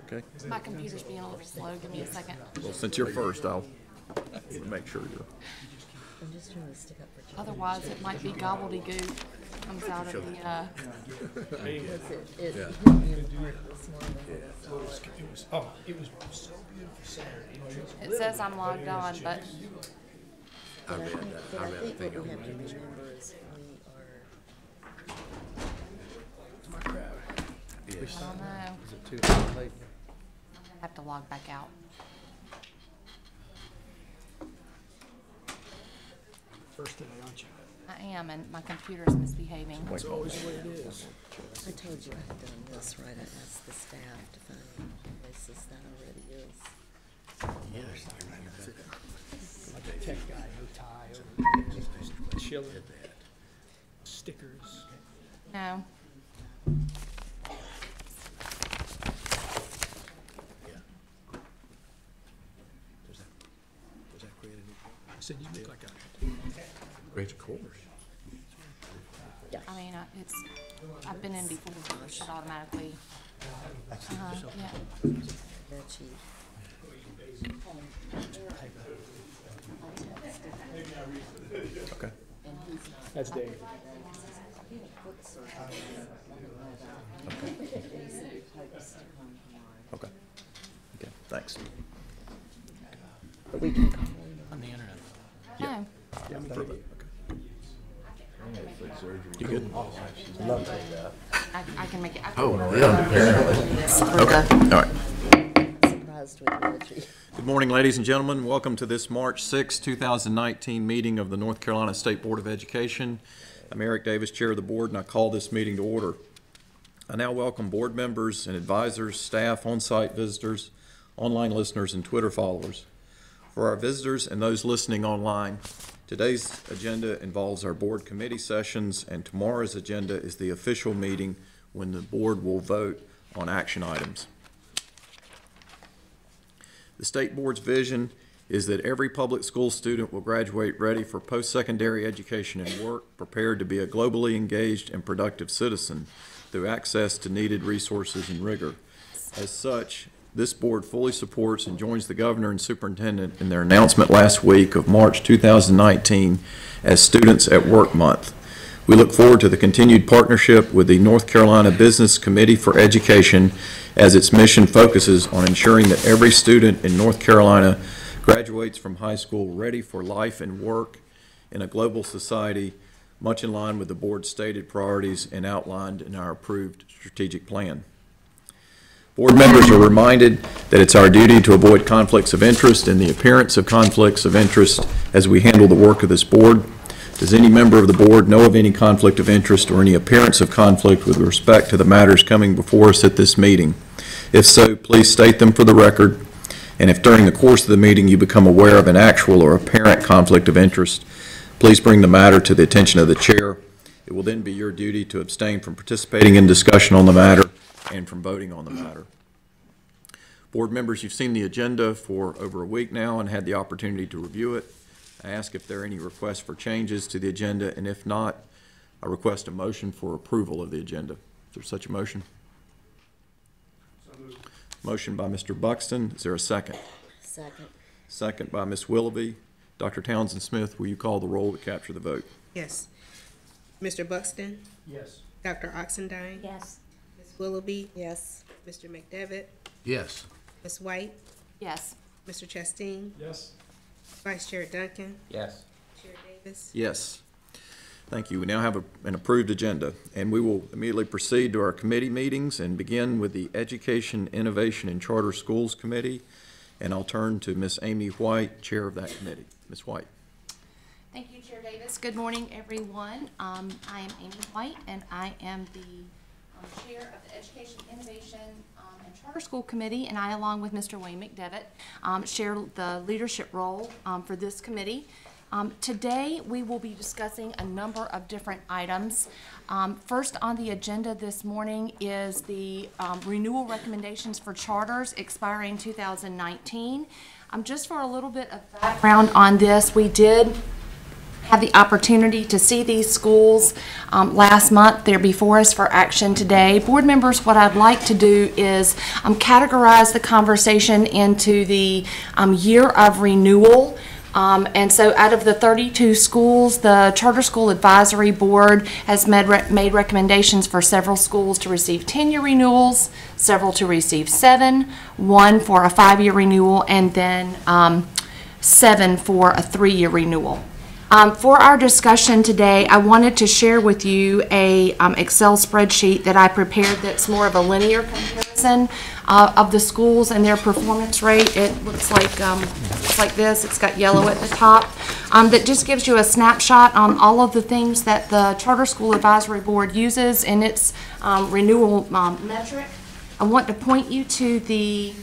Okay. My computer's being a little slow. Give me a second. Well, since you're first, I'll make sure you're. I'm just trying to stick up for you. Otherwise, it might be gobbledygook comes out of the. It hit me in the heart this morning. It was so beautiful Saturday. It says I'm logged on, but But I think what we have to remember is we are. I don't know. Is it too late? I have to log back out. First today, aren't you? I am, and my computer's misbehaving. It's always the way it is. I told you I had done this, right? I asked the staff to find places that already is. Like a tech guy, no tie, over chilling, stickers. No. I said, you look like a Great course. I mean, I've been in before. It should automatically. Yeah. That cheap. Okay. That's Dave. Okay. Okay. Thanks. But we can call him. On the internet. No. Yeah, approve it. You good? I can make it. Oh, yeah, apparently. Okay. All right. Surprised with Reggie. Good morning, ladies and gentlemen. Welcome to this March 6, 2019 meeting of the North Carolina State Board of Education. I'm Eric Davis, Chair of the Board, and I call this meeting to order. I now welcome board members and advisors, staff, on-site visitors, online listeners, and Twitter followers. For our visitors and those listening online, today's agenda involves our board committee sessions, and tomorrow's agenda is the official meeting when the board will vote on action items. The State Board's vision is that every public school student will graduate ready for post-secondary education and work, prepared to be a globally engaged and productive citizen through access to needed resources and rigor. As such, this board fully supports and joins the governor and superintendent in their announcement last week of March 2019 as Students at Work Month. We look forward to the continued partnership with the North Carolina Business Committee for Education as its mission focuses on ensuring that every student in North Carolina graduates from high school ready for life and work in a global society, much in line with the board's stated priorities and outlined in our approved strategic plan. Board members are reminded that it's our duty to avoid conflicts of interest and the appearance of conflicts of interest as we handle the work of this board. Does any member of the board know of any conflict of interest or any appearance of conflict with respect to the matters coming before us at this meeting? If so, please state them for the record. And if during the course of the meeting you become aware of an actual or apparent conflict of interest, please bring the matter to the attention of the chair. It will then be your duty to abstain from participating in discussion on the matter and from voting on the matter. Board members, you've seen the agenda for over a week now and had the opportunity to review it. I ask if there are any requests for changes to the agenda, and if not, I request a motion for approval of the agenda. Is there such a motion? Motion by Mr. Buxton. Is there a second? Second. Second by Ms. Willoughby. Dr. Townsend Smith, will you call the roll to capture the vote? Yes. Mr. Buxton? Yes. Dr. Oxendine? Yes. Ms. Willoughby? Yes. Mr. McDevitt? Yes. Ms. White? Yes. Mr. Chasteen? Yes. Vice Chair Duncan? Yes. Chair Davis? Yes. Thank you. We now have an approved agenda, and we will immediately proceed to our committee meetings and begin with the Education, Innovation, and Charter Schools Committee. And I'll turn to Ms. Amy White, Chair of that committee. Ms. White. Thank you, Chair Davis. Good morning, everyone. I am Amy White, and I am the Chair of the Education, Innovation, and Charter School Committee, and I, along with Mr. Wayne McDevitt, share the leadership role for this committee. Today, we will be discussing a number of different items. First on the agenda this morning is the renewal recommendations for charters expiring 2019. Just for a little bit of background on this, we did had the opportunity to see these schools last month. They're before us for action today. Board members, what I'd like to do is categorize the conversation into the year of renewal. And so out of the 32 schools, the Charter School Advisory Board has made recommendations for several schools to receive 10-year renewals, several to receive 7, 1 for a 5-year renewal, and then 7 for a 3-year renewal. For our discussion today, I wanted to share with you a Excel spreadsheet that I prepared that's more of a linear comparison of the schools and their performance rate. It looks like this. It's got yellow at the top. That just gives you a snapshot on all of the things that the Charter School Advisory Board uses in its renewal metric. I want to point you to the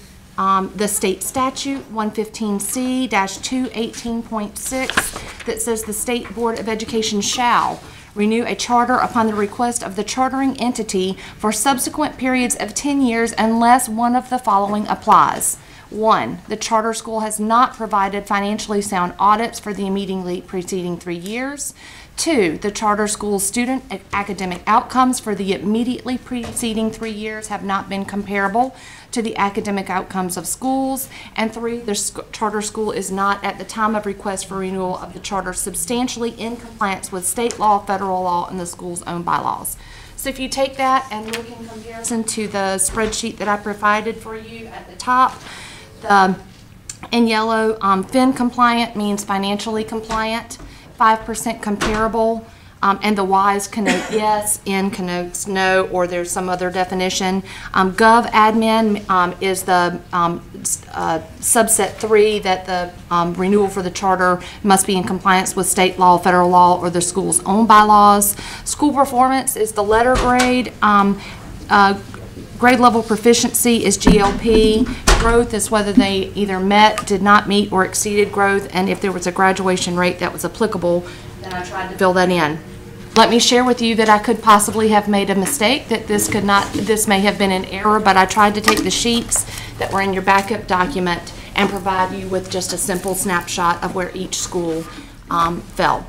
state statute 115C-218.6 that says the State Board of Education shall renew a charter upon the request of the chartering entity for subsequent periods of 10 years unless one of the following applies. 1, the charter school has not provided financially sound audits for the immediately preceding 3 years. 2, the charter school's student academic outcomes for the immediately preceding 3 years have not been comparable to the academic outcomes of schools. And 3, the charter school is not, at the time of request for renewal of the charter, substantially in compliance with state law, federal law, and the school's own bylaws. So if you take that and look in comparison to the spreadsheet that I provided for you at the top, in yellow, FIN compliant means financially compliant, 5% comparable, and the Y's connote yes, N connotes no, or there's some other definition. Gov admin is the subset 3, that the renewal for the charter must be in compliance with state law, federal law, or the school's own bylaws. School performance is the letter grade. Grade level proficiency is GLP. Growth is whether they either met, did not meet, or exceeded growth, and if there was a graduation rate that was applicable, then I tried to fill that in. Let me share with you that I could possibly have made a mistake, that this may have been an error, but I tried to take the sheets that were in your backup document and provide you with just a simple snapshot of where each school fell.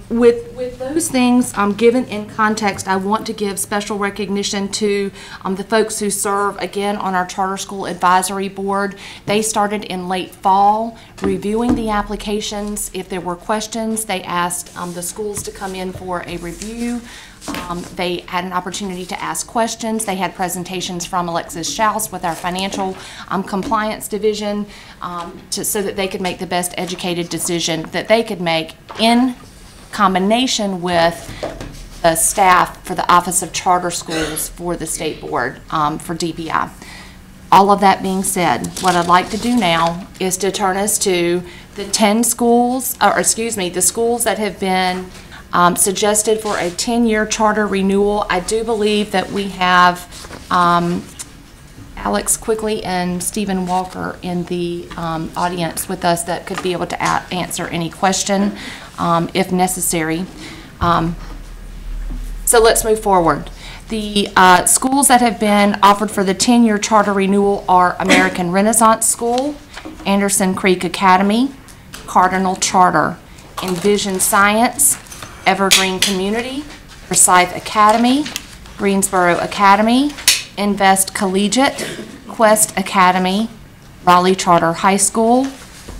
With those things given in context, I want to give special recognition to the folks who serve, again, on our Charter School Advisory Board. They started in late fall reviewing the applications. If there were questions, they asked the schools to come in for a review. They had an opportunity to ask questions. They had presentations from Alexis Schaus with our financial compliance division so that they could make the best educated decision that they could make in combination with the staff for the Office of Charter Schools for the State Board for DPI. All of that being said, what I'd like to do now is to turn us to the 10 schools, or excuse me, the schools that have been suggested for a 10-year charter renewal. I do believe that we have Alex Quigley and Stephen Walker in the audience with us that could be able to answer any question if necessary. So let's move forward. The schools that have been offered for the 10-year charter renewal are American Renaissance School, Anderson Creek Academy, Cardinal Charter, Envision Science, Evergreen Community, Forsyth Academy, Greensboro Academy, Invest Collegiate, Quest Academy, Raleigh Charter High School,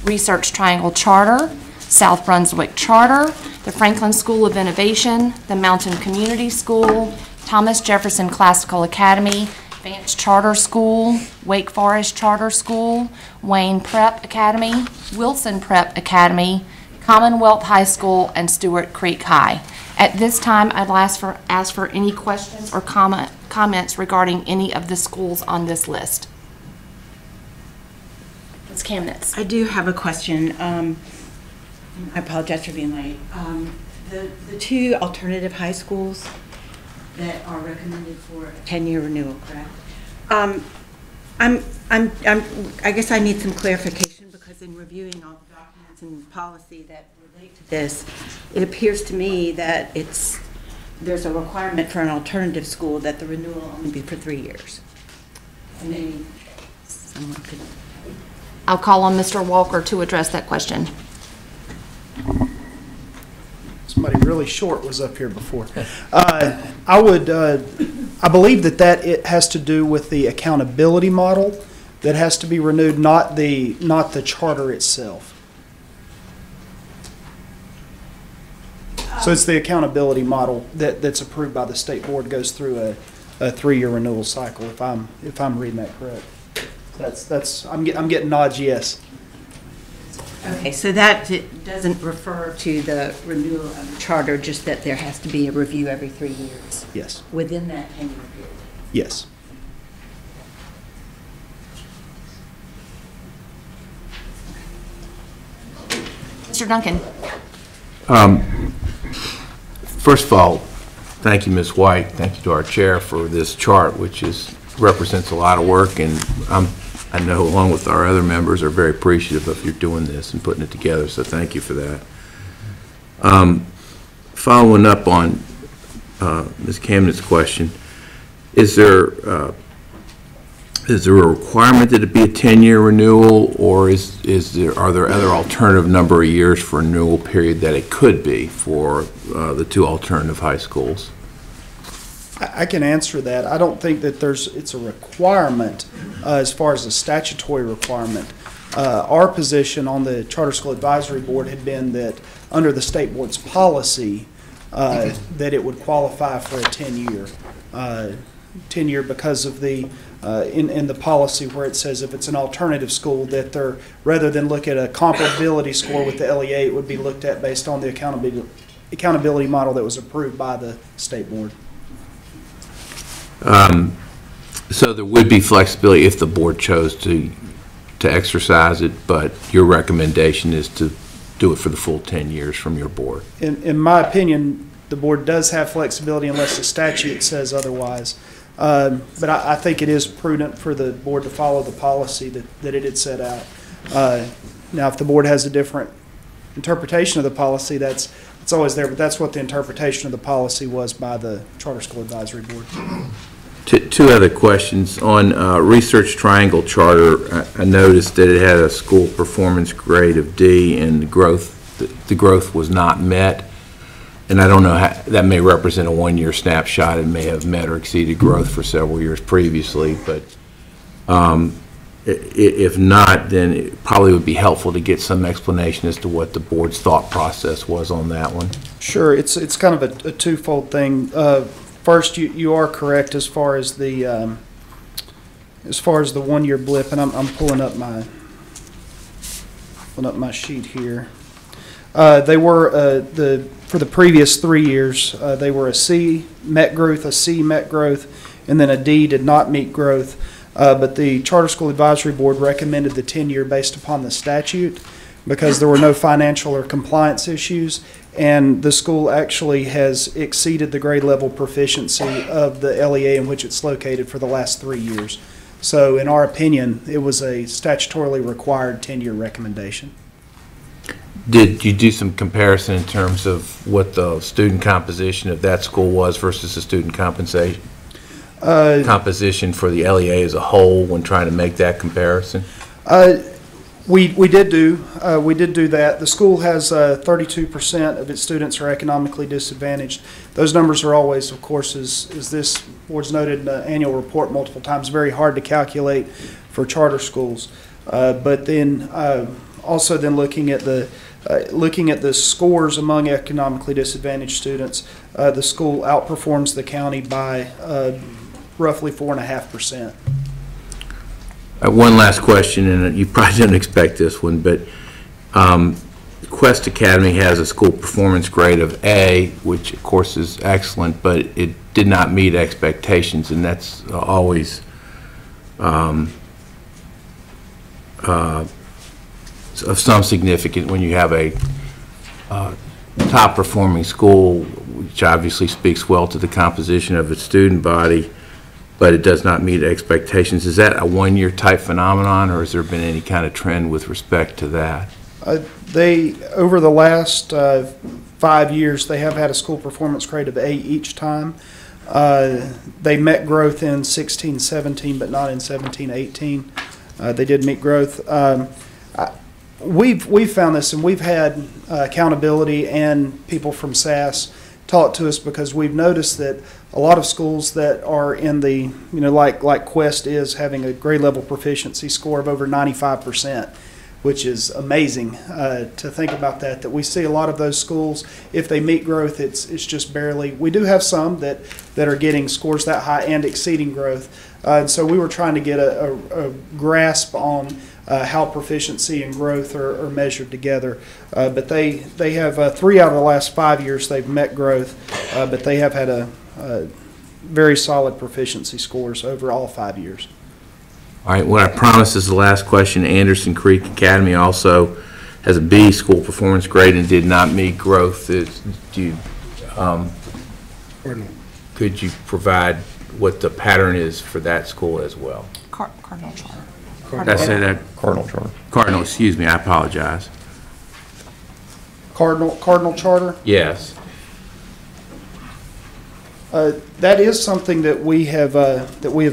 Research Triangle Charter, South Brunswick Charter, the Franklin School of Innovation, the Mountain Community School, Thomas Jefferson Classical Academy, Vance Charter School, Wake Forest Charter School, Wayne Prep Academy, Wilson Prep Academy, Commonwealth High School, and Stewart Creek High. At this time, I'd ask for any questions or comments regarding any of the schools on this list. Ms. Kamnitz. I do have a question. I apologize for being late. The two alternative high schools that are recommended for a 10-year renewal, correct? I guess I need some clarification, because in reviewing all the documents and policy that relate to this, it appears to me that there's a requirement for an alternative school that the renewal will only be for 3 years. And maybe someone could. I'll call on Mr. Walker to address that question. somebody really short was up here before. I believe that it has to do with the accountability model that has to be renewed, not the charter itself. So it's the accountability model that's approved by the state board, goes through a 3-year renewal cycle, if I'm reading that correct. I'm getting nods, yes. Okay, so that doesn't refer to the renewal of the charter, just that there has to be a review every 3 years Yes. within that 10-year period. Yes. Mr. Duncan? First of all, thank you, Ms. White. Thank you to our chair for this chart, which represents a lot of work, and I know, along with our other members, are very appreciative of you doing this and putting it together, so thank you for that. Following up on Ms. Camden's question, is there a requirement that it be a 10-year renewal, or are there other alternative number of years for renewal period that it could be for the 2 alternative high schools? I can answer that. I don't think that it's a requirement as far as a statutory requirement. Our position on the Charter School Advisory Board had been that under the state board's policy, that it would qualify for a 10-year because of the in the policy where it says if it's an alternative school, that they're, rather than look at a comparability score with the LEA, it would be looked at based on the accountability model that was approved by the state board. So there would be flexibility if the board chose to exercise it, but your recommendation is to do it for the full 10 years from your board. In my opinion, the board does have flexibility unless the statute says otherwise. But I think it is prudent for the board to follow the policy that it had set out. Now, if the board has a different interpretation of the policy, it's always there, but that's what the interpretation of the policy was by the Charter School Advisory Board. Two other questions. On Research Triangle Charter, I noticed that it had a school performance grade of D, and the growth was not met. And I don't know how, that may represent a 1-year snapshot. It may have met or exceeded growth for several years previously, but if not, then it probably would be helpful to get some explanation as to what the board's thought process was on that one. Sure, it's kind of a twofold thing. First, you are correct as far as the 1-year blip, and I'm pulling up my sheet here. They were for the previous 3 years, they were a C met growth, a C met growth, and then a D did not meet growth. But the Charter School Advisory Board recommended the 10-year based upon the statute because there were no financial or compliance issues, and the school actually has exceeded the grade level proficiency of the LEA in which it's located for the last 3 years. So in our opinion, it was a statutorily required 10-year recommendation. Did you do some comparison in terms of what the student composition of that school was versus the student composition for the LEA as a whole when trying to make that comparison? We did do that. The school has 32% of its students are economically disadvantaged. Those numbers are always, of course, as this board's noted in the annual report multiple times, very hard to calculate for charter schools. But then also then looking at the scores among economically disadvantaged students, the school outperforms the county by roughly 4.5%. One last question, and you probably didn't expect this one, but Quest Academy has a school performance grade of A, which of course is excellent, but it did not meet expectations, and that's always of some significance when you have a top performing school, which obviously speaks well to the composition of its student body, but it does not meet expectations. Is that a 1-year type phenomenon, or has there been any kind of trend with respect to that? Over the last 5 years, they have had a school performance grade of A each time. They met growth in 16-17, but not in 17-18. They did meet growth. we've found this, and we've had accountability and people from SAS talk to us, because we've noticed that a lot of schools that are in the, like Quest is, having a grade level proficiency score of over 95%, which is amazing to think about that we see a lot of those schools, if they meet growth, it's just barely. We do have some that are getting scores that high and exceeding growth. And so we were trying to get a grasp on how proficiency and growth are measured together. But they have 3 out of the last 5 years they've met growth, but they have had a very solid proficiency scores over all 5 years. All right, what I promised is the last question. Anderson Creek Academy also has a B school performance grade and did not meet growth. Could you provide what the pattern is for that school as well? Cardinal Charter. Did I say that? Cardinal Charter. Cardinal, excuse me, I apologize. Cardinal Charter? Yes. That is something that we have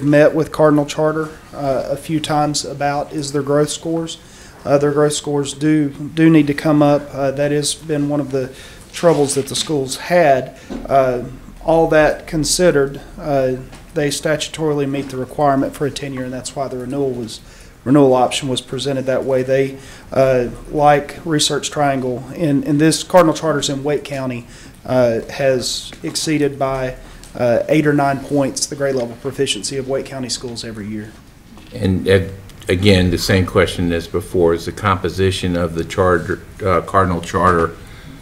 met with Cardinal Charter a few times about, is their growth scores. Their growth scores do need to come up. That has been one of the troubles that the schools had. All that considered, they statutorily meet the requirement for a tenure, and that's why the renewal option was presented that way. They, like Research Triangle, in this Cardinal Charters in Wake County, has exceeded by 8 or 9 points the grade level proficiency of Wake County schools every year. And again, the same question as before, is the composition of the charter, Cardinal Charter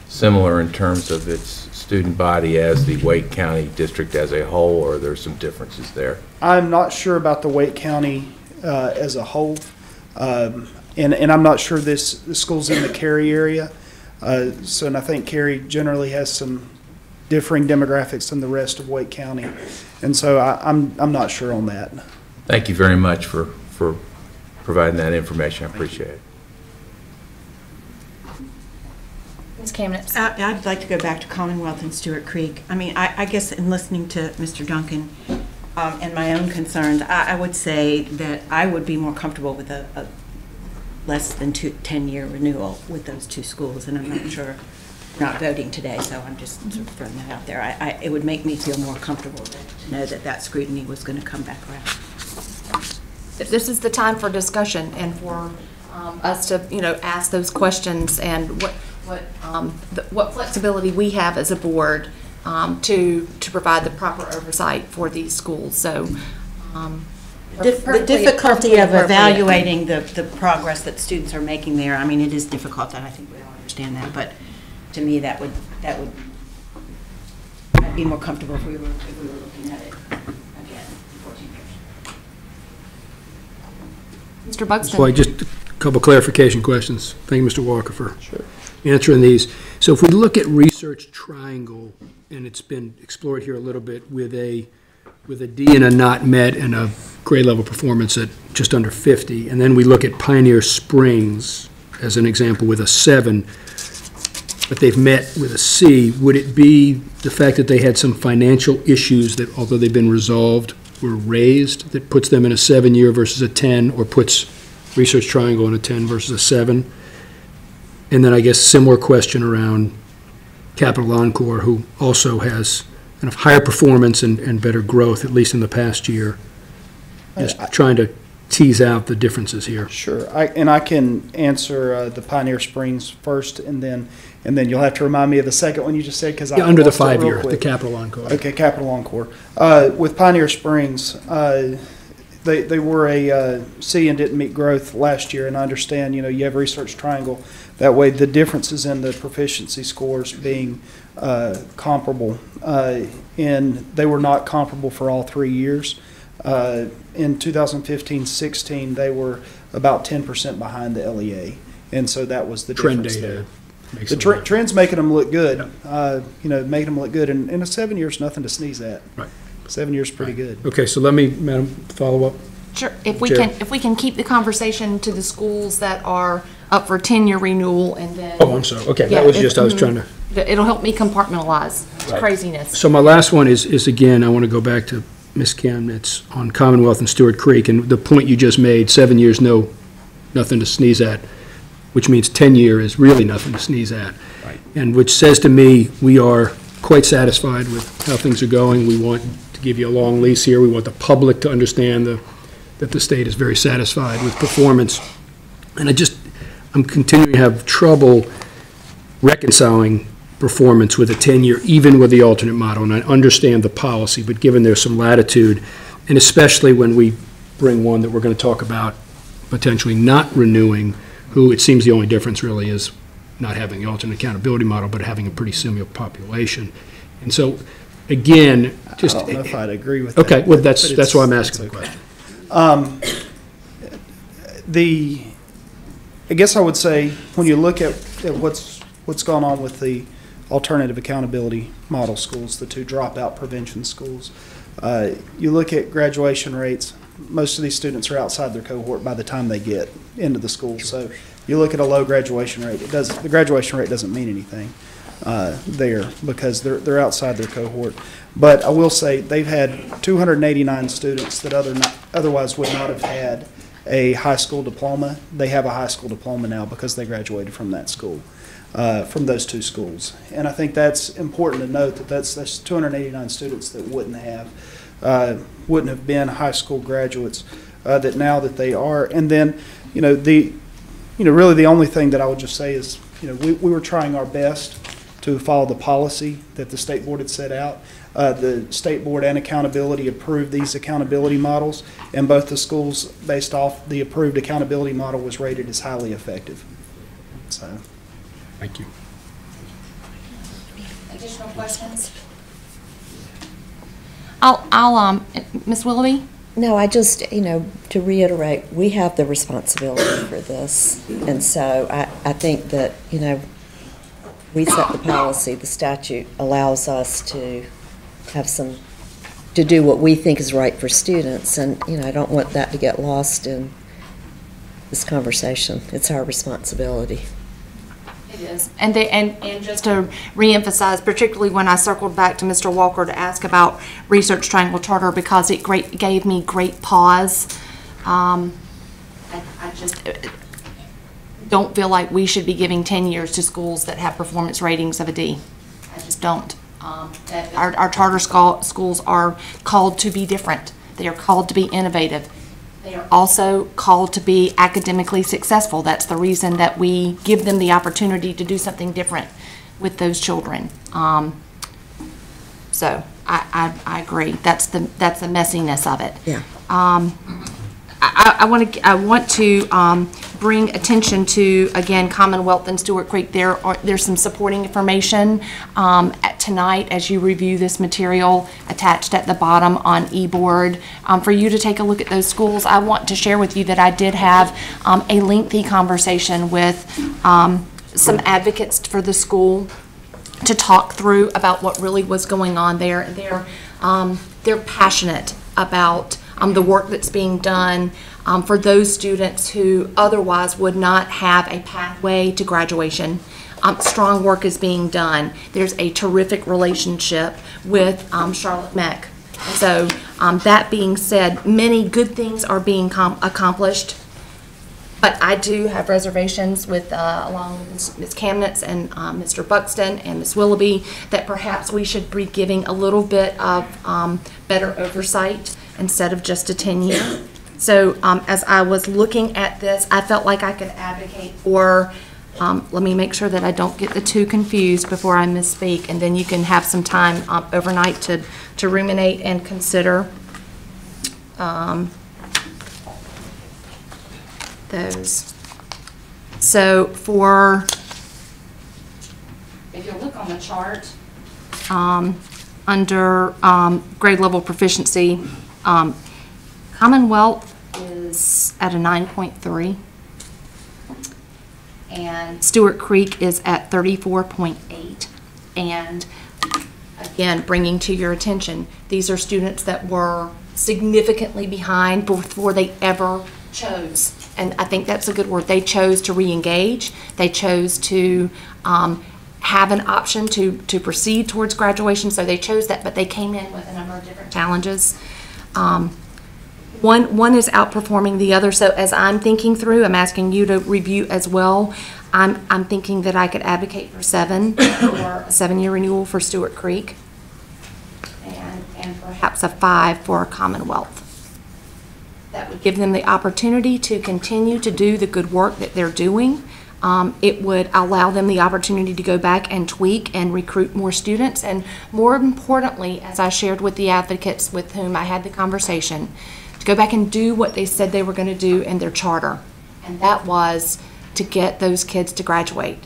similar in terms of its student body as the Wake County district as a whole, or are there some differences there? I'm not sure about the Wake County as a whole, and I'm not sure the school's in the Cary area. And I think Cary generally has some differing demographics than the rest of Wake County, and so I'm not sure on that. Thank you very much for providing that information. I appreciate it. Ms. Kamenetz. I'd like to go back to Commonwealth and Stewart Creek. I mean, I guess in listening to Mr. Duncan and my own concerns, I would say that I would be more comfortable with a less than 10-year renewal with those two schools, and I'm not sure, not voting today, so I'm just sort of throwing that out there. It would make me feel more comfortable to know that scrutiny was going to come back around. This is the time for discussion and for us to, ask those questions, and what flexibility we have as a board to provide the proper oversight for these schools. So The difficulty of evaluating the progress that students are making there, I mean, it is difficult, and I think we all understand that, but to me, that would I'd be more comfortable if we were looking at it again in 14 years. Mr. Buxton. So just a couple clarification questions. Thank you, Mr. Walker, for answering these. So if we look at Research Triangle, and it's been explored here a little bit with a D and a not met and a grade level performance at just under 50, and then we look at Pioneer Springs as an example with a 7, but they've met with a C, would it be the fact that they had some financial issues that, although they've been resolved, were raised, that puts them in a 7-year versus a 10, or puts Research Triangle in a 10 versus a 7? And then I guess similar question around Capital Encore, who also has kind of higher performance and better growth, at least in the past year. Just trying to tease out the differences here. Sure, I can answer the Pioneer Springs first, and then you'll have to remind me of the second one you just said, because under the 5-year, the Capital Encore. Okay, Capital Encore. With Pioneer Springs, they were a C and didn't meet growth last year, and I understand, you have Research Triangle. That way, the differences in the proficiency scores being comparable, and they were not comparable for all 3 years. In 2015-16, they were about 10% behind the LEA, and so that was the Trend difference data. there. The trend's making them look good, making them look good, and in a 7 years, nothing to sneeze at. Right. 7 years, pretty good. Okay, so let me, Madam, follow up. Sure. If we Chair. can keep the conversation to the schools that are up for 10-year renewal, and then. Oh, I'm sorry. Okay, Yeah, that was just, I was trying to. It'll help me compartmentalize craziness. So my last one is again, I want to go back to Ms. Kamenetz on Commonwealth and Stewart Creek, and the point you just made, 7 years, nothing to sneeze at. which means 10-year is really nothing to sneeze at. And which says to me, we are quite satisfied with how things are going. We want to give you a long lease here. We want the public to understand that the state is very satisfied with performance. And I'm continuing to have trouble reconciling performance with a 10-year, even with the alternate model. And I understand the policy, but given there's some latitude, and especially when we bring one that we're going to talk about potentially not renewing, who it seems the only difference really is not having the alternate accountability model, but having a pretty similar population. And so, again, just... I don't know if I'd agree with that. Okay, well, that's why I'm asking the question. I guess I would say, when you look at what's gone on with the alternative accountability model schools, the two dropout prevention schools, you look at graduation rates, most of these students are outside their cohort by the time they get into the school. So you look at a low graduation rate, the graduation rate doesn't mean anything there because they're outside their cohort. But I will say they've had 289 students that otherwise would not have had a high school diploma. They have a high school diploma now because they graduated from that school, from those two schools. And I think that's important to note that that's 289 students that wouldn't have been high school graduates that now that they are. And then, really the only thing that I would just say is, we were trying our best to follow the policy that the state board had set out. The state board and accountability approved these accountability models, and both the schools, based off the approved accountability model, was rated as highly effective. So, Thank you. Additional questions? I'll Ms. Willoughby? No, I just, to reiterate, we have the responsibility for this. And so I think that, we set the policy, the statute allows us to have to do what we think is right for students. And, I don't want that to get lost in this conversation. It's our responsibility. It is. And just to reemphasize, particularly when I circled back to Mr. Walker to ask about Research Triangle Charter, because it gave me great pause. I just don't feel like we should be giving 10 years to schools that have performance ratings of a D. I just don't. Our charter schools are called to be different. They are called to be innovative. They are also called to be academically successful. That's the reason that we give them the opportunity to do something different with those children. So I agree. That's the messiness of it. Yeah. I want to bring attention to, again, Commonwealth and Stewart Creek. There's some supporting information tonight as you review this material attached at the bottom on eBoard for you to take a look at those schools. I want to share with you that I did have a lengthy conversation with some advocates for the school to talk through about what really was going on there. They're passionate about the work that's being done for those students who otherwise would not have a pathway to graduation. Strong work is being done. There's a terrific relationship with Charlotte Meck. So that being said, many good things are being accomplished, but I do have reservations with, along with Ms. Kamnitz and Mr. Buxton and Ms. Willoughby, that perhaps we should be giving a little bit of better oversight instead of just a 10-year. So as I was looking at this, I felt like I could advocate for, let me make sure that I don't get the two confused before I misspeak, and then you can have some time overnight to ruminate and consider those. So if you look on the chart, under grade level proficiency, Commonwealth is at a 9.3, and Stewart Creek is at 34.8. And again, bringing to your attention, these are students that were significantly behind before they ever chose, and I think that's a good word, they chose to re-engage. They chose to have an option to proceed towards graduation, so they chose that, but they came in with a number of different challenges. One is outperforming the other, so as I'm thinking through, I'm asking you to review as well. I'm thinking that I could advocate for 7, or a 7-year renewal for Stewart Creek, and perhaps a 5 for Commonwealth. That would give them the opportunity to continue to do the good work that they're doing. It would allow them the opportunity to go back and tweak and recruit more students, and more importantly, as I shared with the advocates with whom I had the conversation, to go back and do what they said they were going to do in their charter, and that was to get those kids to graduate.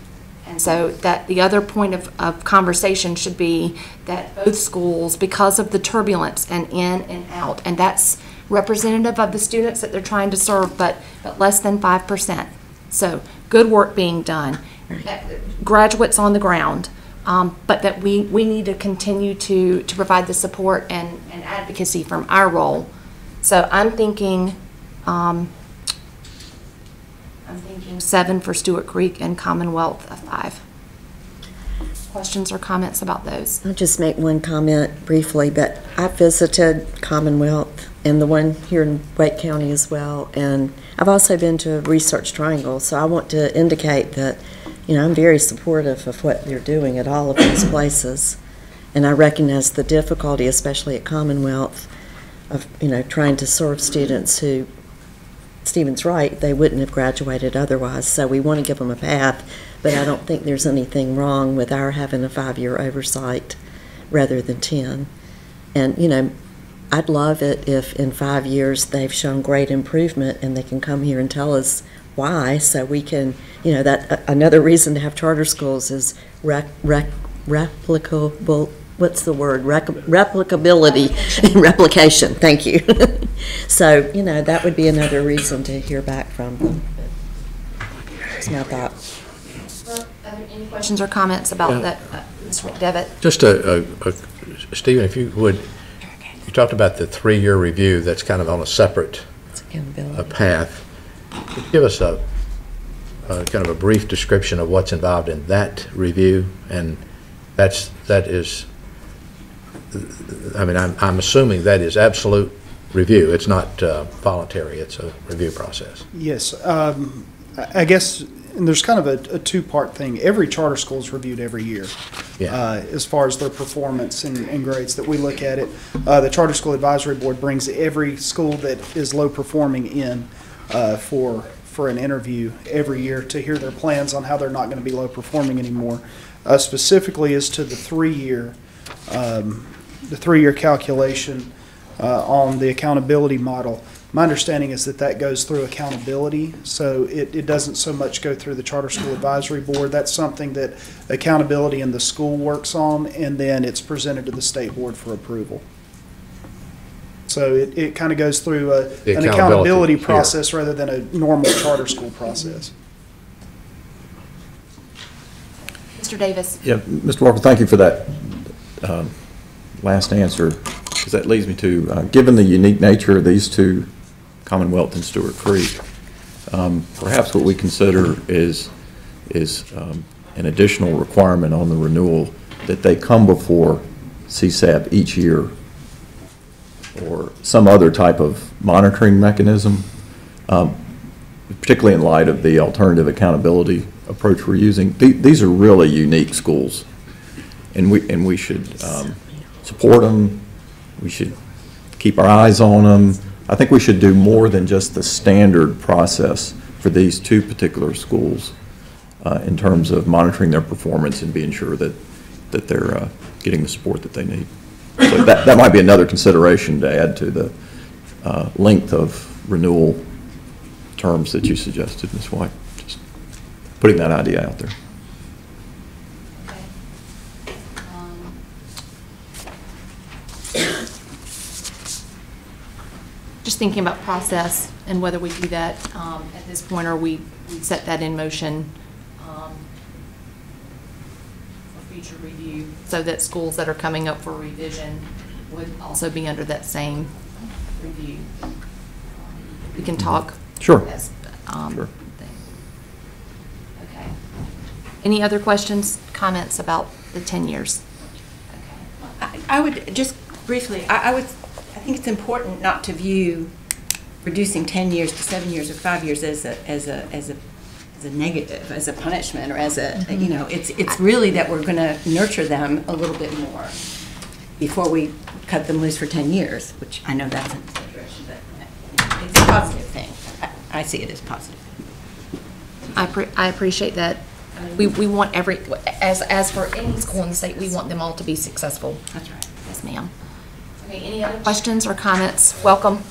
And so that the other point of conversation should be that both schools, because of the turbulence and in and out, and that's representative of the students that they're trying to serve, but less than 5%. So good work being done, graduates on the ground, but that we need to continue to provide the support and advocacy from our role. So I'm thinking 7 for Stewart Creek and Commonwealth a 5. Questions or comments about those? I'll just make one comment briefly, but I visited Commonwealth and the one here in Wake County as well, and I've also been to Research Triangle, so I want to indicate that, you know, I'm very supportive of what they're doing at all of these places, and I recognize the difficulty, especially at Commonwealth, of, you know, trying to serve students who, Stephen's right, they wouldn't have graduated otherwise, so we want to give them a path, but I don't think there's anything wrong with our having a 5-year oversight rather than 10. And, you know, I'd love it if in 5 years they've shown great improvement and they can come here and tell us why, so we can, you know, that another reason to have charter schools is replicable, what's the word, replicability, replication, thank you. So, you know, that would be another reason to hear back from them. That's my thought. Are there any questions or comments about that, Ms. McDevitt? Just Stephen, if you would, you talked about the 3-year review that's kind of on a separate path. Could you give us a kind of a brief description of what's involved in that review? And that is, I mean, I'm assuming that is absolute review. It's not voluntary. It's a review process. Yes. I guess, and there's kind of a two-part thing. Every charter school is reviewed every year, as far as their performance and grades that we look at it. The Charter School Advisory Board brings every school that is low performing in for an interview every year to hear their plans on how they're not going to be low performing anymore. Specifically as to the 3-year calculation on the accountability model. My understanding is that goes through accountability, so it doesn't so much go through the Charter School Advisory Board. That's something that accountability in the school works on, and then it's presented to the state board for approval. So it kind of goes through an accountability process rather than a normal charter school process. Mr. Davis? Yeah, Mr. Walker, thank you for that last answer, because that leads me to, given the unique nature of these two, Commonwealth and Stewart Creek, perhaps what we consider is an additional requirement on the renewal that they come before CSAB each year, or some other type of monitoring mechanism, particularly in light of the alternative accountability approach we're using. These are really unique schools, and we should support them. We should keep our eyes on them. I think we should do more than just the standard process for these two particular schools in terms of monitoring their performance and being sure that they're getting the support that they need. So that might be another consideration to add to the length of renewal terms that you suggested, Ms. White. Just putting that idea out there. Just thinking about process and whether we do that at this point, or we set that in motion for future review, so that schools that are coming up for revision would also be under that same review. We can talk. Sure. As, sure. Okay. Any other questions, comments about the 10 years? I would just briefly, I think it's important not to view reducing 10 years to 7 years or 5 years as a negative, as a punishment, or as a, you know, it's really that we're going to nurture them a little bit more before we cut them loose for 10 years, which I know that's an exaggeration, but it's a positive thing. I see it as positive. I appreciate that. We want as for any school in the state, we want them all to be successful. That's right. Yes, ma'am. Okay, any other questions or comments? Welcome.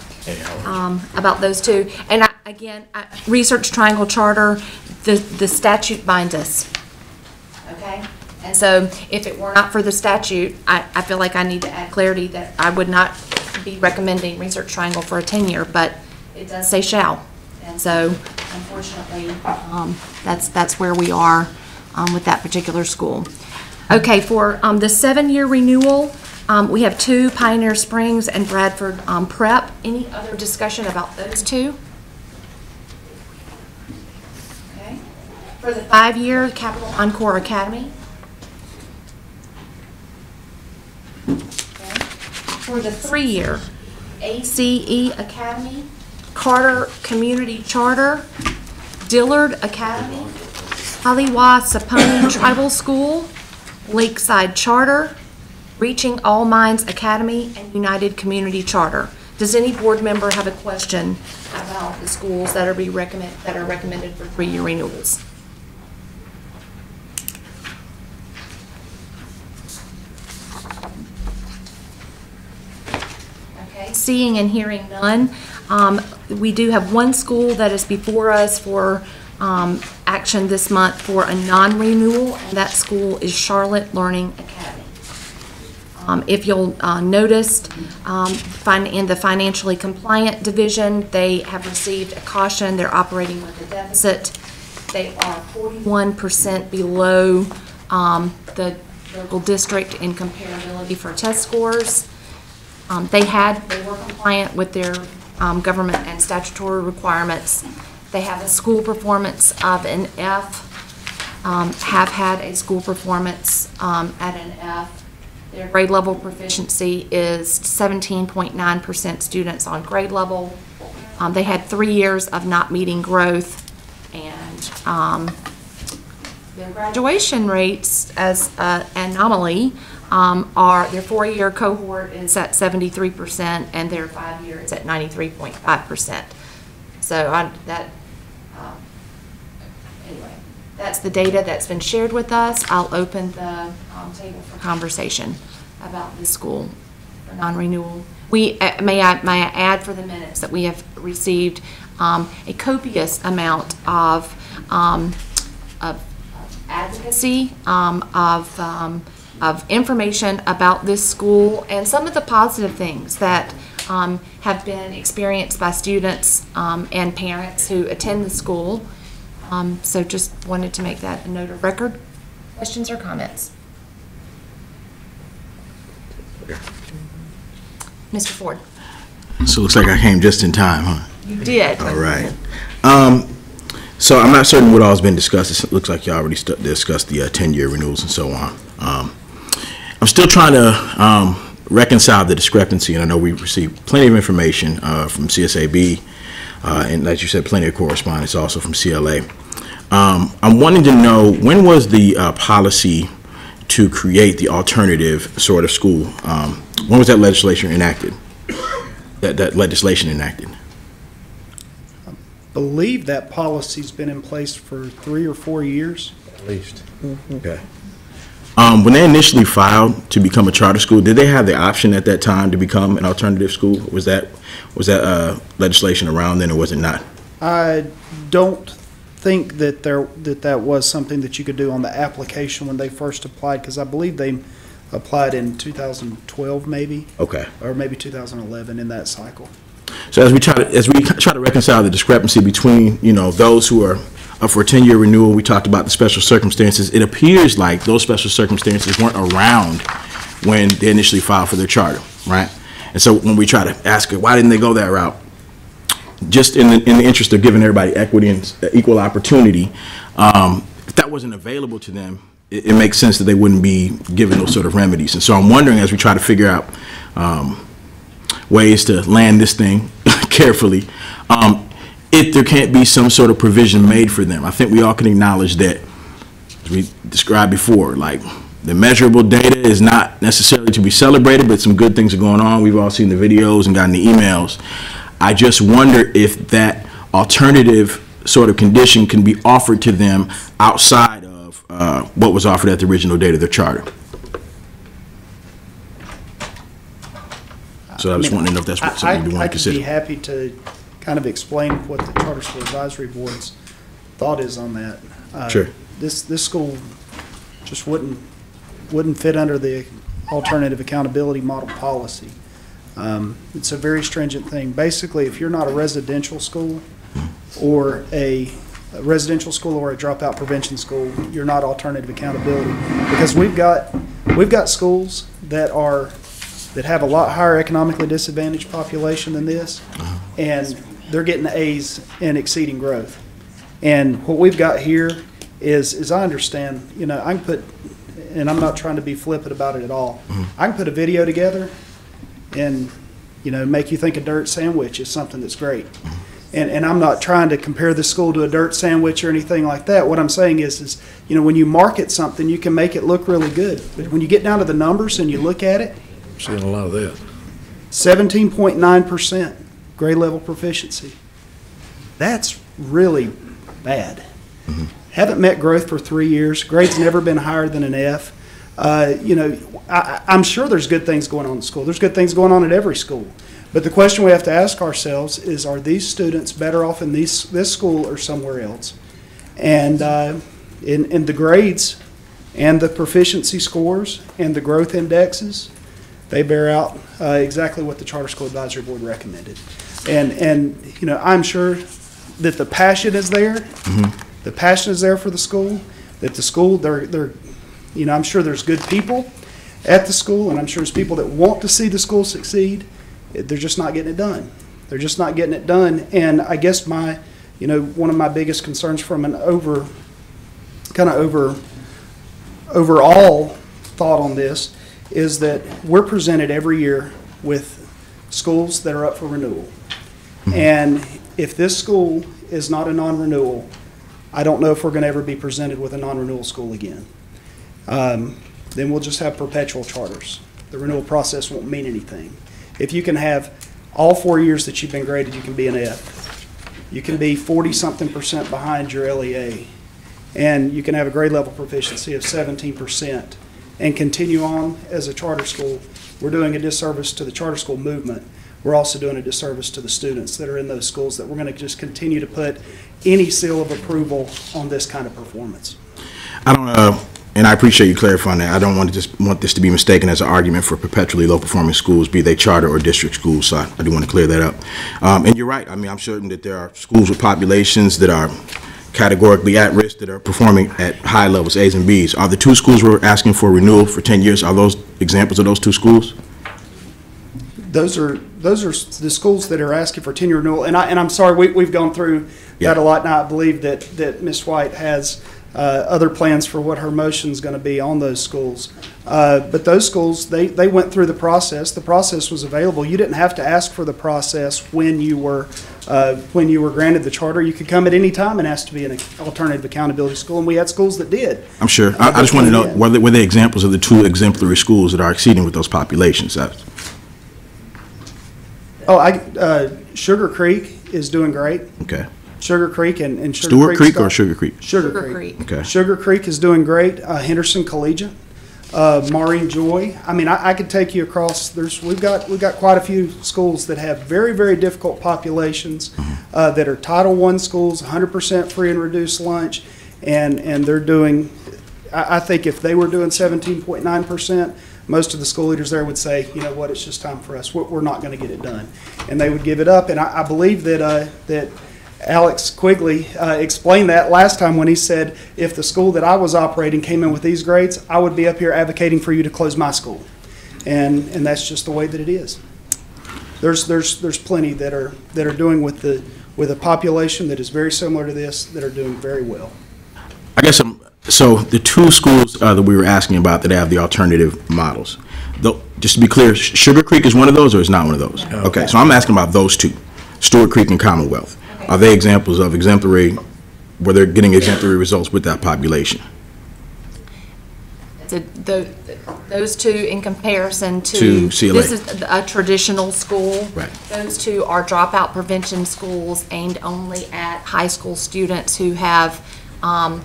About those two. And again, Research Triangle Charter, the statute binds us. Okay? And so if it were not for the statute, I feel like I need to add clarity that I would not be recommending Research Triangle for a 10-year, but it does say shall. And so unfortunately, that's where we are with that particular school. Okay, for the 7-year renewal, we have 2, Pioneer Springs and Bradford Prep. Any other discussion about those 2? Okay. For the 5-year, Capital Encore Academy. Okay. For the 3-year, ACE Academy, Carter Community Charter, Dillard Academy, Aliwa Saponi Tribal School, Lakeside Charter, Reaching All Minds Academy, and United Community Charter. Does any board member have a question about the schools that are recommended for 3-year renewals? Okay, seeing and hearing none. We do have one school that is before us for action this month for a non-renewal, and that school is Charlotte Learning Academy. If you'll notice, in the financially compliant division, they have received a caution. They're operating with a deficit. They are 41% below the local district in comparability for test scores. They were compliant with their government and statutory requirements. They have a school performance of an F, have had a school performance at an F. Their grade level proficiency is 17.9% students on grade level. They had 3 years of not meeting growth, and their graduation rates as an anomaly are their 4-year cohort is at 73% and their 5-year is at 93.5%. So anyway, that's the data that's been shared with us. I'll open the table for conversation about this school for non-renewal. May I add for the minutes that we have received a copious amount of advocacy, of information about this school and some of the positive things that have been experienced by students and parents who attend the school. So just wanted to make that a note of record. Questions or comments? Mr. Ford. So it looks like I came just in time, huh? You did. All right. So I'm not certain what all has been discussed. It looks like you already discussed the 10-year renewals and so on. I'm still trying to reconcile the discrepancy, and I know we've received plenty of information from CSAB, and as you said, plenty of correspondence also from CLA. I'm wanting to know, when was the policy to create the alternative sort of school? When was that legislation enacted? That legislation enacted? I believe that policy's been in place for 3 or 4 years. At least. Okay. When they initially filed to become a charter school, did they have the option at that time to become an alternative school? Was that legislation around then, or was it not? I don't think that that was something that you could do on the application when they first applied, because I believe they applied in 2012 maybe. Okay. Or maybe 2011, in that cycle. So as we try to reconcile the discrepancy between, those who are up for a 10-year renewal, we talked about the special circumstances. It appears like those special circumstances weren't around when they initially filed for their charter, right? And so when we try to ask, why didn't they go that route? Just in the interest of giving everybody equity and equal opportunity, if that wasn't available to them, it makes sense that they wouldn't be given those sort of remedies. And so I'm wondering, as we try to figure out ways to land this thing carefully, if there can't be some sort of provision made for them. I think we all can acknowledge that, as we described before, like, the measurable data is not necessarily to be celebrated, but some good things are going on. We've all seen the videos and gotten the emails. I just wonder if that alternative sort of condition can be offered to them outside of what was offered at the original date of their charter. So I just want to know if that's something you want to consider. I'd be happy to kind of explain what the Charter School Advisory Board's thought is on that. Sure. This school just wouldn't fit under the alternative accountability model policy. It's a very stringent thing. Basically, if you're not a residential school or a residential school or a dropout prevention school, you're not alternative accountability. Because we've got schools that have a lot higher economically disadvantaged population than this, and they're getting A's and exceeding growth. And what we've got here is I understand, I can put, and I'm not trying to be flippant about it at all, I can put a video together and, make you think a dirt sandwich is something that's great. And I'm not trying to compare the school to a dirt sandwich or anything like that. What I'm saying is when you market something, you can make it look really good. But when you get down to the numbers and you look at it, Seeing a lot of that. 17.9% grade level proficiency. That's really bad. Haven't met growth for 3 years. Grade's never been higher than an F. I'm sure there's good things going on in the school. There's good things going on at every school. But the question we have to ask ourselves is, are these students better off in this school or somewhere else? And in the grades and the proficiency scores and the growth indexes, they bear out exactly what the Charter School Advisory Board recommended. And I'm sure that the passion is there. The passion is there for the school. That the school, I'm sure there's good people at the school, and I'm sure there's people that want to see the school succeed. They're just not getting it done. They're just not getting it done. And I guess one of my biggest concerns from an overall thought on this is that we're presented every year with schools that are up for renewal. And if this school is not a non-renewal, I don't know if we're going to ever be presented with a non-renewal school again. Then we'll just have perpetual charters. The renewal process won't mean anything. If you can have all 4 years that you've been graded, you can be an F. You can be 40-something% behind your LEA. And you can have a grade level proficiency of 17%. And continue on as a charter school. We're doing a disservice to the charter school movement. We're also doing a disservice to the students that are in those schools, that we're going to just continue to put any seal of approval on this kind of performance. I don't and I appreciate you clarifying that. I don't want this to be mistaken as an argument for perpetually low-performing schools, be they charter or district schools, so I do want to clear that up. And you're right. I mean, I'm certain that there are schools with populations that are categorically at risk, that are performing at high levels, A's and B's. Are the two schools we're asking for renewal for 10 years, are those examples of those two schools? Those are the schools that are asking for 10-year renewal. And I'm sorry, we've gone through that a lot, and I believe that Ms. White has other plans for what her motion is going to be on those schools. But those schools, they went through the process. The process was available. You didn't have to ask for the process when you were granted the charter. You could come at any time and ask to be an alternative accountability school, and we had schools that did. I'm sure. I just want to know, were they examples of the two exemplary schools that are exceeding with those populations? Sugar Creek is doing great. Okay. Sugar Creek and Sugar Stewart Creek or Sugar Creek? Sugar Creek. Okay. Sugar Creek is doing great. Henderson Collegiate, Maureen Joy. I mean, I could take you across. We've got quite a few schools that have very, very difficult populations that are Title I schools, 100% free and reduced lunch, and they're doing. I think if they were doing 17.9%. Most of the school leaders there would say, you know what, it's just time for us. We're not going to get it done. And they would give it up. And I believe that Alex Quigley explained that last time when he said, if the school that I was operating came in with these grades, I would be up here advocating for you to close my school. And that's just the way that it is. There's plenty that are doing with a population that is very similar to this, that are doing very well. I guess so the two schools that we were asking about that have the alternative models, just to be clear, Sugar Creek is one of those or is not one of those? No. Okay, so I'm asking about those two. Stewart Creek and Commonwealth. Are they examples of exemplary, where they're getting exemplary results with that population? Those two in comparison To CLA. This is a traditional school. Right. Those two are dropout prevention schools aimed only at high school students who have, can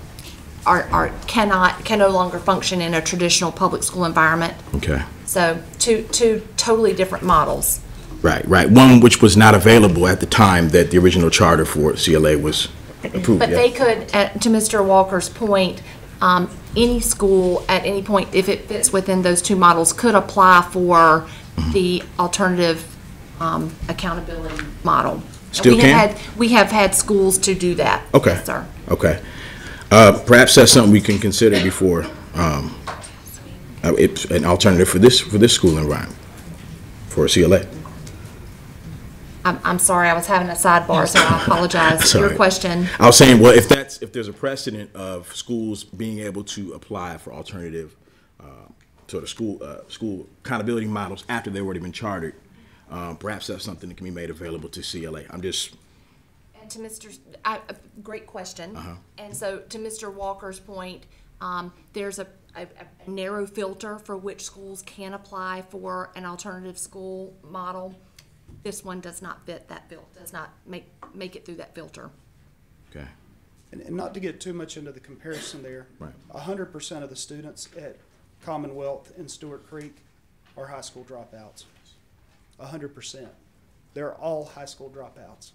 no longer function in a traditional public school environment. Okay. So two totally different models. Right, right. One which was not available at the time that the original charter for CLA was approved. But yeah. they could, to Mr. Walker's point, any school at any point, if it fits within those two models, could apply for the alternative accountability model. And Still can? We have had schools to do that. Okay. Yes, sir. Okay. Perhaps that's something we can consider before, it's an alternative for this school environment, for CLA. I'm sorry, I was having a sidebar, so I apologize. Your Sorry. question. I was saying, well, if there's a precedent of schools being able to apply for alternative sort of school accountability models after they've already been chartered, perhaps that's something that can be made available to CLA. I'm just. And to great question. And so to Mr. Walker's point, there's a narrow filter for which schools can apply for an alternative school model. This one does not fit that filter, does not make it through that filter. Okay. And not to get too much into the comparison there, Right. 100% of the students at Commonwealth and Stewart Creek are high school dropouts. 100%. They're all high school dropouts.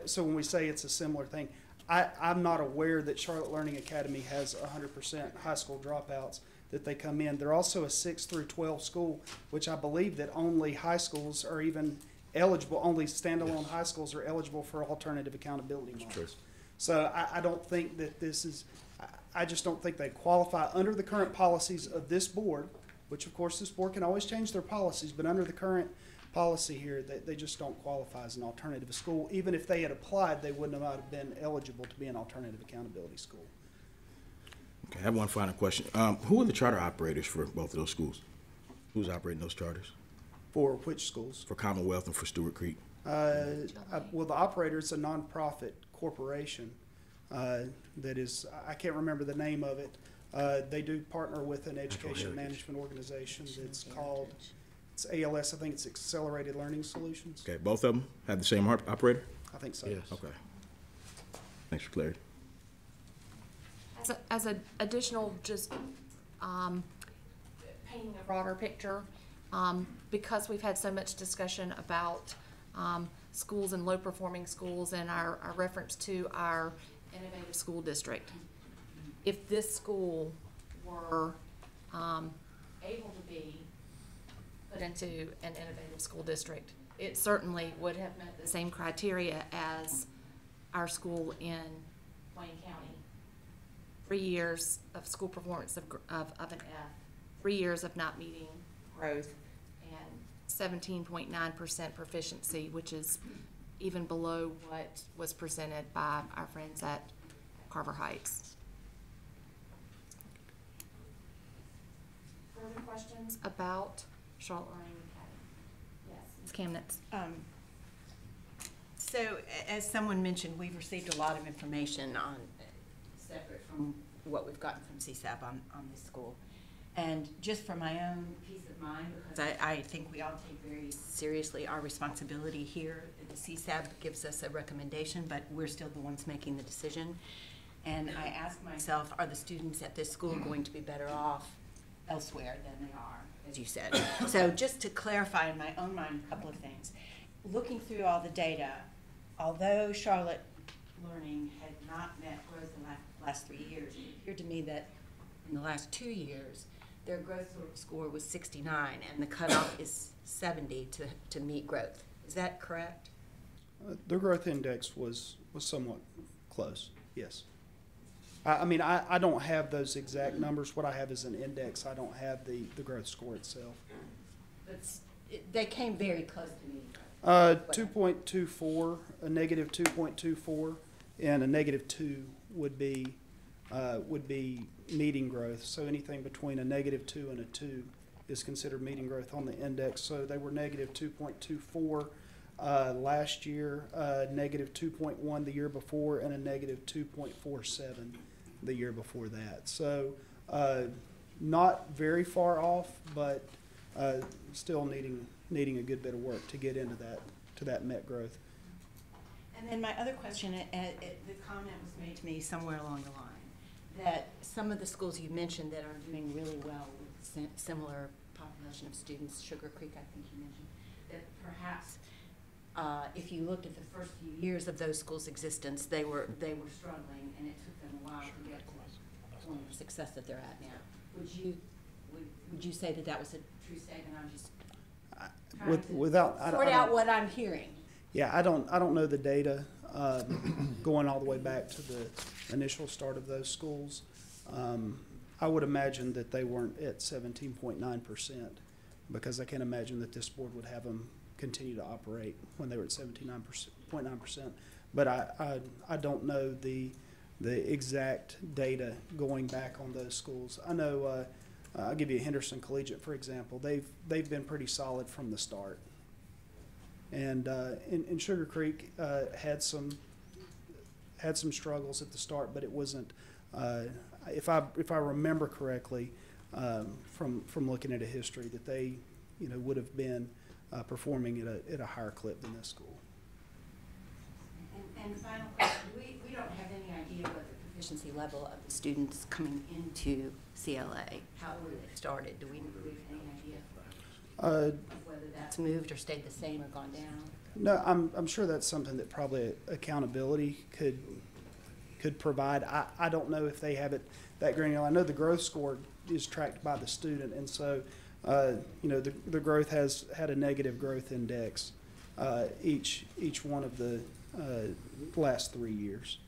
So when we say it's a similar thing, I'm not aware that Charlotte Learning Academy has 100% high school dropouts that they come in. They're also a 6 through 12 school, which I believe that only high schools are even eligible, only standalone high schools are eligible for alternative accountability models. So I don't think that this is, I just don't think they qualify under the current policies of this board, which of course this board can always change their policies, but under the current policy here, they just don't qualify as an alternative school. Even if they had applied, they wouldn't have been eligible to be an alternative accountability school. Okay, I have one final question. Who are the charter operators for both of those schools? Who's operating those charters? For which schools? For Commonwealth and for Stewart Creek? Well, the operator is a nonprofit corporation that is, I can't remember the name of it. They do partner with an education management organization that's called, it's ALS, I think it's Accelerated Learning Solutions. Okay, both of them have the same operator? I think so. Yes. Okay. Thanks for clarity. As an additional, just painting a broader picture, because we've had so much discussion about schools and low-performing schools and our reference to our innovative school district. If this school were able to be put into an innovative school district, it certainly would have met the same criteria as our school in Wayne County. 3 years of school performance of an F, 3 years of not meeting growth, and 17.9% proficiency, which is even below what was presented by our friends at Carver Heights. Further questions about Charlotte Learning Academy? Yes, Ms. Kamnitz. So, as someone mentioned, we've received a lot of information on, separate from what we've gotten from CSAB on this school. And just for my own peace of mind, because I think we all take very seriously our responsibility here. The CSAB gives us a recommendation, but we're still the ones making the decision. And I ask myself, are the students at this school going to be better off elsewhere than they are, as you said? So just to clarify in my own mind a couple of things. Looking through all the data, although Charlotte Learning had not met growth in the last 3 years, it appeared to me that in the last 2 years, their growth score was 69, and the cutoff is 70 to meet growth. Is that correct? Their growth index was somewhat close, yes. I mean, I don't have those exact numbers. What I have is an index. I don't have the growth score itself. They came very close to me. 2.24, a negative 2.24, and a negative 2 would be meeting growth. So anything between a negative 2 and a 2 is considered meeting growth on the index. So they were negative 2.24. last year, negative 2.1 the year before, and a negative 2.47 the year before that. So not very far off, but still needing a good bit of work to get into that MET growth. And then my other question, the comment was made to me somewhere along the line, that some of the schools you mentioned that are doing really well with similar population of students, Sugar Creek, I think you mentioned, that perhaps if you looked at the first few years of those schools' existence, they were struggling, and it took them a while to get to the point of success that they're at now. Would you say that that was a true statement? I'm just trying to sort out what I'm hearing. Yeah, I don't know the data going all the way back to the initial start of those schools. I would imagine that they weren't at 17.9%, because I can't imagine that this board would have them continue to operate when they were at 17.9%. But I don't know the exact data going back on those schools. I know I'll give you Henderson Collegiate, for example. They've been pretty solid from the start. And in Sugar Creek had some struggles at the start, but it wasn't. If I remember correctly, from looking at a history, that they would have been performing at a higher clip than this school. And final question: we don't have any idea what the proficiency level of the students coming into CLA. How were they started? Do we have any idea? Whether that's moved or stayed the same or gone down? No, I'm sure that's something that probably accountability could provide. I don't know if they have it that granular. I know the growth score is tracked by the student, and so the growth has had a negative growth index each one of the last 3 years.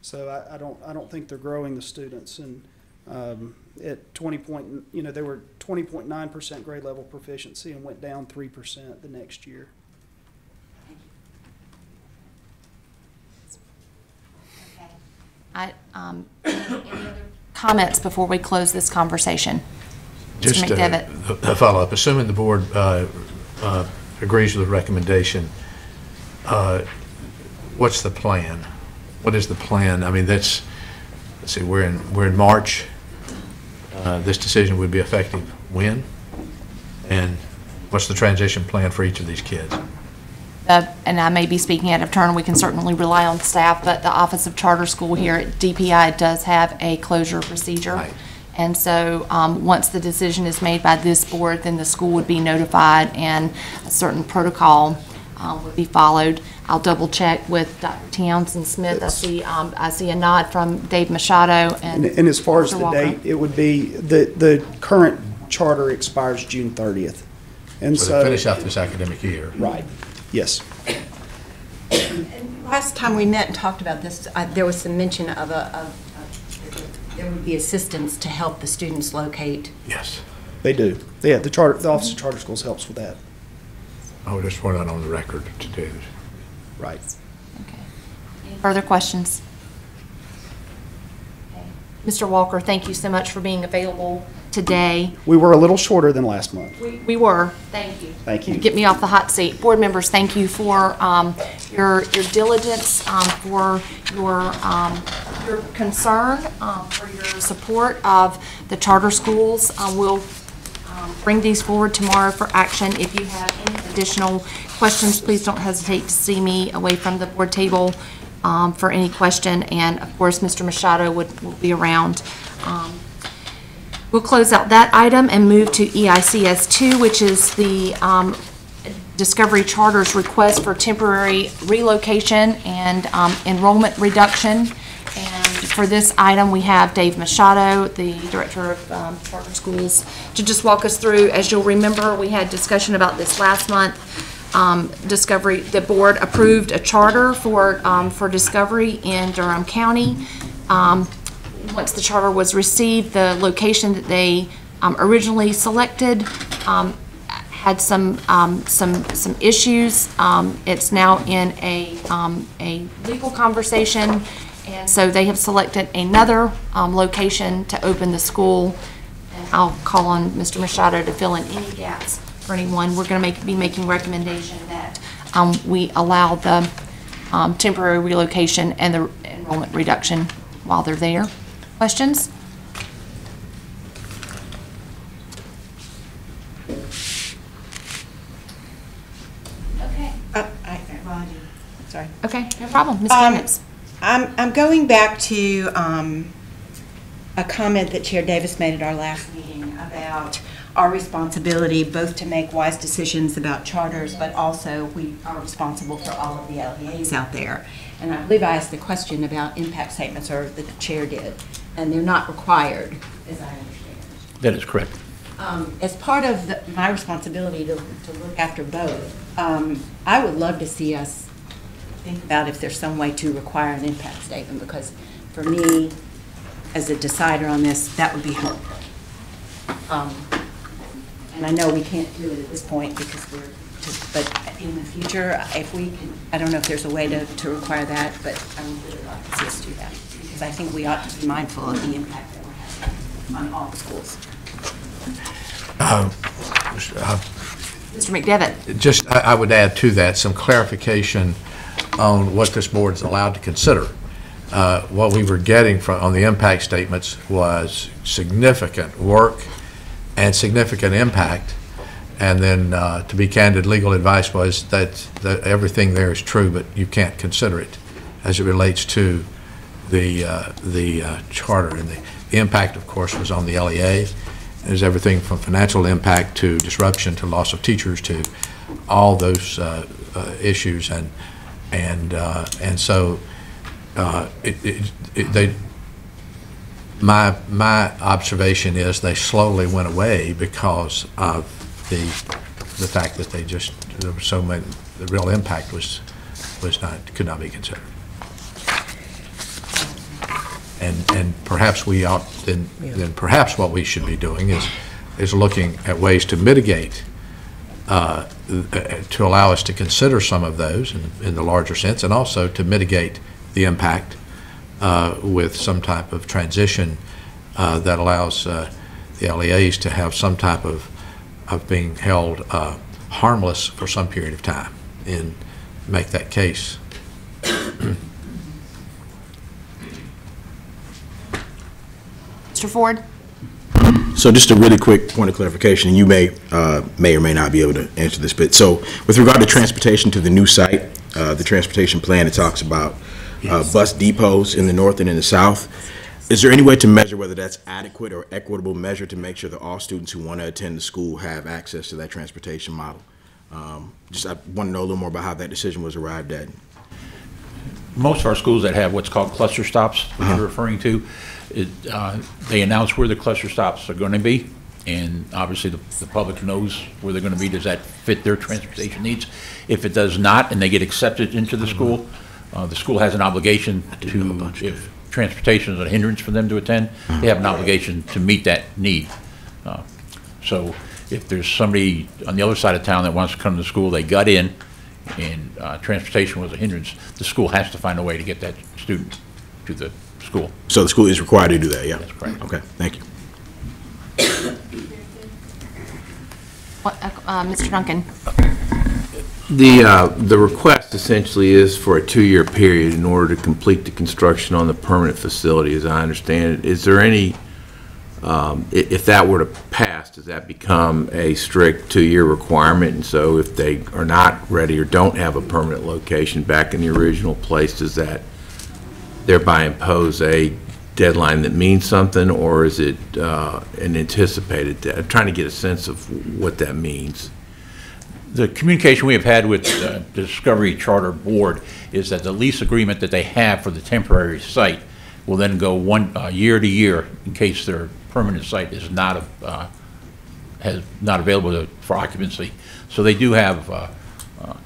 So I don't think they're growing the students, and at 20 point, they were 20.9% grade level proficiency and went down 3% the next year. Okay. Any other comments before we close this conversation? Just a follow-up. Assuming the board agrees with the recommendation, what's the plan? What is the plan? I mean, let's see, we're in March. This decision would be effective when? And what's the transition plan for each of these kids? And I may be speaking out of turn, we can certainly rely on staff, but the Office of Charter School here at DPI does have a closure procedure. Right. And so once the decision is made by this board, then the school would be notified and a certain protocol would be followed. I'll double check with Dr. Townsend Smith. I see a nod from Dave Machado and as far as Dr. the Walker. date, it would be the current charter expires June 30th, and So to finish out this academic year. Right. Yes. And last time we met and talked about this, there was some mention of there would be assistance to help the students locate. Yes. They do. Yeah, the Office of Charter Schools helps with that. I just want that on the record to do. Right. Okay. Any further questions? Okay. Mr. Walker, thank you so much for being available today. We were a little shorter than last month. We were. Thank you. Thank you. Get me off the hot seat. Board members, thank you for your diligence, for your concern, for your support of the charter schools. We'll bring these forward tomorrow for action. If you have any additional questions, please don't hesitate to see me away from the board table for any question. And of course, Mr. Machado will be around. We'll close out that item and move to EICS 2, which is the Discovery Charter's request for temporary relocation and enrollment reduction. And for this item, we have Dave Machado, the Director of Charter Schools, to just walk us through. As you'll remember, we had discussion about this last month. Discovery, the board approved a charter for Discovery in Durham County. Once the charter was received, the location that they originally selected had some issues. It's now in a legal conversation, and so they have selected another location to open the school. And I'll call on Mr. Machado to fill in any gaps for anyone. We're going to be making recommendation that we allow the temporary relocation and the enrollment reduction while they're there. Questions? Okay. Sorry. Okay, no problem. Ms. Clements? I'm going back to a comment that Chair Davis made at our last meeting about our responsibility both to make wise decisions about charters, but also we are responsible for all of the LEAs out there. And I believe I asked the question about impact statements, or the chair did, and they're not required, as I understand. That is correct. As part of my responsibility to look after both, I would love to see us think about if there's some way to require an impact statement, because for me, as a decider on this, that would be helpful. And I know we can't do it at this point because but in the future, if we can, I don't know if there's a way to require that, but I would really like to see us do that, because I think we ought to be mindful of the impact that we're having on all the schools. Mr. McDevitt? Just, I would add to that some clarification on what this board is allowed to consider. What we were getting on the impact statements was significant work and significant impact. And then, to be candid, legal advice was that everything there is true, but you can't consider it as it relates to the charter. And the impact, of course, was on the LEA. There's everything from financial impact to disruption to loss of teachers to all those issues. And so my observation is they slowly went away because of the fact that there were so many, the real impact could not be considered. And perhaps we ought, then perhaps what we should be doing is looking at ways to mitigate, to allow us to consider some of those in the larger sense, and also to mitigate the impact with some type of transition that allows the LEAs to have some type of being held harmless for some period of time, and make that case. Mr. Ford? So just a really quick point of clarification, and you may or may not be able to answer this bit. So with regard to transportation to the new site, the transportation plan, it talks about bus depots in the north and in the south. Is there any way to measure whether that's adequate or equitable measure to make sure that all students who want to attend the school have access to that transportation model? I want to know a little more about how that decision was arrived at. Most of our schools that have what's called cluster stops, which you're referring to, they announce where the cluster stops are going to be, and obviously the public knows where they're going to be. Does that fit their transportation needs? If it does not, and they get accepted into the school has an obligation to, if transportation is a hindrance for them to attend, they have an obligation to meet that need. So if there's somebody on the other side of town that wants to come to the school, they got in, and transportation was a hindrance, the school has to find a way to get that student to the school. So the school is required to do that, yeah? That's correct. Okay, thank you. Mr. Duncan? The request essentially is for a 2-year period in order to complete the construction on the permanent facility, as I understand it. Is there any, if that were to pass, does that become a strict 2-year requirement? And so if they are not ready or don't have a permanent location back in the original place, does that thereby impose a deadline that means something, or is it an anticipated? I'm trying to get a sense of what that means. The communication we have had with the Discovery Charter Board is that the lease agreement that they have for the temporary site will then go year to year in case their permanent site is not available for occupancy. So they do have a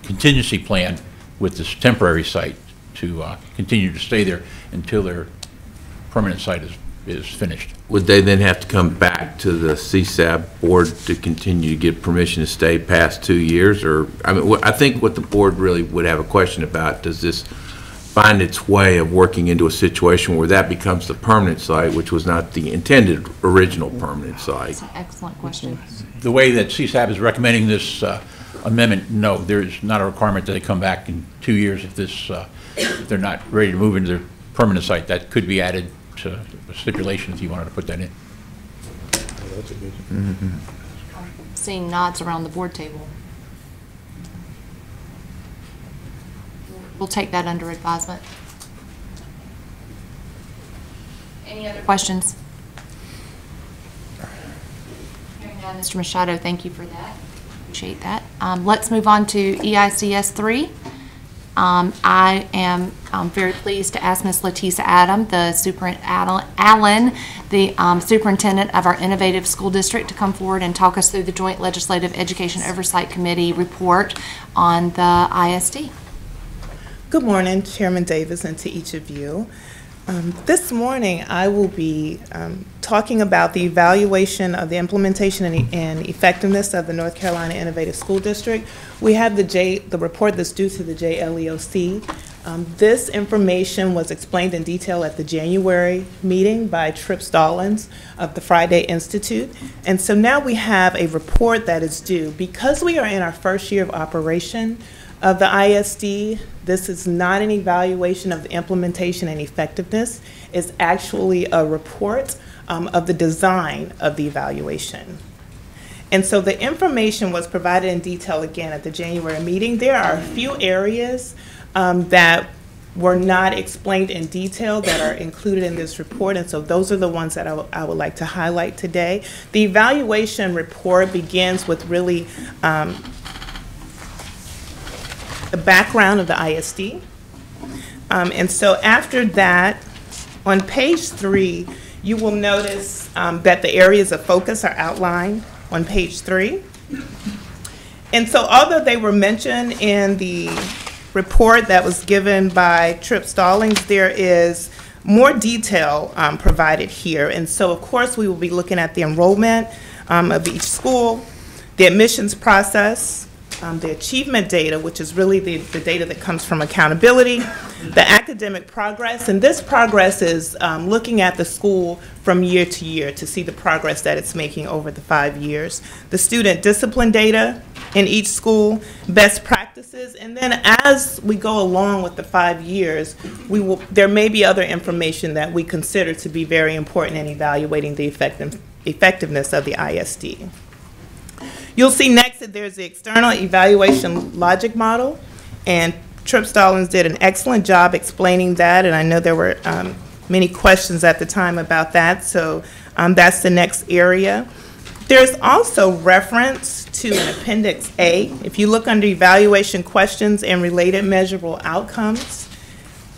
contingency plan with this temporary site to continue to stay there until their permanent site is finished. Would they then have to come back to the CSAB board to continue to get permission to stay past 2 years? Or, I mean, I think what the board really would have a question about, does this find its way of working into a situation where that becomes the permanent site, which was not the intended original permanent site? That's an excellent question. The way that CSAB is recommending this amendment, no, there's not a requirement that they come back in 2 years if this, if they're not ready to move into their permanent site. That could be added to a stipulation if you wanted to put that in. Seeing nods around the board table. We'll take that under advisement. Any other questions? Hearing none, Mr. Machado, thank you for that. Appreciate that. Let's move on to EICS 3. I am very pleased to ask Ms. Letisa Adam, the superintendent of our innovative school district, to come forward and talk us through the Joint Legislative Education Oversight Committee report on the ISD. Good morning, Chairman Davis, and to each of you. This morning, I will be talking about the evaluation of the implementation and effectiveness of the North Carolina Innovative School District. We have the report that's due to the JLEOC. This information was explained in detail at the January meeting by Tripp Stallings of the Friday Institute. And so now we have a report that is due. Because we are in our first year of operation of the ISD, this is not an evaluation of the implementation and effectiveness. It's actually a report of the design of the evaluation. And so the information was provided in detail again at the January meeting. There are a few areas that were not explained in detail that are included in this report, and so those are the ones that I would like to highlight today. The evaluation report begins with really the background of the ISD. And so after that, on page 3, you will notice that the areas of focus are outlined on page 3. And so although they were mentioned in the report that was given by Tripp Stallings, there is more detail provided here. And so of course we will be looking at the enrollment of each school, the admissions process, the achievement data, which is really the data that comes from accountability, the academic progress, and this progress is looking at the school from year to year to see the progress that it's making over the 5 years, the student discipline data in each school, best practices, and then as we go along with the 5 years, there may be other information that we consider to be very important in evaluating the effectiveness of the ISD. You'll see next that there's the external evaluation logic model, and Tripp Stallings did an excellent job explaining that, and I know there were many questions at the time about that, so that's the next area. There's also reference to an Appendix A. If you look under evaluation questions and related measurable outcomes,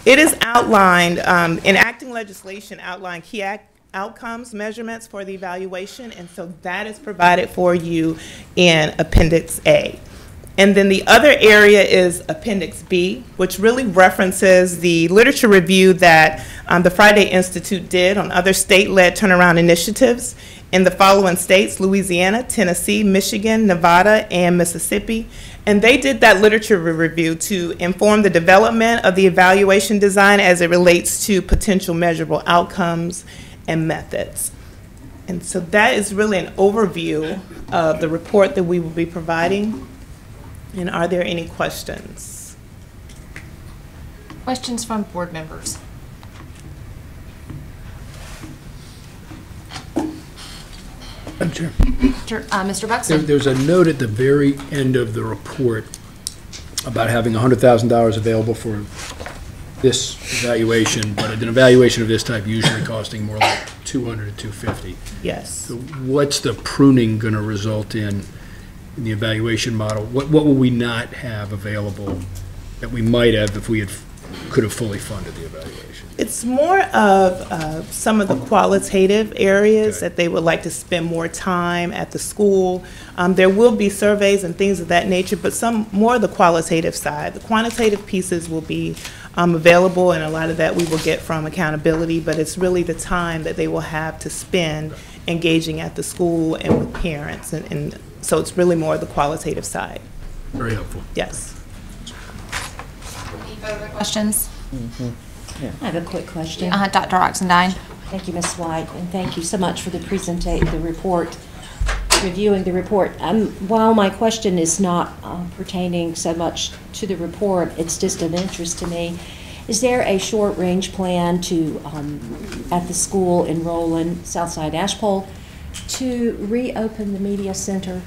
it is outlined, enacting legislation outlined key outcomes measurements for the evaluation, and so that is provided for you in Appendix A. And then the other area is Appendix B, which really references the literature review that the Friday Institute did on other state-led turnaround initiatives in the following states: Louisiana, Tennessee, Michigan, Nevada, and Mississippi. And they did that literature review to inform the development of the evaluation design as it relates to potential measurable outcomes and methods. And so that is really an overview of the report that we will be providing. And are there any questions? Questions from board members? Madam Chair. Mr. Buxton. There's a note at the very end of the report about having $100,000 available for this evaluation, but an evaluation of this type usually costing more like $200 to $250. Yes. So what's the pruning going to result in the evaluation model? What will we not have available that we might have if we could have fully funded the evaluation? It's more of some of the qualitative areas that they would like to spend more time at the school. There will be surveys and things of that nature, but some more of the qualitative side. The quantitative pieces will be available, and a lot of that we will get from accountability, but it's really the time that they will have to spend engaging at the school and with parents, and so it's really more the qualitative side. Very helpful. Yes. Any further questions? I have a quick question. Dr. Oxendine. Thank you, Ms. White, and thank you so much for the report. reviewing the report. While my question is not pertaining so much to the report, it's just of interest to me. Is there a short-range plan to, at the school in Roland, Southside Ashpole, to reopen the media center?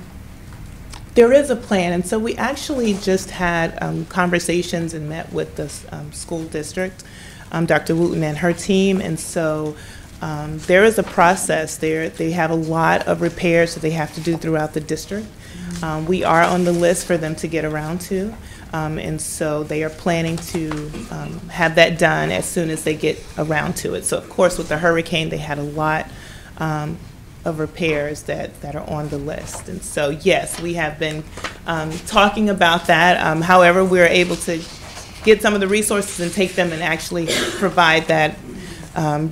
There is a plan, and so we actually just had conversations and met with the school district, Dr. Wooten and her team, and so there is a process there. They have a lot of repairs that they have to do throughout the district. We are on the list for them to get around to, and so they are planning to have that done as soon as they get around to it. So of course with the hurricane they had a lot of repairs that are on the list. And so yes, we have been talking about that. However, we're able to get some of the resources and take them and actually provide that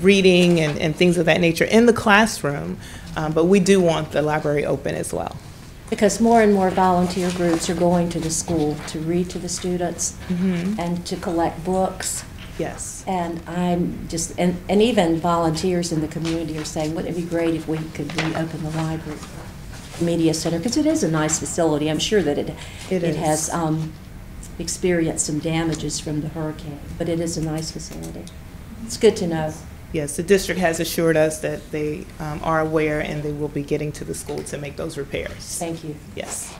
reading and things of that nature in the classroom, but we do want the library open as well. Because more and more volunteer groups are going to the school to read to the students and to collect books. Yes. And I'm just, and even volunteers in the community are saying, wouldn't it be great if we could reopen the library media center? Because it is a nice facility. I'm sure that it has experienced some damages from the hurricane, but it is a nice facility. It's good to know. Yes, the district has assured us that they are aware and they will be getting to the school to make those repairs. Thank you. Yes.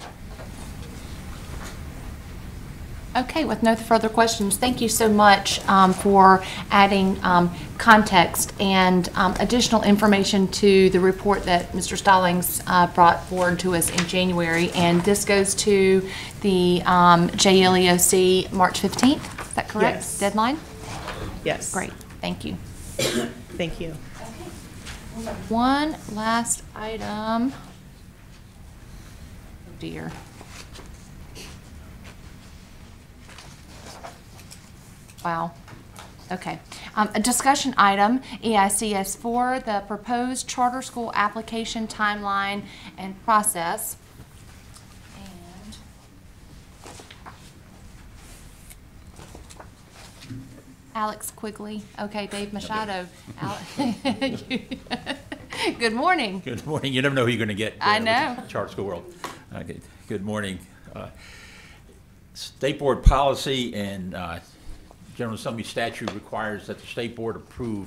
Okay, with no further questions, thank you so much for adding context and additional information to the report that Mr. Stallings brought forward to us in January. And this goes to the JLEOC March 15th, is that correct? Yes. Deadline? Yes. Great, thank you. Thank you. One last item. Oh dear. Wow. Okay. A discussion item, EICS 4, the proposed charter school application timeline and process. And Alex Quigley. Okay, Dave Machado. Good morning. Good morning. You never know who you're going to get. I know. With Charter School World. Okay. Good morning. State board policy and General Assembly statute requires that the state board approve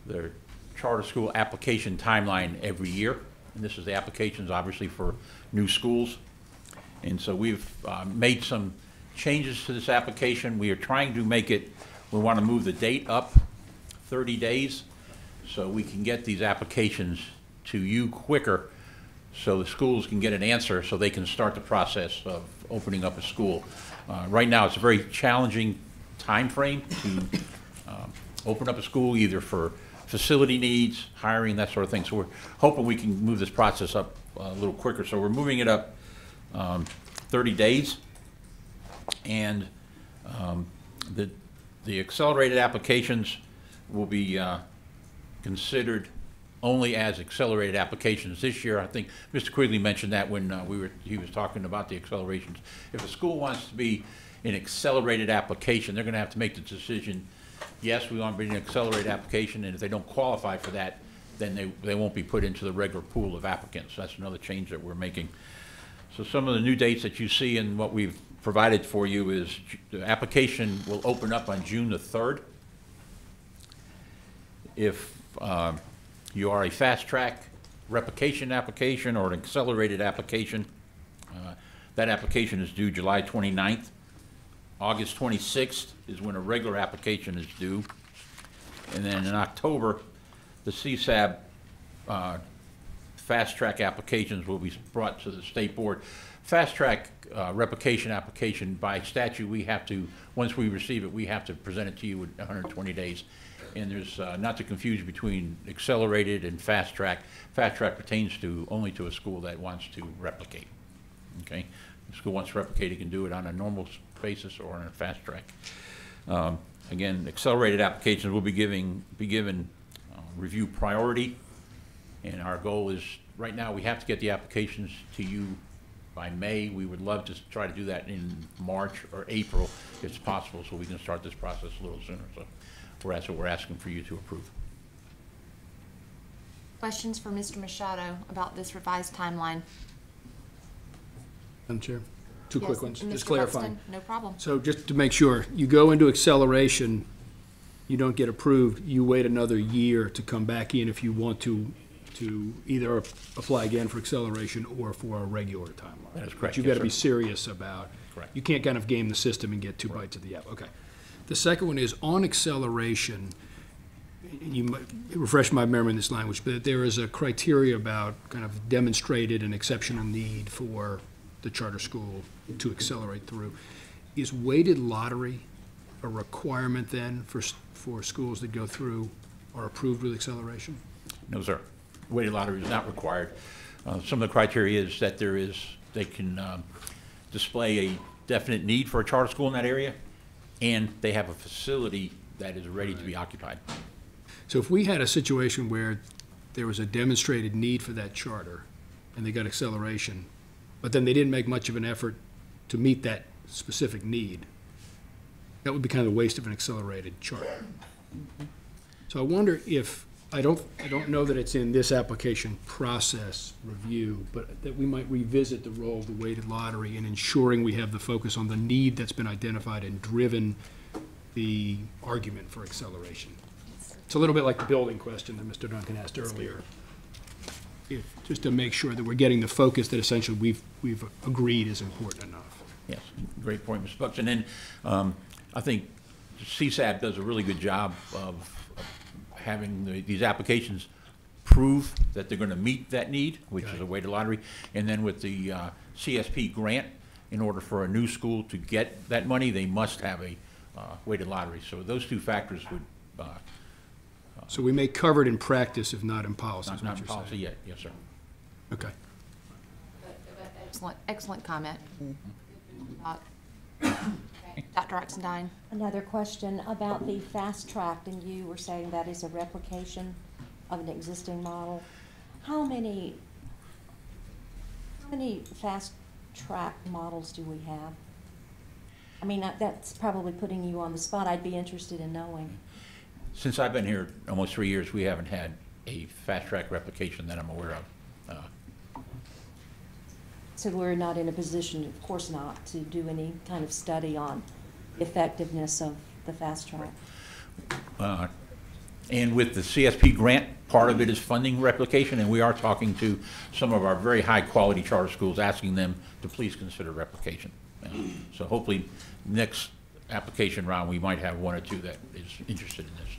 their charter school application timeline every year. And this is the applications obviously for new schools. And so we've made some changes to this application. We are trying to make it, we want to move the date up 30 days so we can get these applications to you quicker so the schools can get an answer so they can start the process of opening up a school. Right now it's a very challenging time frame to open up a school, either for facility needs, hiring, that sort of thing. So we're hoping we can move this process up a little quicker. So we're moving it up 30 days. And the accelerated applications will be considered only as accelerated applications this year. I think Mr. Quigley mentioned that when he was talking about the accelerations. If a school wants to be an accelerated application, they're going to have to make the decision, yes, we want to be an accelerated application, and if they don't qualify for that, then they won't be put into the regular pool of applicants. That's another change that we're making. So some of the new dates that you see and what we've provided for you is the application will open up on June the 3rd. If you are a fast track replication application or an accelerated application, that application is due July 29th. August 26th is when a regular application is due. And then in October, the CSAB fast track applications will be brought to the state board. Fast track replication application, by statute, we have to, once we receive it, we have to present it to you in 120 days. And there's not to confuse between accelerated and fast track. Fast track pertains to only to a school that wants to replicate. Okay, if the school wants to replicate, it can do it on a normal basis or on a fast track. Again, accelerated applications will be given review priority, and our goal is right now we have to get the applications to you by May. We would love to try to do that in March or April if it's possible, so we can start this process a little sooner. So that's what we're asking for you to approve. Questions for Mr. Machado about this revised timeline? Madam Chair, two Yes, quick ones, Mr. just clarifying. Buxton, no problem. So just to make sure, you go into acceleration, you don't get approved, you wait another year to come back in if you want to either apply again for acceleration or for a regular timeline. That is correct, But you've yes, got to be sir. serious about. Correct. You can't kind of game the system and get two bites of the apple. Okay. The second one is on acceleration, you might refresh my memory in this language, but there is a criteria about kind of demonstrated an exceptional need for the charter school to accelerate through. Is weighted lottery a requirement then for schools that go through or approved with acceleration? No, sir. Weighted lottery is not required. Some of the criteria is that they can display a definite need for a charter school in that area, and they have a facility that is ready to be occupied. So if we had a situation where there was a demonstrated need for that charter and they got acceleration, but then they didn't make much of an effort to meet that specific need, that would be kind of a waste of an accelerated charter. So I wonder if, I don't know that it's in this application process review, but that we might revisit the role of the weighted lottery in ensuring we have the focus on the need that's been identified and driven the argument for acceleration. It's a little bit like the building question that Mr. Duncan asked earlier. Just to make sure that we're getting the focus that essentially we've agreed is important enough. Yes, great point, Mr. Buxton. And I think CSAP does a really good job of having these applications prove that they're going to meet that need, which is a weighted lottery. And then with the CSP grant, in order for a new school to get that money, they must have a weighted lottery. So those two factors would So we may cover it in practice if not in policy, is what not in you're policy saying. yet. Yes, sir. Okay. Excellent comment. Dr. Oxendine? Another question about the fast track, and you were saying that is a replication of an existing model. How many fast track models do we have? I mean, that's probably putting you on the spot. I'd be interested in knowing. Since I've been here almost 3 years, we haven't had a fast track replication that I'm aware of. So we're not in a position, of course not, to do any kind of study on the effectiveness of the fast track. And with the CSP grant, part of it is funding replication, and we are talking to some of our very high-quality charter schools, asking them to please consider replication. So hopefully, next application round, we might have one or two that is interested in this.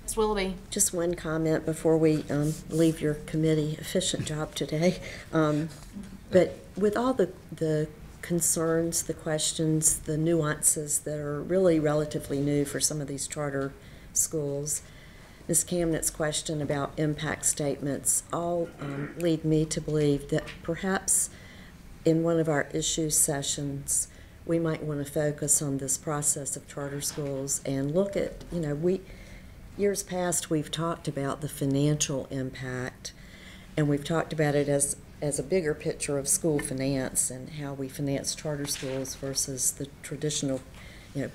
Ms. Willoughby? Just one comment before we leave your committee. Efficient job today. But with all the concerns, the questions, the nuances that are really relatively new for some of these charter schools, Ms. Camnett's question about impact statements all lead me to believe that perhaps in one of our issue sessions, we might want to focus on this process of charter schools and look at, years past, we've talked about the financial impact, and we've talked about it as a bigger picture of school finance and how we finance charter schools versus the traditional,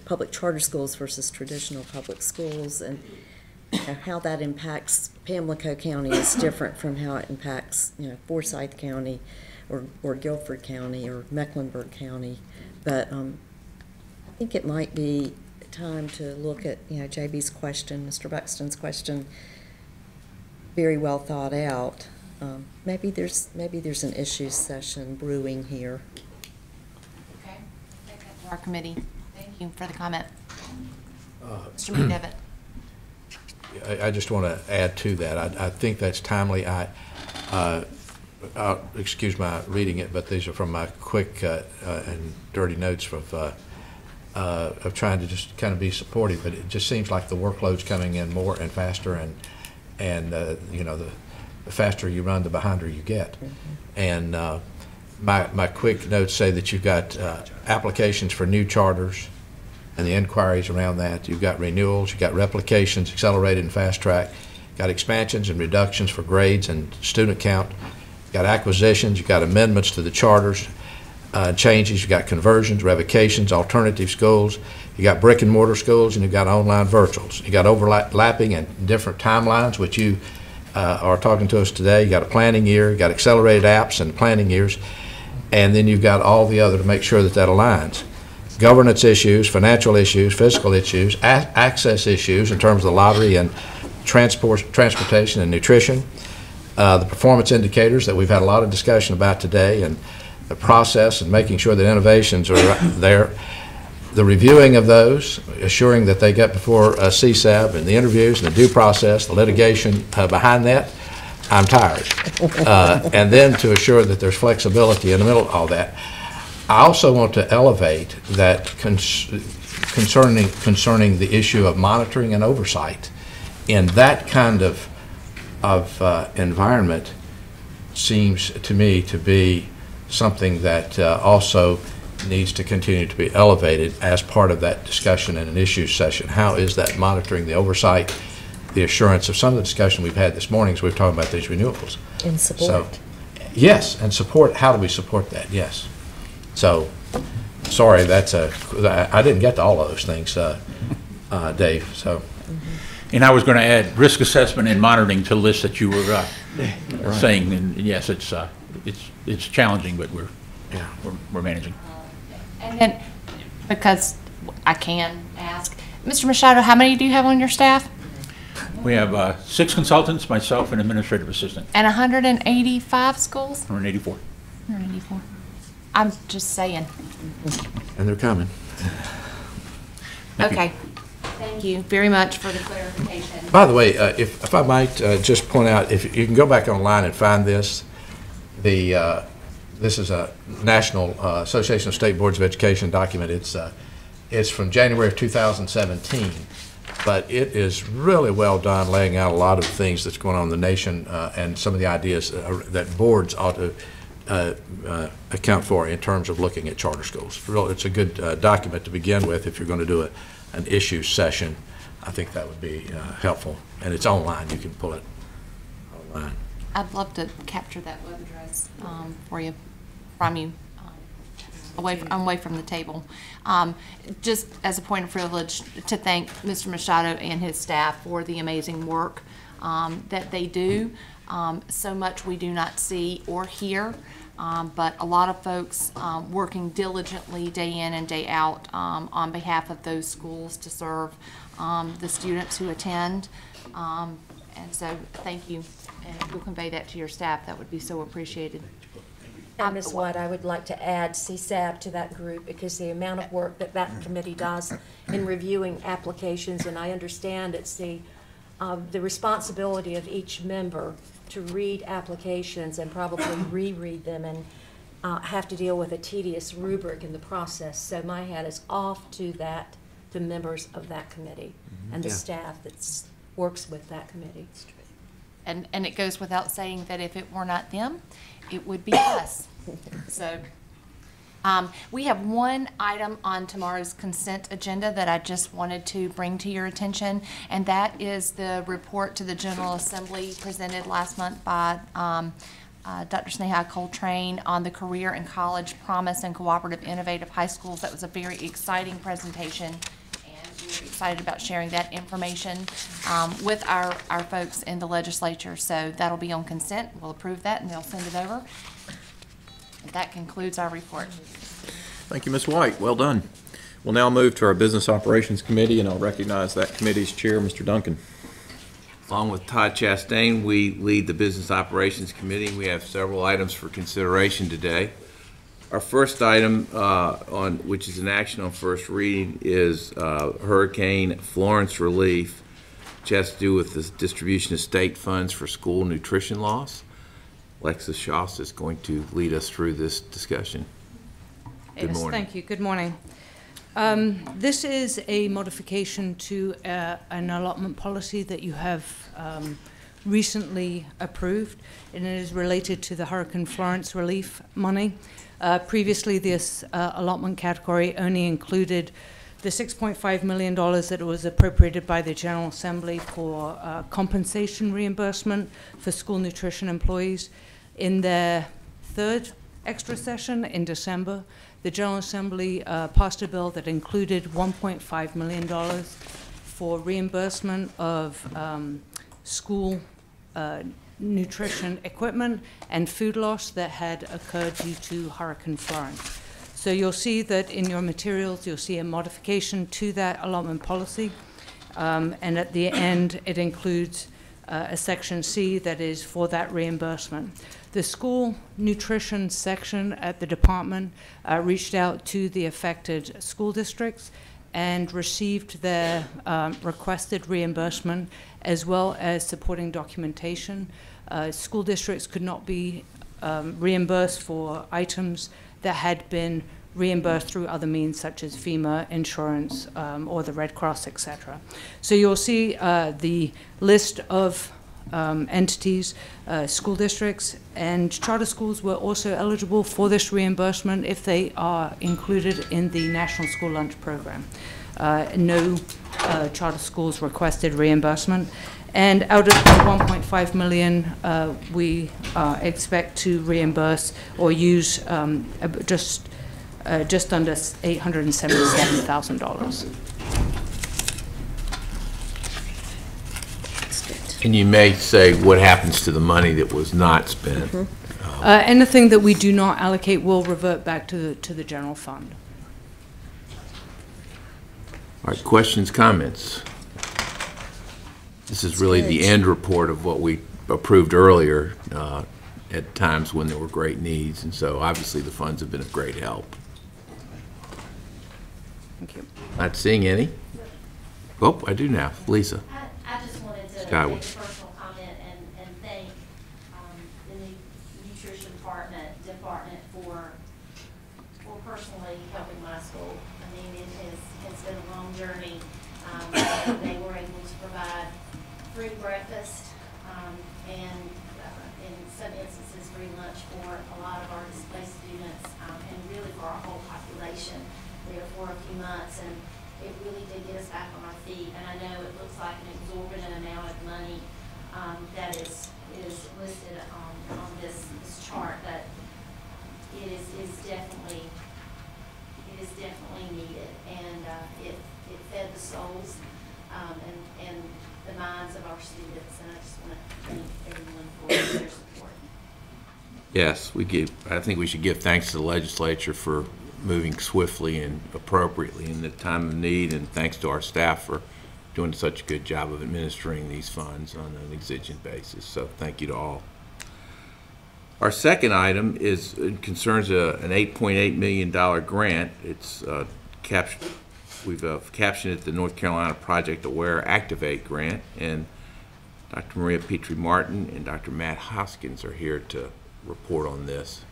public charter schools versus traditional public schools, and how that impacts Pamlico County is different from how it impacts, Forsyth County or Guilford County or Mecklenburg County. But I think it might be time to look at, JB's question, Mr. Buxton's question, very well thought out. Maybe there's an issues session brewing here. Okay. Take that to our committee. Thank you for the comment. Mr. McDevitt? I just want to add to that. I think that's timely. I'll excuse my reading it, but these are from my quick and dirty notes of trying to just kind of be supportive. But it just seems like the workload's coming in more and faster, and the faster you run, the behinder you get. And my quick notes say that you've got applications for new charters and the inquiries around that. You've got renewals, you've got replications, accelerated and fast track, got expansions and reductions for grades and student count, you've got acquisitions, you've got amendments to the charters, changes, you've got conversions, revocations, alternative schools, You got brick and mortar schools, and you've got online virtuals. You got overlapping and different timelines, which you are talking to us today. You got a planning year, you got accelerated apps and planning years, and then you've got all the other to make sure that that aligns. Governance issues, financial issues, fiscal issues, access issues in terms of the lottery and transportation and nutrition, the performance indicators that we've had a lot of discussion about today, and the process and making sure that innovations are there, the reviewing of those, assuring that they get before CSAB, and the interviews and the due process, the litigation behind that. I'm tired. And then to assure that there's flexibility in the middle of all that. I also want to elevate that concerning the issue of monitoring and oversight. In that kind of environment seems to me to be something that also needs to continue to be elevated as part of that discussion in an issues session. How is that monitoring, the oversight, the assurance of some of the discussion we've had this morning as we've talked about these renewables? And support. So, yes, and support. How do we support that? Yes. So, sorry, I didn't get to all of those things, Dave. So. And I was going to add risk assessment and monitoring to the list that you were saying. And yes, it's challenging, but we're managing. And then, because I can ask, Mr. Machado, how many do you have on your staff? We have 6 consultants, myself, and administrative assistant. And 185 schools? 184. 184. I'm just saying. And they're coming. Okay. Thank you very much for the clarification. By the way, if I might just point out, if you can go back online and find this, this is a National Association of State Boards of Education document. It's from January of 2017, but it is really well done, laying out a lot of things that's going on in the nation and some of the ideas that boards ought to account for in terms of looking at charter schools. It's a good document to begin with if you're going to do an issue session. I think that would be helpful, and it's online. You can pull it online. I'd love to capture that web address for you, from you, away from the table. Just as a point of privilege, to thank Mr. Machado and his staff for the amazing work that they do. So much we do not see or hear, but a lot of folks working diligently day in and day out on behalf of those schools to serve the students who attend. And so thank you, and if you'll convey that to your staff, that would be so appreciated. And Ms. White, I would like to add CSAB to that group, because the amount of work that committee does in reviewing applications, and I understand it's the responsibility of each member to read applications and probably reread them and have to deal with a tedious rubric in the process. So my hat is off to the members of that committee and the staff that works with that committee. And it goes without saying that if it were not them, it would be us. So we have one item on tomorrow's consent agenda that I just wanted to bring to your attention, and that is the report to the General Assembly presented last month by Dr. Sneha Coltrane on the Career and College Promise and Cooperative Innovative High Schools. That was a very exciting presentation, and we're excited about sharing that information with our folks in the legislature. So that'll be on consent. We'll approve that, and they'll send it over. That concludes our report. Thank you, Ms. White. Well done. We'll now move to our Business Operations Committee, and I'll recognize that committee's chair, Mr. Duncan. Along with Todd Chastain, we lead the Business Operations Committee. We have several items for consideration today. Our first item, which is an action on first reading, is Hurricane Florence relief, which has to do with the distribution of state funds for school nutrition loss. Alexis Schoss is going to lead us through this discussion. Good morning. Thank you. Good morning. This is a modification to an allotment policy that you have recently approved, and it is related to the Hurricane Florence relief money. Previously, this allotment category only included the $6.5 million that was appropriated by the General Assembly for compensation reimbursement for school nutrition employees. In their third extra session in December, the General Assembly passed a bill that included $1.5 million for reimbursement of school nutrition equipment and food loss that had occurred due to Hurricane Florence. So you'll see that in your materials, you'll see a modification to that allotment policy. And at the end, it includes a section C that is for that reimbursement. The school nutrition section at the department reached out to the affected school districts and received their requested reimbursement as well as supporting documentation. School districts could not be reimbursed for items that had been reimbursed through other means such as FEMA, insurance, or the Red Cross, etc. So you'll see the list of entities, school districts, and charter schools were also eligible for this reimbursement if they are included in the National School Lunch Program. No charter schools requested reimbursement. And out of the $1.5 million, we expect to reimburse or use just under $877,000. And you may say what happens to the money that was not spent. Anything that we do not allocate will revert back to the general fund. All right, questions, comments? This is really the end report of what we approved earlier at times when there were great needs, and so obviously the funds have been of great help. Thank you. Not seeing any? Oh, I do now. Lisa. I just wanted to Skyward. make a personal comment and thank the nutrition department for personally helping my school. I mean, it has been a long journey. They were able to provide free breakfast and in some instances free lunch for a lot of our displaced students and really for our whole population there for a few months, and it really did get us back on our feet. And I know it looks like an exorbitant amount of money that is listed on this chart, but it is definitely needed, and it fed the souls and the minds of our students, and I just want to thank everyone for their support. Yes, I think we should give thanks to the legislature for moving swiftly and appropriately in the time of need, and thanks to our staff for doing such a good job of administering these funds on an exigent basis. So thank you to all. Our second item concerns an $8.8 million grant. It's we've captioned it the North Carolina Project Aware Activate Grant, and Dr. Maria Petrie Martin and Dr. Matt Hoskins are here to report on this.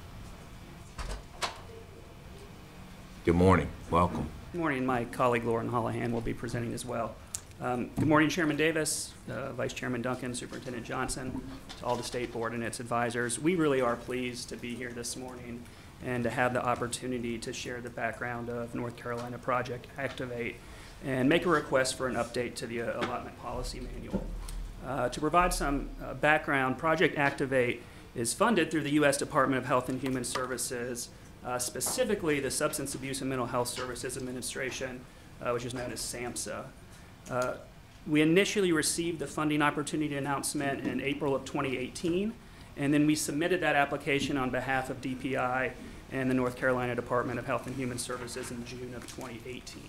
Good morning. Welcome. Good morning. My colleague Lauren Holohan will be presenting as well. Good morning, Chairman Davis, Vice Chairman Duncan, Superintendent Johnson, to all the State Board and its advisors. We really are pleased to be here this morning and to have the opportunity to share the background of North Carolina Project Activate and make a request for an update to the allotment policy manual. To provide some background, Project Activate is funded through the U.S. Department of Health and Human Services, specifically the Substance Abuse and Mental Health Services Administration, which is known as SAMHSA. We initially received the funding opportunity announcement in April of 2018, and then we submitted that application on behalf of DPI and the North Carolina Department of Health and Human Services in June of 2018.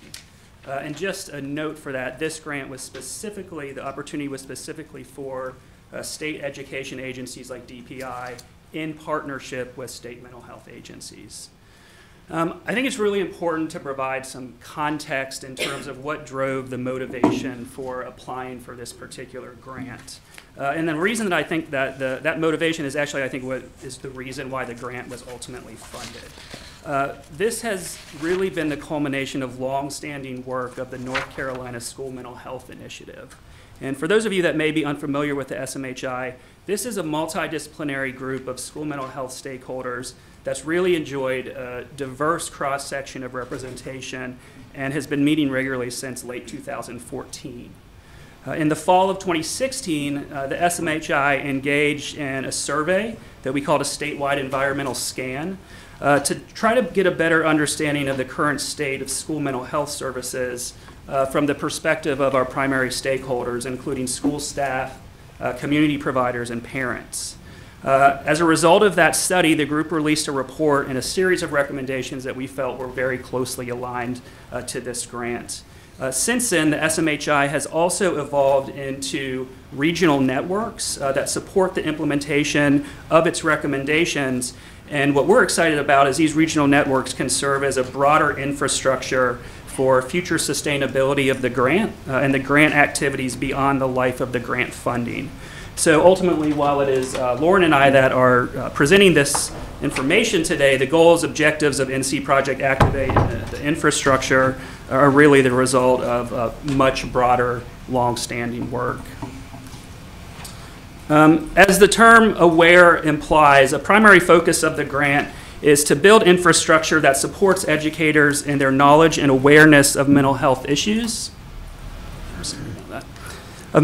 And just a note for that, this grant was specifically, the opportunity was specifically for state education agencies like DPI in partnership with state mental health agencies. I think it's really important to provide some context in terms of what drove the motivation for applying for this particular grant. And the reason that I think that that motivation is actually, I think, what is the reason why the grant was ultimately funded. This has really been the culmination of long-standing work of the North Carolina School Mental Health Initiative. And for those of you that may be unfamiliar with the SMHI, this is a multidisciplinary group of school mental health stakeholders that's really enjoyed a diverse cross-section of representation and has been meeting regularly since late 2014. In the fall of 2016, the SMHI engaged in a survey that we called a statewide environmental scan to try to get a better understanding of the current state of school mental health services from the perspective of our primary stakeholders, including school staff, community providers, and parents. As a result of that study, the group released a report and a series of recommendations that we felt were very closely aligned to this grant. Since then, the SMHI has also evolved into regional networks that support the implementation of its recommendations. And what we're excited about is these regional networks can serve as a broader infrastructure for future sustainability of the grant and the grant activities beyond the life of the grant funding. So ultimately, while it is Lauren and I that are presenting this information today, the goals, objectives of NC Project Activate and the infrastructure are really the result of much broader, long-standing work. As the term AWARE implies, a primary focus of the grant is to build infrastructure that supports educators in their knowledge and awareness of mental health issues. And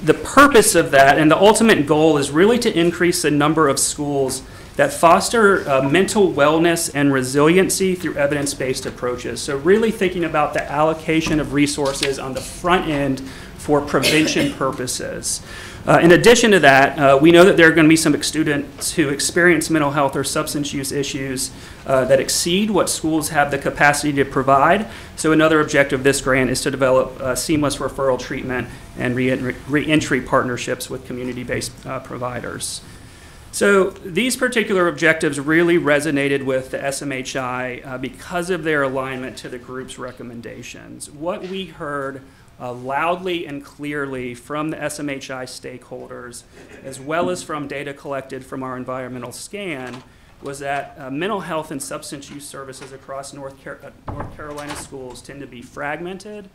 the purpose of that and the ultimate goal is really to increase the number of schools that foster mental wellness and resiliency through evidence-based approaches. So really thinking about the allocation of resources on the front end for prevention purposes. In addition to that, we know that there are going to be some students who experience mental health or substance use issues that exceed what schools have the capacity to provide. So another objective of this grant is to develop seamless referral treatment and reentry partnerships with community-based providers. So these particular objectives really resonated with the SMHI because of their alignment to the group's recommendations. What we heard loudly and clearly from the SMHI stakeholders, as well as from data collected from our environmental scan, was that mental health and substance use services across North Carolina schools tend to be fragmented,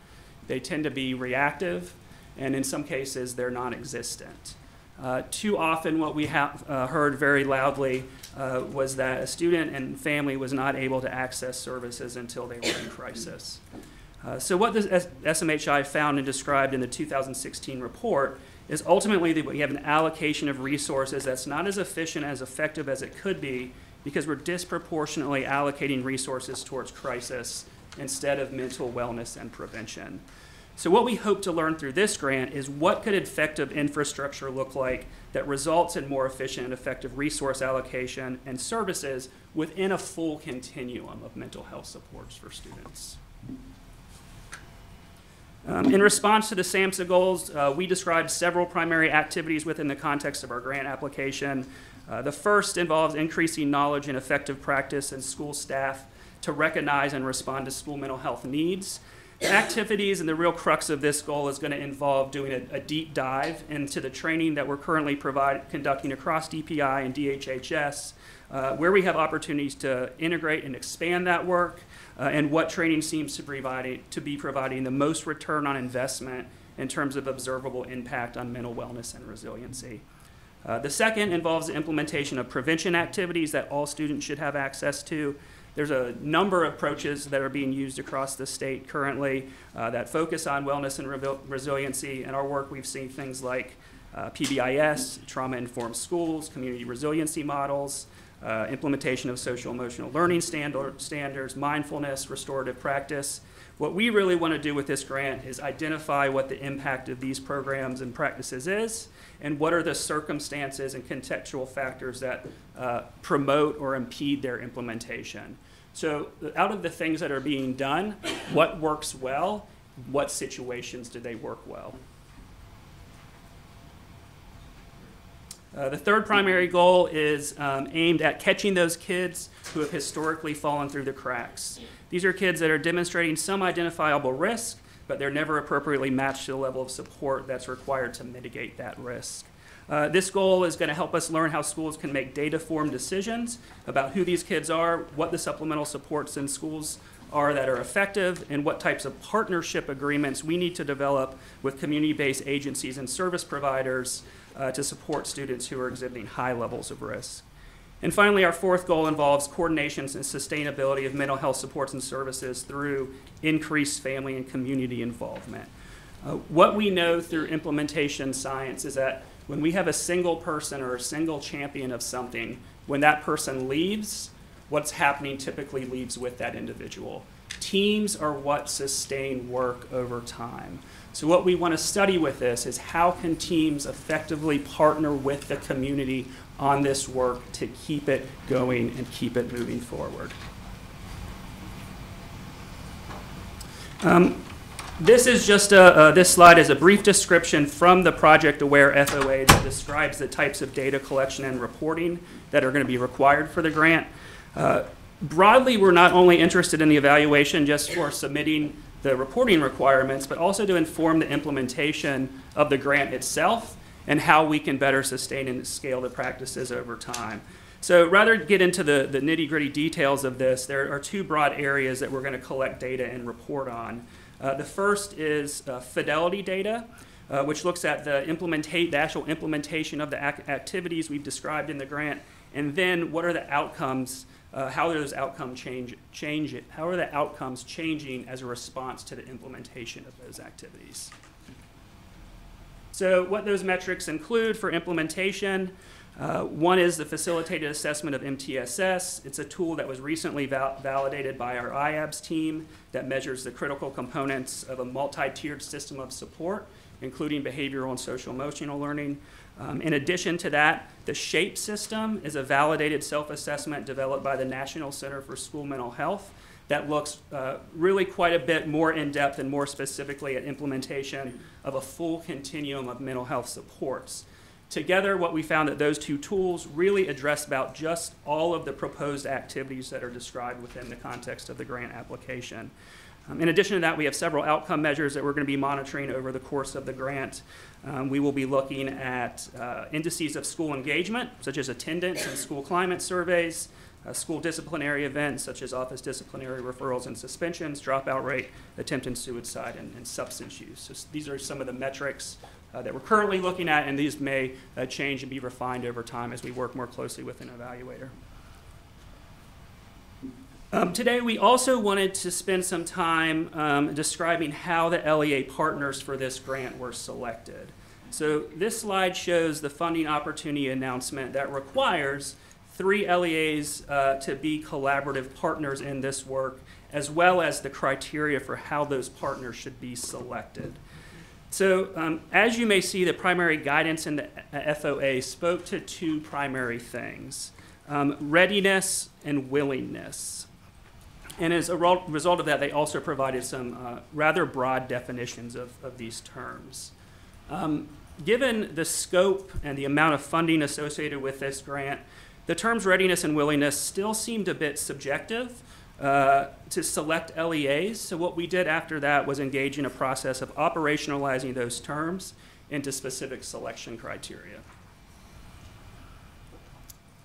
they tend to be reactive, and in some cases they're non-existent. Too often what we have heard very loudly was that a student and family was not able to access services until they were in crisis. So what the SMHI found and described in the 2016 report is ultimately that we have an allocation of resources that's not as efficient, as effective as it could be because we're disproportionately allocating resources towards crisis instead of mental wellness and prevention. So what we hope to learn through this grant is what could effective infrastructure look like that results in more efficient and effective resource allocation and services within a full continuum of mental health supports for students. In response to the SAMHSA goals, we described several primary activities within the context of our grant application. The first involves increasing knowledge and effective practice in school staff to recognize and respond to school mental health needs. The activities and the real crux of this goal is going to involve doing a deep dive into the training that we're currently conducting across DPI and DHHS, where we have opportunities to integrate and expand that work, and what training seems to be providing the most return on investment in terms of observable impact on mental wellness and resiliency. The second involves the implementation of prevention activities that all students should have access to. There's a number of approaches that are being used across the state currently that focus on wellness and resiliency. In our work, we've seen things like PBIS, trauma-informed schools, community resiliency models, implementation of social emotional learning standards, mindfulness, restorative practice. What we really want to do with this grant is identify what the impact of these programs and practices is, and what are the circumstances and contextual factors that promote or impede their implementation. So out of the things that are being done, what works well, what situations do they work well? The third primary goal is aimed at catching those kids who have historically fallen through the cracks. These are kids that are demonstrating some identifiable risk, but they're never appropriately matched to the level of support that's required to mitigate that risk. This goal is going to help us learn how schools can make data-formed decisions about who these kids are, what the supplemental supports in schools are that are effective, and what types of partnership agreements we need to develop with community-based agencies and service providers to support students who are exhibiting high levels of risk. And finally, our fourth goal involves coordination and sustainability of mental health supports and services through increased family and community involvement. What we know through implementation science is that When we have a single person or a single champion of something, when that person leaves, what's happening typically leaves with that individual. Teams are what sustain work over time. So what we want to study with this is how can teams effectively partner with the community on this work to keep it going and keep it moving forward. This is just this slide is a brief description from the Project Aware FOA that describes the types of data collection and reporting that are going to be required for the grant. Broadly, we're not only interested in the evaluation just for submitting the reporting requirements, but also to inform the implementation of the grant itself and how we can better sustain and scale the practices over time. So rather than get into the nitty-gritty details of this, there are two broad areas that we're going to collect data and report on. The first is fidelity data, which looks at the actual implementation of the activities we've described in the grant, and then what are the outcomes, how are those outcomes how are the outcomes changing as a response to the implementation of those activities. So what those metrics include for implementation, one is the Facilitated Assessment of MTSS. It's a tool that was recently validated by our IABS team that measures the critical components of a multi-tiered system of support, including behavioral and social emotional learning. In addition to that, the SHAPE system is a validated self-assessment developed by the National Center for School Mental Health that looks really quite a bit more in-depth and more specifically at implementation of a full continuum of mental health supports. Together, what we found that those two tools really address about just all of the proposed activities that are described within the context of the grant application. In addition to that, we have several outcome measures that we're going to be monitoring over the course of the grant. We will be looking at indices of school engagement, such as attendance and school climate surveys, school disciplinary events, such as office disciplinary referrals and suspensions, dropout rate, attempted suicide, and substance use. So these are some of the metrics that we're currently looking at, and these may change and be refined over time as we work more closely with an evaluator. Today, we also wanted to spend some time describing how the LEA partners for this grant were selected. So this slide shows the funding opportunity announcement that requires 3 LEAs to be collaborative partners in this work, as well as the criteria for how those partners should be selected. So as you may see, the primary guidance in the FOA spoke to 2 primary things, readiness and willingness. And as a result of that, they also provided some rather broad definitions of these terms. Given the scope and the amount of funding associated with this grant, the terms readiness and willingness still seemed a bit subjective to select LEAs. So what we did after that was engage in a process of operationalizing those terms into specific selection criteria.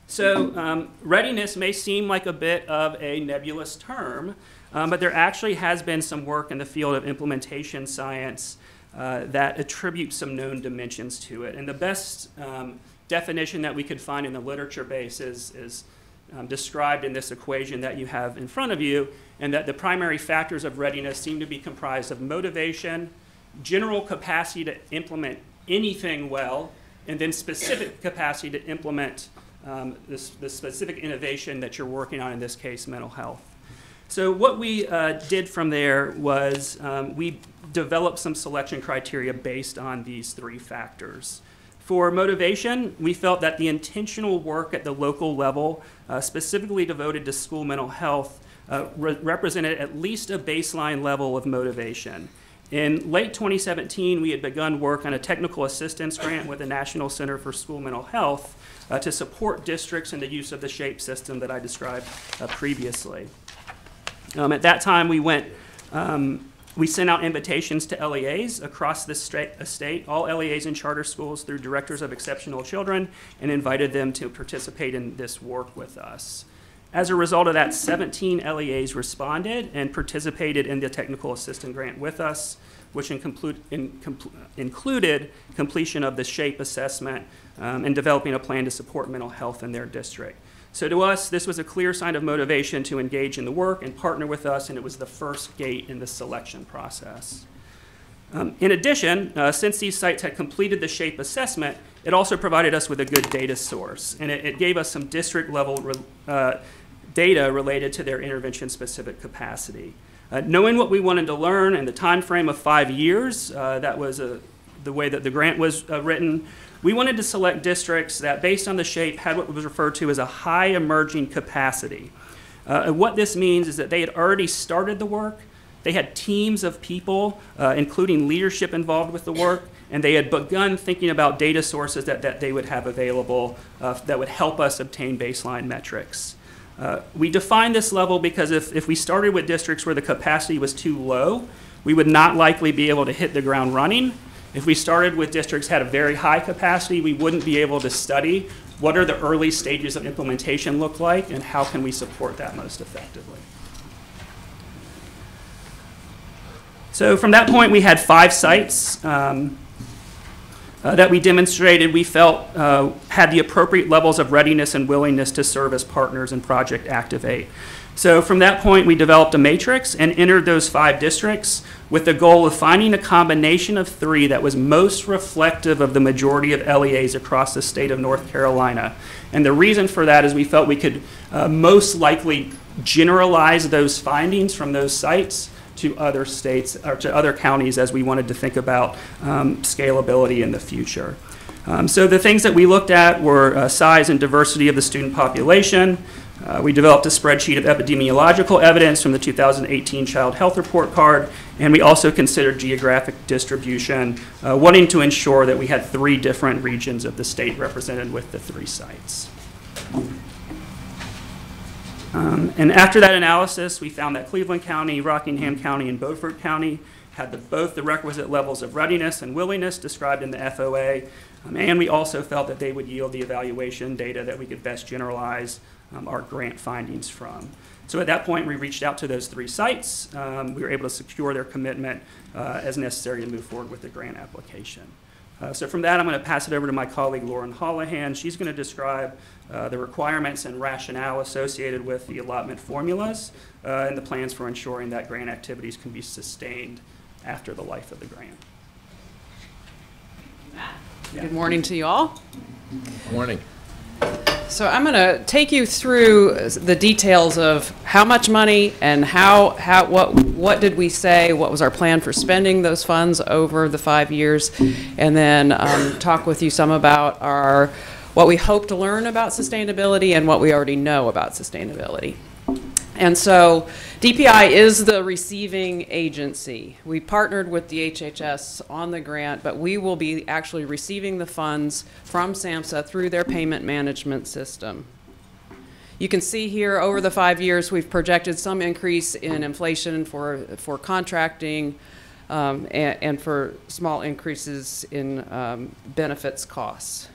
So readiness may seem like a bit of a nebulous term, but there actually has been some work in the field of implementation science that attributes some known dimensions to it. And the best definition that we could find in the literature base is described in this equation that you have in front of you, and that the primary factors of readiness seem to be comprised of motivation, general capacity to implement anything well, and then specific capacity to implement the specific innovation that you're working on, in this case, mental health. So what we did from there was we developed some selection criteria based on these 3 factors. For motivation, we felt that the intentional work at the local level, specifically devoted to school mental health, represented at least a baseline level of motivation. In late 2017, we had begun work on a technical assistance grant with the National Center for School Mental Health to support districts in the use of the SHAPE system that I described previously. At that time, we sent out invitations to LEAs across the state, all LEAs in charter schools through Directors of Exceptional Children, and invited them to participate in this work with us. As a result of that, 17 LEAs responded and participated in the technical assistant grant with us, which included completion of the SHAPE assessment and developing a plan to support mental health in their district. So to us, this was a clear sign of motivation to engage in the work and partner with us, and it was the first gate in the selection process. In addition, since these sites had completed the SHAPE assessment, it also provided us with a good data source, and it gave us some district-level data related to their intervention-specific capacity. Knowing what we wanted to learn in the time frame of 5 years, that was the way that the grant was written, we wanted to select districts that, based on the SHAPE, had what was referred to as a high emerging capacity. What this means is that they had already started the work, they had teams of people, including leadership involved with the work, and they had begun thinking about data sources that they would have available that would help us obtain baseline metrics. We defined this level because if we started with districts where the capacity was too low, we would not likely be able to hit the ground running. If we started with districts that had a very high capacity, we wouldn't be able to study what are the early stages of implementation look like and how can we support that most effectively. So from that point, we had 5 sites that we demonstrated we felt had the appropriate levels of readiness and willingness to serve as partners in Project Activate. So from that point, we developed a matrix and entered those 5 districts with the goal of finding a combination of 3 that was most reflective of the majority of LEAs across the state of North Carolina. And the reason for that is we felt we could most likely generalize those findings from those sites to other states or to other counties as we wanted to think about scalability in the future. So the things that we looked at were size and diversity of the student population. We developed a spreadsheet of epidemiological evidence from the 2018 Child Health Report Card, and we also considered geographic distribution, wanting to ensure that we had 3 different regions of the state represented with the 3 sites. And after that analysis, we found that Cleveland County, Rockingham County, and Beaufort County had both the requisite levels of readiness and willingness described in the FOA, and we also felt that they would yield the evaluation data that we could best generalize our grant findings from. So at that point, we reached out to those 3 sites. We were able to secure their commitment as necessary to move forward with the grant application. So from that, I'm going to pass it over to my colleague, Lauren Hollahan. She's going to describe the requirements and rationale associated with the allotment formulas and the plans for ensuring that grant activities can be sustained after the life of the grant. Good morning to you all. Good morning. So I'm going to take you through the details of how much money and what did we say, what was our plan for spending those funds over the 5 years, and then talk with you some about what we hope to learn about sustainability and what we already know about sustainability. And so DPI is the receiving agency. We partnered with DHHS on the grant, but we will be actually receiving the funds from SAMHSA through their payment management system. You can see here over the 5 years we've projected some increase in inflation for contracting and for small increases in benefits costs.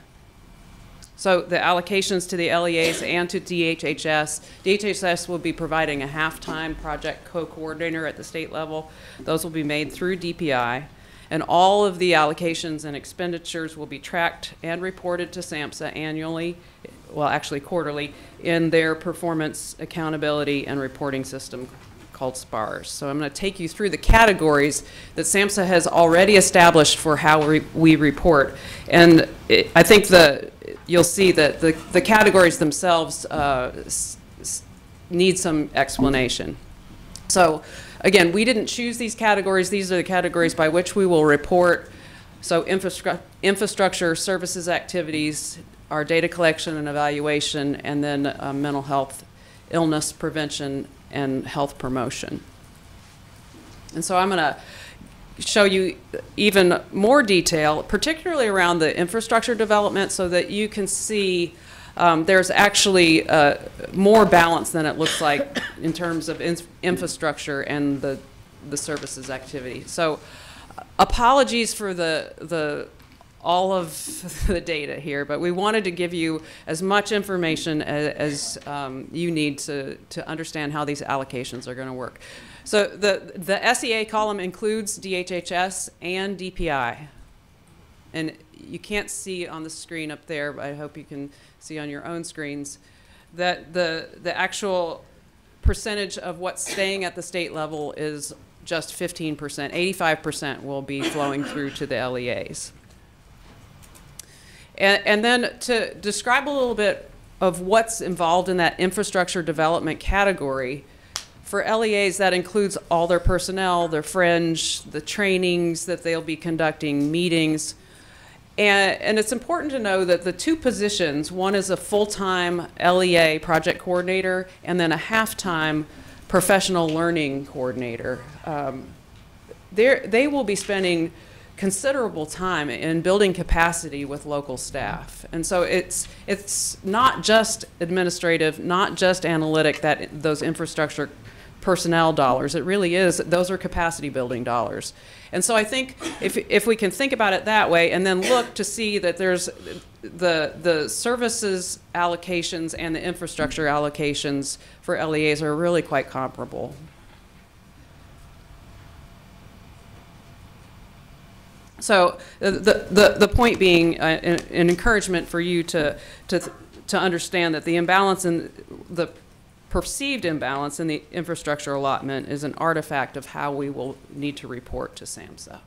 So the allocations to the LEAs and to DHHS will be providing a half-time project co-coordinator at the state level. Those will be made through DPI. And all of the allocations and expenditures will be tracked and reported to SAMHSA annually, well, actually quarterly, in their performance accountability and reporting system called SPARS. So I'm going to take you through the categories that SAMHSA has already established for how we report. And I think you'll see that the categories themselves need some explanation. So again, we didn't choose these categories. These are the categories by which we will report. So infrastructure, services activities, our data collection and evaluation, and then mental health, illness prevention, and health promotion. And so I'm going to show you even more detail, particularly around the infrastructure development, so that you can see there's actually more balance than it looks like in terms of infrastructure and the services activity. So apologies for all of the data here, but we wanted to give you as much information as you need to understand how these allocations are going to work. So the SEA column includes DHHS and DPI. And you can't see on the screen up there, but I hope you can see on your own screens, that the actual percentage of what's staying at the state level is just 15%. 85% will be flowing through to the LEAs. And then to describe a little bit of what's involved in that infrastructure development category, for LEAs, that includes all their personnel, their fringe, the trainings that they'll be conducting, meetings. And it's important to know that the two positions, one is a full-time LEA project coordinator and then a half-time professional learning coordinator. They will be spending considerable time in building capacity with local staff. And so it's not just administrative, not just analytic, that those infrastructure personnel dollars. It really is, those are capacity building dollars. And so I think if we can think about it that way and then look to see that there's the services allocations and the infrastructure allocations for LEAs are really quite comparable. So the point being an encouragement for you to understand that the imbalance in the perceived imbalance in the infrastructure allotment is an artifact of how we will need to report to SAMHSA.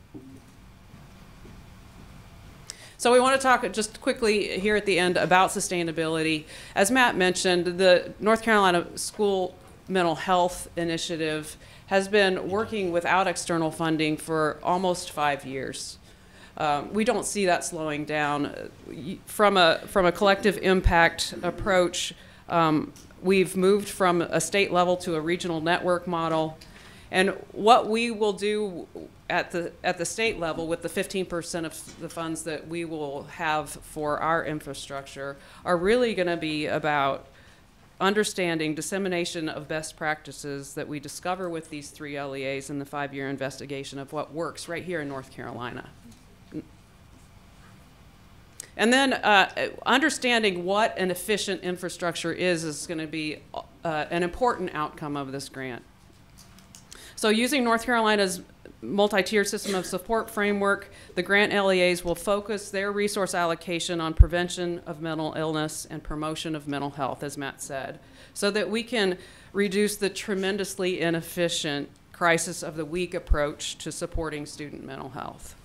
So we want to talk just quickly here at the end about sustainability. As Matt mentioned, the North Carolina School Mental Health Initiative has been working without external funding for almost 5 years. We don't see that slowing down. From a collective impact approach, we've moved from a state level to a regional network model. And what we will do at the state level with the 15% of the funds that we will have for our infrastructure are really going to be about understanding dissemination of best practices that we discover with these 3 LEAs in the 5-year investigation of what works right here in North Carolina. And then understanding what an efficient infrastructure is going to be an important outcome of this grant. So using North Carolina's multi-tiered system of support framework, the grant LEAs will focus their resource allocation on prevention of mental illness and promotion of mental health, as Matt said, so that we can reduce the tremendously inefficient crisis of the week approach to supporting student mental health.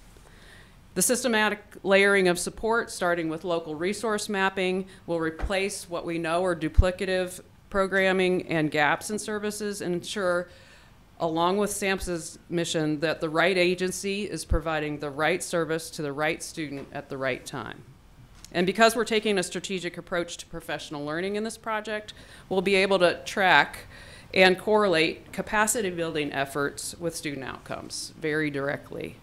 The systematic layering of support, starting with local resource mapping, will replace what we know are duplicative programming and gaps in services and ensure, along with SAMHSA's mission, that the right agency is providing the right service to the right student at the right time. And because we're taking a strategic approach to professional learning in this project, we'll be able to track and correlate capacity building efforts with student outcomes very directly.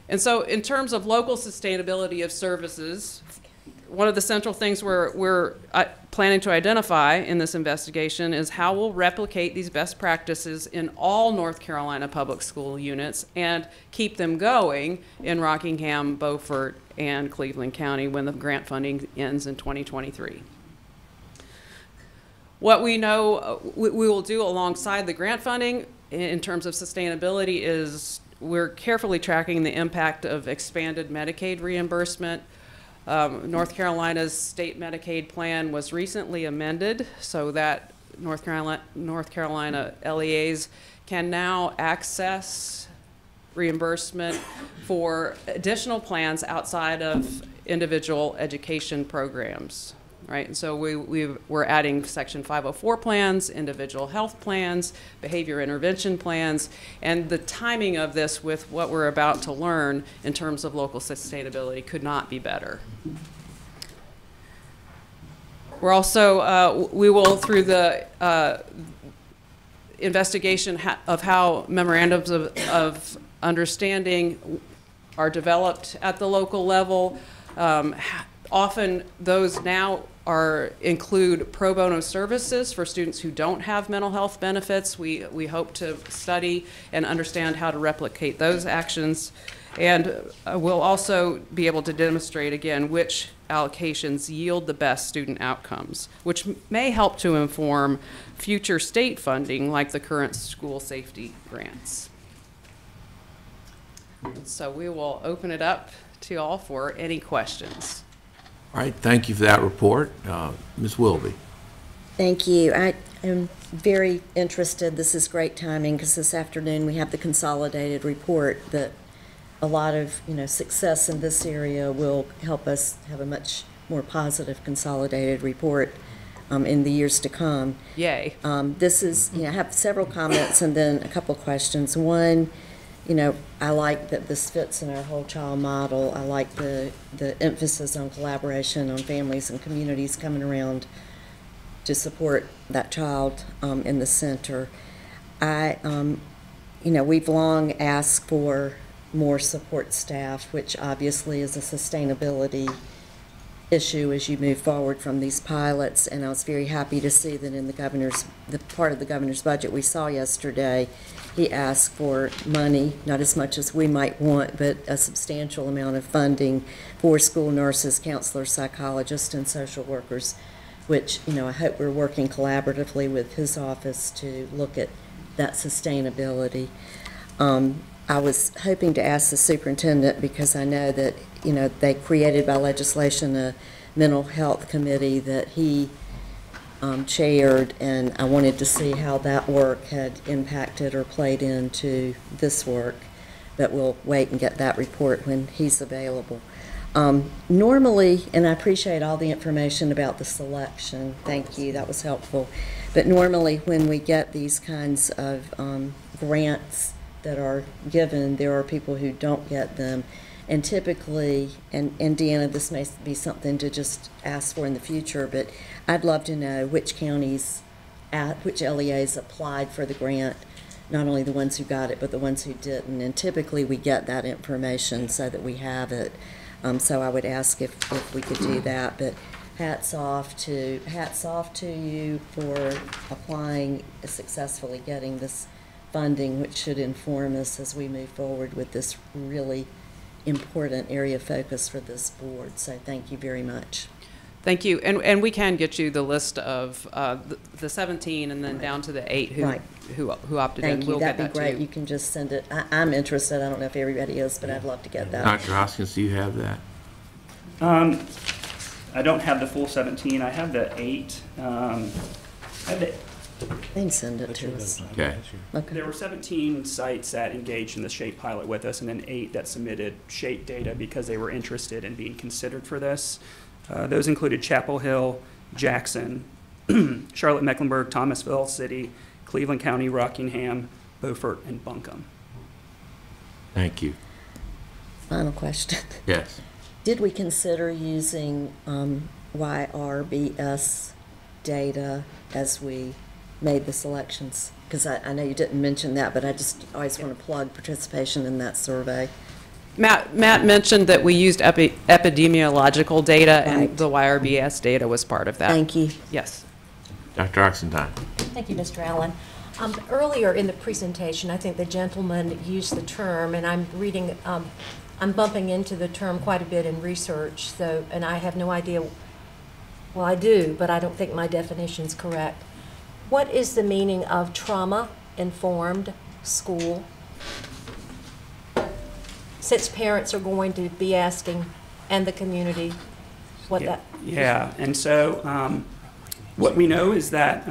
And so in terms of local sustainability of services, one of the central things we're planning to identify in this investigation is how we'll replicate these best practices in all North Carolina public school units and keep them going in Rockingham, Beaufort, and Cleveland County when the grant funding ends in 2023. What we know we will do alongside the grant funding in terms of sustainability is we're carefully tracking the impact of expanded Medicaid reimbursement. North Carolina's state Medicaid plan was recently amended so that North Carolina LEAs can now access reimbursement for additional plans outside of individual education programs. Right, and so we're adding Section 504 plans, individual health plans, behavior intervention plans, and the timing of this with what we're about to learn in terms of local sustainability could not be better. We're also, we will, through the investigation of how memorandums of understanding are developed at the local level, often those now include pro bono services for students who don't have mental health benefits. We hope to study and understand how to replicate those actions. And we'll also be able to demonstrate, again, which allocations yield the best student outcomes, which may help to inform future state funding like the current school safety grants. So we will open it up to all for any questions. All right, thank you for that report. Ms. Wilby. Thank you. I am very interested. This is great timing because this afternoon we have the consolidated report that a lot of, success in this area will help us have a much more positive consolidated report in the years to come. Yay. This is, I have several comments and then a couple of questions. One, I like that this fits in our whole child model. I like the emphasis on collaboration on families and communities coming around to support that child in the center. We've long asked for more support staff, which obviously is a sustainability issue as you move forward from these pilots. And I was very happy to see that in the part of the governor's budget we saw yesterday, he asked for money, not as much as we might want, but a substantial amount of funding for school nurses, counselors, psychologists, and social workers, which, I hope we're working collaboratively with his office to look at that sustainability. I was hoping to ask the superintendent, because I know that, they created by legislation a mental health committee that he chaired, and I wanted to see how that work had impacted or played into this work, but we'll wait and get that report when he's available. Normally, and I appreciate all the information about the selection, thank you, that was helpful, but normally when we get these kinds of grants that are given, there are people who don't get them. And typically, and Deanna, this may be something to just ask for in the future, but I'd love to know which counties, which LEAs applied for the grant, not only the ones who got it, but the ones who didn't. And typically we get that information so that we have it. So I would ask if we could do that. But hats off to you for applying, successfully getting this funding, which should inform us as we move forward with this really important area of focus for this board. So thank you very much. Thank you. And we can get you the list of the 17 and then down to the 8 who opted in. Thank you. We'll That'd get be that great. too. You can just send it. I'm interested. I don't know if everybody is, but I'd love to get that. Dr. Hoskins, do you have that? I don't have the full 17. I have the 8. They can send it to us. Okay. There were 17 sites that engaged in the SHAPE pilot with us, and then 8 that submitted SHAPE data because they were interested in being considered for this. Those included Chapel Hill, Jackson, Charlotte Mecklenburg, Thomasville City, Cleveland County, Rockingham, Beaufort, and Buncombe. Thank you. Final question. Yes. Did we consider using YRBS data as we made the selections? Because I know you didn't mention that, but I just always want to plug participation in that survey. Matt mentioned that we used epidemiological data, and the YRBS data was part of that. Thank you. Yes. Dr. Oxendine. Thank you, Mr. Allen. Earlier in the presentation, I think the gentleman used the term, and I'm reading, I'm bumping into the term quite a bit in research, so, and I have no idea, well, I do, but I don't think my definition's correct. What is the meaning of trauma-informed school? Since parents are going to be asking, and the community, what that... Yeah, and so what we know is that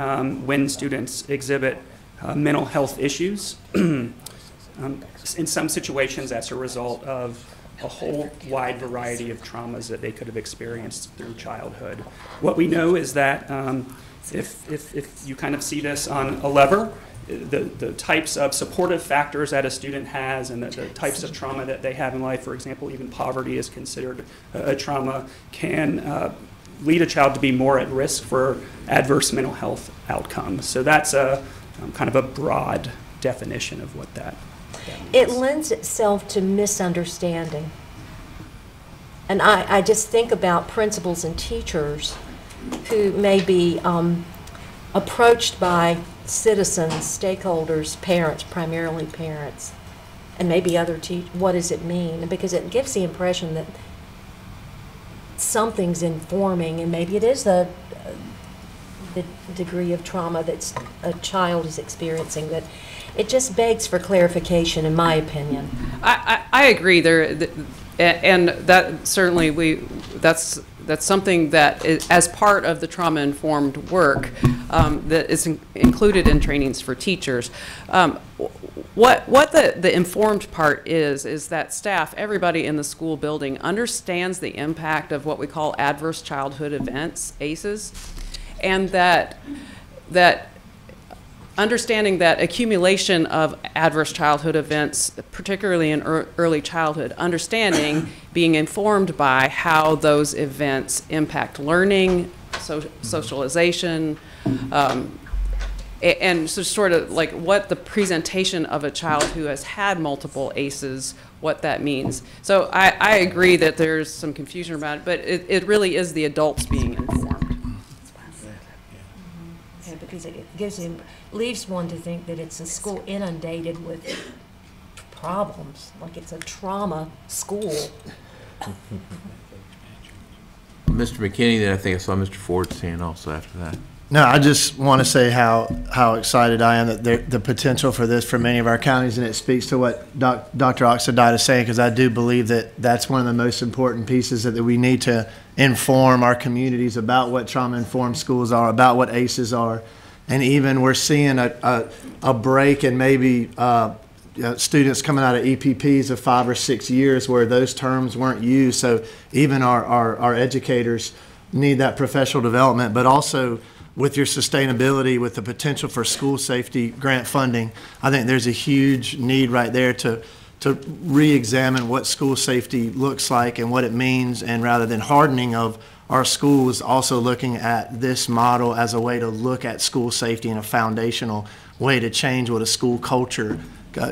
when students exhibit mental health issues, in some situations that's a result of a whole wide variety of traumas that they could have experienced through childhood. What we know is that if you kind of see this on a lever, the types of supportive factors that a student has and the types of trauma that they have in life, for example, even poverty is considered a trauma, can lead a child to be more at risk for adverse mental health outcomes. So that's a kind of a broad definition of what that means. It lends itself to misunderstanding. And I just think about principals and teachers who may be approached by citizens, stakeholders, parents, primarily parents, and maybe other teachers. What does it mean? Because it gives the impression that something's informing, and maybe it is the degree of trauma that a child is experiencing, that it just begs for clarification, in my opinion. I agree there, and that certainly that's something that is, as part of the trauma-informed work, that is included in trainings for teachers. What the informed part is that staff, everybody in the school building, understands the impact of what we call adverse childhood events, ACEs, and that understanding that accumulation of adverse childhood events, particularly in early childhood, understanding, being informed by how those events impact learning, socialization, and so sort of like what the presentation of a child who has had multiple ACEs, what that means. So I agree that there's some confusion about it, but it really is the adults being informed. Yeah, because it leaves one to think that it's a school inundated with problems, like it's a trauma school. Mr. McKinney, then I think I saw Mr. Ford saying also after that. No, I just want to say how excited I am that the potential for this for many of our counties, and it speaks to what Dr. Oxendine is saying, because I do believe that that's one of the most important pieces that we need to inform our communities about what trauma-informed schools are, about what ACEs are, and even we're seeing a break in maybe students coming out of EPPs of 5 or 6 years where those terms weren't used. So even our educators need that professional development, but also with your sustainability, with the potential for school safety grant funding, I think there's a huge need right there to re-examine what school safety looks like and what it means, and rather than hardening of our schools, also looking at this model as a way to look at school safety in a foundational way to change what a school culture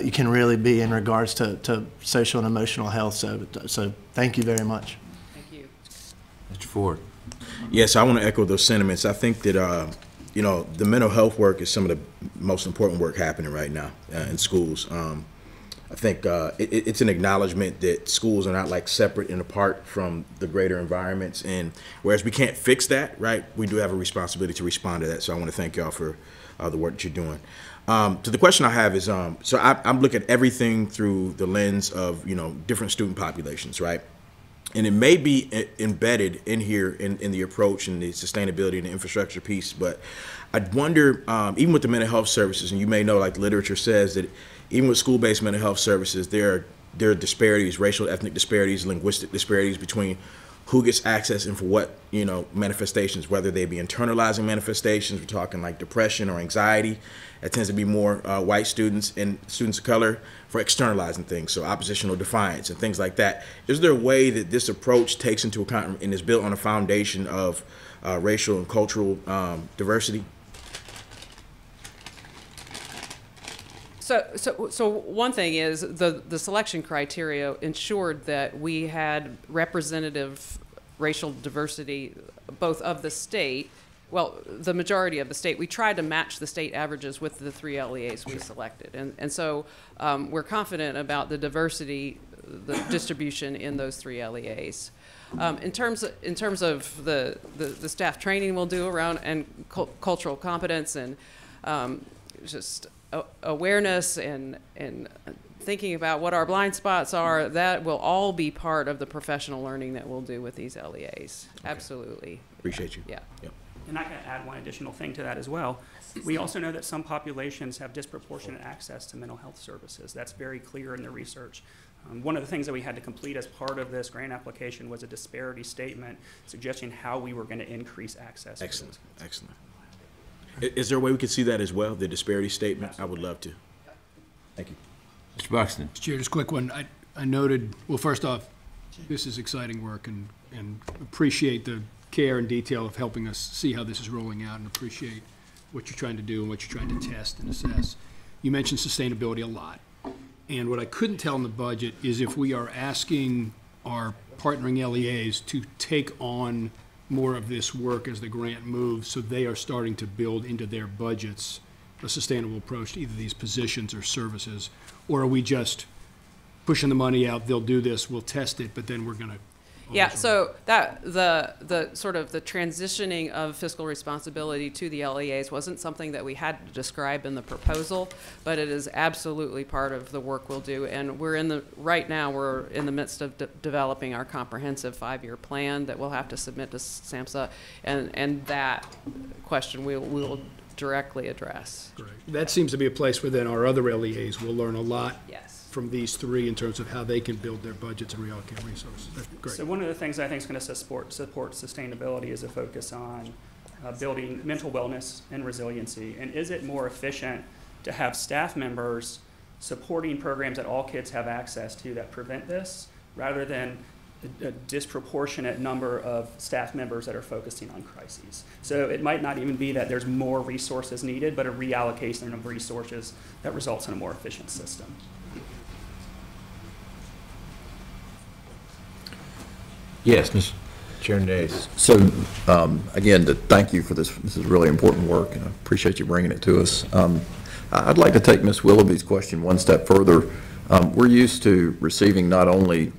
you can really be in regards to social and emotional health. So thank you very much. Thank you. Mr. Ford. Yes, I want to echo those sentiments. I think that, you know, the mental health work is some of the most important work happening right now in schools. I think it's an acknowledgement that schools are not like separate and apart from the greater environments. And whereas we can't fix that, right, we do have a responsibility to respond to that. So I want to thank y'all for the work that you're doing. To the question I have is, so I'm looking at everything through the lens of, you know, different student populations, right? And it may be embedded in here in the approach and the sustainability and the infrastructure piece, but I wonder, even with the mental health services, and you may know, like literature says that even with school-based mental health services, there are disparities, racial, ethnic disparities, linguistic disparities between who gets access and for what, you know, manifestations, whether they be internalizing manifestations, we're talking like depression or anxiety. It tends to be more white students and students of color for externalizing things, so oppositional defiance and things like that. Is there a way that this approach takes into account and is built on a foundation of racial and cultural diversity? So one thing is the selection criteria ensured that we had representative racial diversity, both of the state, well, the majority of the state. We tried to match the state averages with the 3 LEAs we selected. And so we're confident about the diversity, the distribution in those 3 LEAs. In terms of the staff training we'll do around and cultural competence and just awareness and thinking about what our blind spots are, that will all be part of the professional learning that we'll do with these LEAs. Okay. Absolutely. Appreciate you. Yeah. Yep. And I can add one additional thing to that as well. We also know that some populations have disproportionate access to mental health services. That's very clear in the research. One of the things that we had to complete as part of this grant application was a disparity statement suggesting how we were going to increase access. Excellent. Excellent. Is there a way we could see that as well, the disparity statement? Absolutely. I would love to. Thank you. Mr. Buxton. Chair, just a quick one. I noted, well, first off, this is exciting work and appreciate the care and detail of helping us see how this is rolling out and appreciate what you're trying to do and what you're trying to test and assess. You mentioned sustainability a lot. And what I couldn't tell in the budget is if we are asking our partnering LEAs to take on more of this work as the grant moves, so they are starting to build into their budgets a sustainable approach to either these positions or services, or are we just pushing the money out, they'll do this, we'll test it, but then we're going to Yeah, so that, the sort of the transitioning of fiscal responsibility to the LEAs wasn't something that we had to describe in the proposal, but it is absolutely part of the work we'll do. And right now, we're in the midst of developing our comprehensive 5-year plan that we'll have to submit to SAMHSA, and that question we will directly address. Great. That seems to be a place where then our other LEAs will learn a lot. Yes. From these three in terms of how they can build their budgets and reallocate resources. That's great. So one of the things I think is going to support sustainability is a focus on building mental wellness and resiliency. And is it more efficient to have staff members supporting programs that all kids have access to that prevent this, rather than a disproportionate number of staff members that are focusing on crises? So it might not even be that there's more resources needed, but a reallocation of resources that results in a more efficient system. Yes, Mr. Chairman Davis. So, again, thank you for this. This is really important work, and I appreciate you bringing it to us. I'd like to take Ms. Willoughby's question one step further. We're used to receiving not only,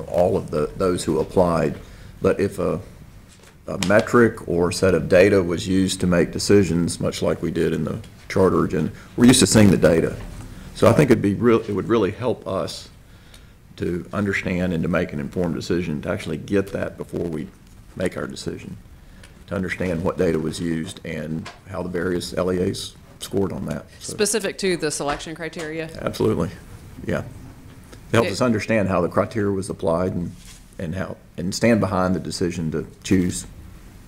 all of those who applied, but if a metric or set of data was used to make decisions, much like we did in the charter agenda, we're used to seeing the data. So I think it would really help us to understand and to make an informed decision, to actually get that before we make our decision, to understand what data was used and how the various LEAs scored on that. So, specific to the selection criteria? Absolutely, yeah. It helps us understand how the criteria was applied and stand behind the decision to choose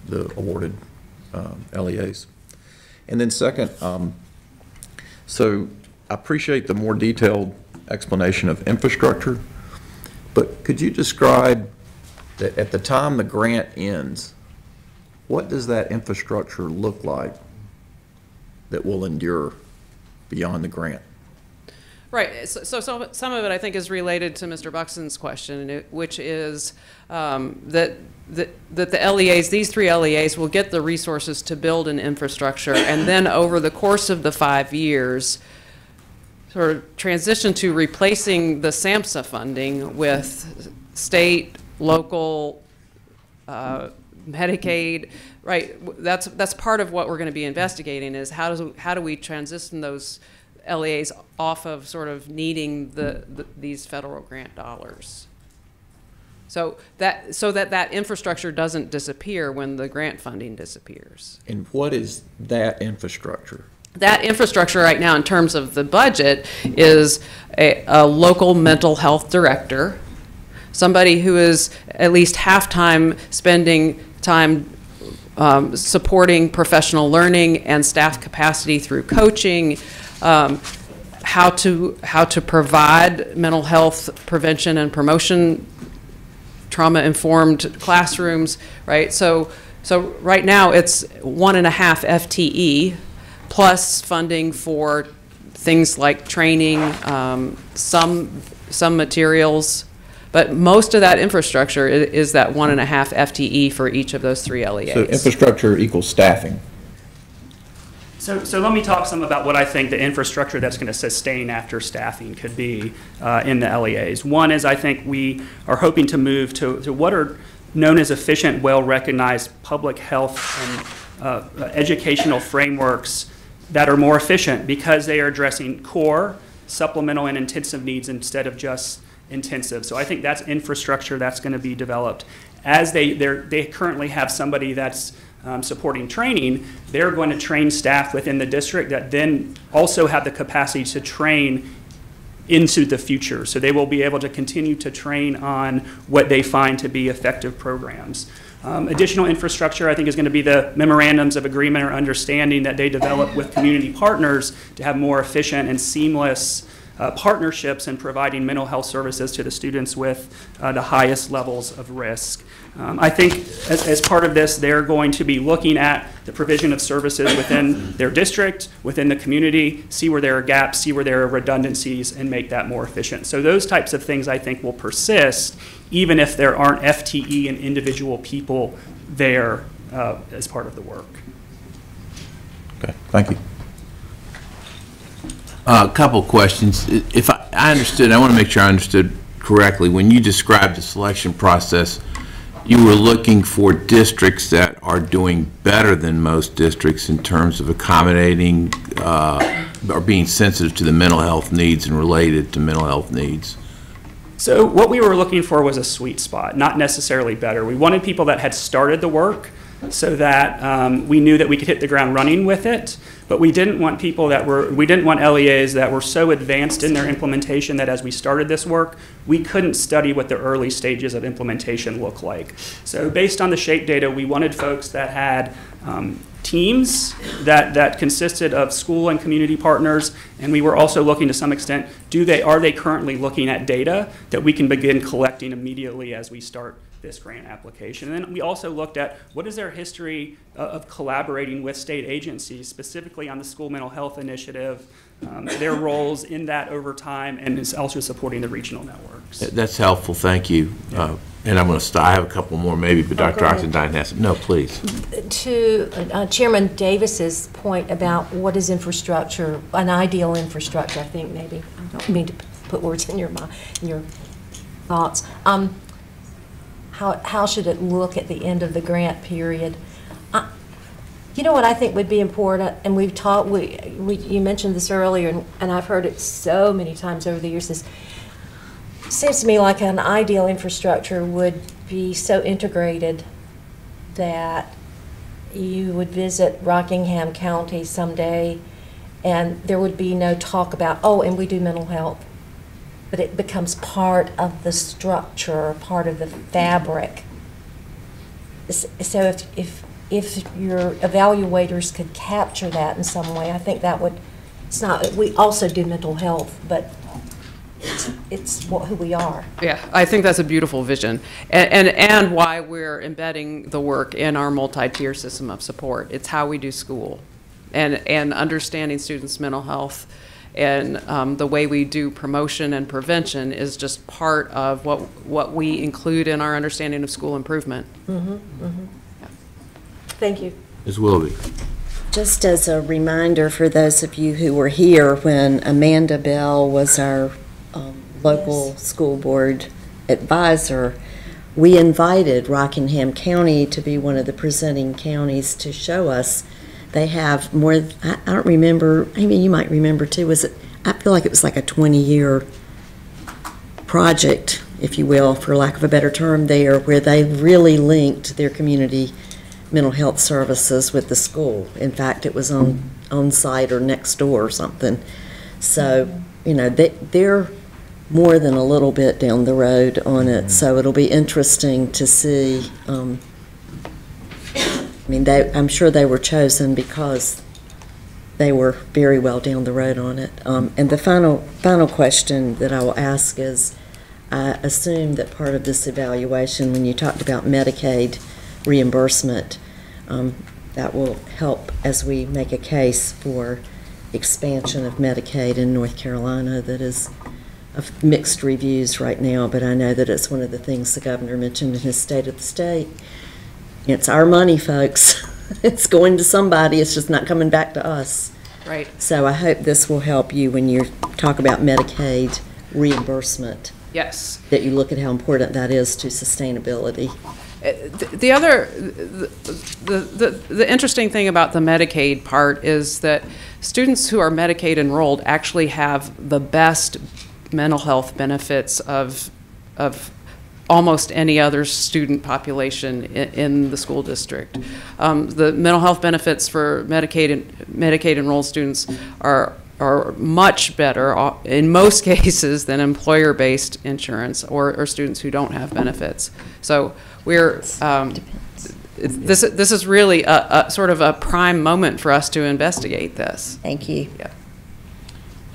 the awarded LEAs. And then second, so I appreciate the more detailed explanation of infrastructure. But could you describe that at the time the grant ends, what does that infrastructure look like that will endure beyond the grant? Right. So some of it, I think, is related to Mr. Buxton's question, which is that the LEAs, these 3 LEAs, will get the resources to build an infrastructure, and then over the course of the 5 years, sort of transition to replacing the SAMHSA funding with state, local, Medicaid, right? That's part of what we're going to be investigating, is how do we transition those LEAs off of sort of needing these federal grant dollars, so that infrastructure doesn't disappear when the grant funding disappears. And what is that infrastructure? That infrastructure right now, in terms of the budget, is a local mental health director, somebody who is at least half-time spending time supporting professional learning and staff capacity through coaching, how to provide mental health prevention and promotion, trauma-informed classrooms, right? So right now it's 1.5 FTE, plus funding for things like training, some materials, but most of that infrastructure is that 1.5 FTE for each of those 3 LEAs. So infrastructure equals staffing. So let me talk some about what I think the infrastructure that's going to sustain after staffing could be in the LEAs. One is, I think we are hoping to move to what are known as efficient, well-recognized public health and educational frameworks that are more efficient because they are addressing core, supplemental, and intensive needs instead of just intensive. So I think that's infrastructure that's going to be developed. As they currently have somebody that's supporting training, they're going to train staff within the district that then also have the capacity to train into the future. So they will be able to continue to train on what they find to be effective programs. Additional infrastructure, I think, is going to be the memorandums of agreement or understanding that they develop with community partners to have more efficient and seamless partnerships in providing mental health services to the students with the highest levels of risk. I think as part of this, they're going to be looking at the provision of services within their district, within the community, see where there are gaps, see where there are redundancies, and make that more efficient. So those types of things, I think, will persist even if there aren't FTE and individual people there as part of the work. Okay, thank you. A couple of questions. If I understood, I want to make sure I understood correctly. When you described the selection process, you were looking for districts that are doing better than most districts in terms of accommodating or being sensitive to the mental health needs and related to mental health needs. So what we were looking for was a sweet spot, not necessarily better. We wanted people that had started the work so that we knew that we could hit the ground running with it, but we didn't want people that were, we didn't want LEAs that were so advanced in their implementation that as we started this work, we couldn't study what the early stages of implementation look like. So based on the SHAPE data, we wanted folks that had teams that consisted of school and community partners, and we were also looking to some extent, are they currently looking at data that we can begin collecting immediately as we start this grant application. And then we also looked at what is their history of collaborating with state agencies, specifically on the school mental health initiative, their roles in that over time, and is also supporting the regional networks. That's helpful, thank you. And I'm going to stop. I have a couple more maybe, but Dr. Oxendine has, no, please. To Chairman Davis's point about what is infrastructure, an ideal infrastructure, I think maybe, I don't mean to put words in your thoughts. How should it look at the end of the grant period? You know what I think would be important, and we've talked, you mentioned this earlier, and I've heard it so many times over the years, is it seems to me like an ideal infrastructure would be so integrated that you would visit Rockingham County someday and there would be no talk about, oh, and we do mental health. But it becomes part of the structure, part of the fabric. So if your evaluators could capture that in some way, I think that would, it's not, we also do mental health, but it's who we are. Yeah, I think that's a beautiful vision, and why we're embedding the work in our multi-tier system of support. It's how we do school, and understanding students' mental health, and the way we do promotion and prevention is just part of what we include in our understanding of school improvement. Mm-hmm, mm-hmm. Yeah. Thank you. Ms. Willoughby. Just as a reminder for those of you who were here when Amanda Bell was our local school board advisor, we invited Rockingham County to be one of the presenting counties to show us. They have more, I don't remember, maybe you might remember too, I feel like it was like a 20-year project, if you will, for lack of a better term there, where they really linked their community mental health services with the school. In fact, it was on site or next door or something. So, you know, they're more than a little bit down the road on it, so it'll be interesting to see. I mean, I'm sure they were chosen because they were very well down the road on it. And the final question that I will ask is, I assume that part of this evaluation, when you talked about Medicaid reimbursement, that will help as we make a case for expansion of Medicaid in North Carolina that is of mixed reviews right now, but I know that it's one of the things the governor mentioned in his State of the State. It's our money, folks. It's going to somebody. It's just not coming back to us. Right. So I hope this will help you when you talk about Medicaid reimbursement. Yes. That you look at how important that is to sustainability. The interesting thing about the Medicaid part is that students who are Medicaid enrolled actually have the best mental health benefits of almost any other student population in the school district. The mental health benefits for Medicaid enrolled students are much better in most cases than employer-based insurance or students who don't have benefits. So we're this is really a sort of a prime moment for us to investigate this. Thank you. Yeah.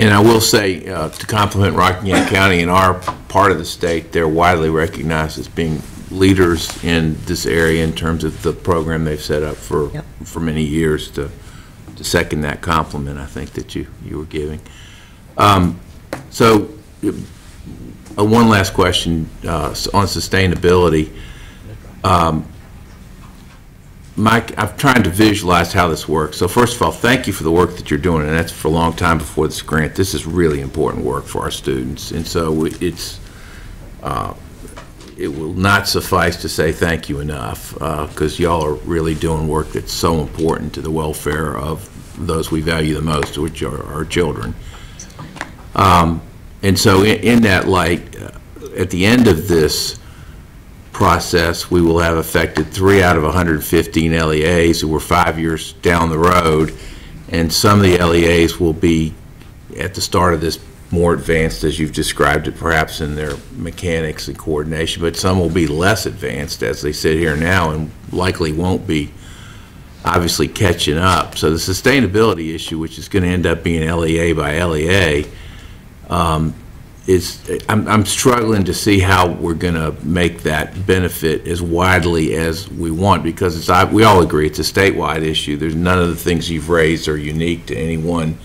And I will say, to compliment Rockingham County, in our part of the state, they're widely recognized as being leaders in this area in terms of the program they've set up for many years. To second that compliment, I think that you were giving. So, one last question on sustainability. Mike, I'm trying to visualize how this works. So first of all, thank you for the work that you're doing, and that's for a long time before this grant. This is really important work for our students, and so it's it will not suffice to say thank you enough, because y'all are really doing work that's so important to the welfare of those we value the most, which are our children. And so in that light, at the end of this process, we will have affected 3 out of 115 LEAs who were 5 years down the road, and some of the LEAs will be at the start of this more advanced, as you've described it, perhaps in their mechanics and coordination, but some will be less advanced as they sit here now and likely won't be obviously catching up. So the sustainability issue, which is going to end up being LEA by LEA, I'm struggling to see how we're going to make that benefit as widely as we want, because we all agree it's a statewide issue. There's none of the things you've raised are unique to any one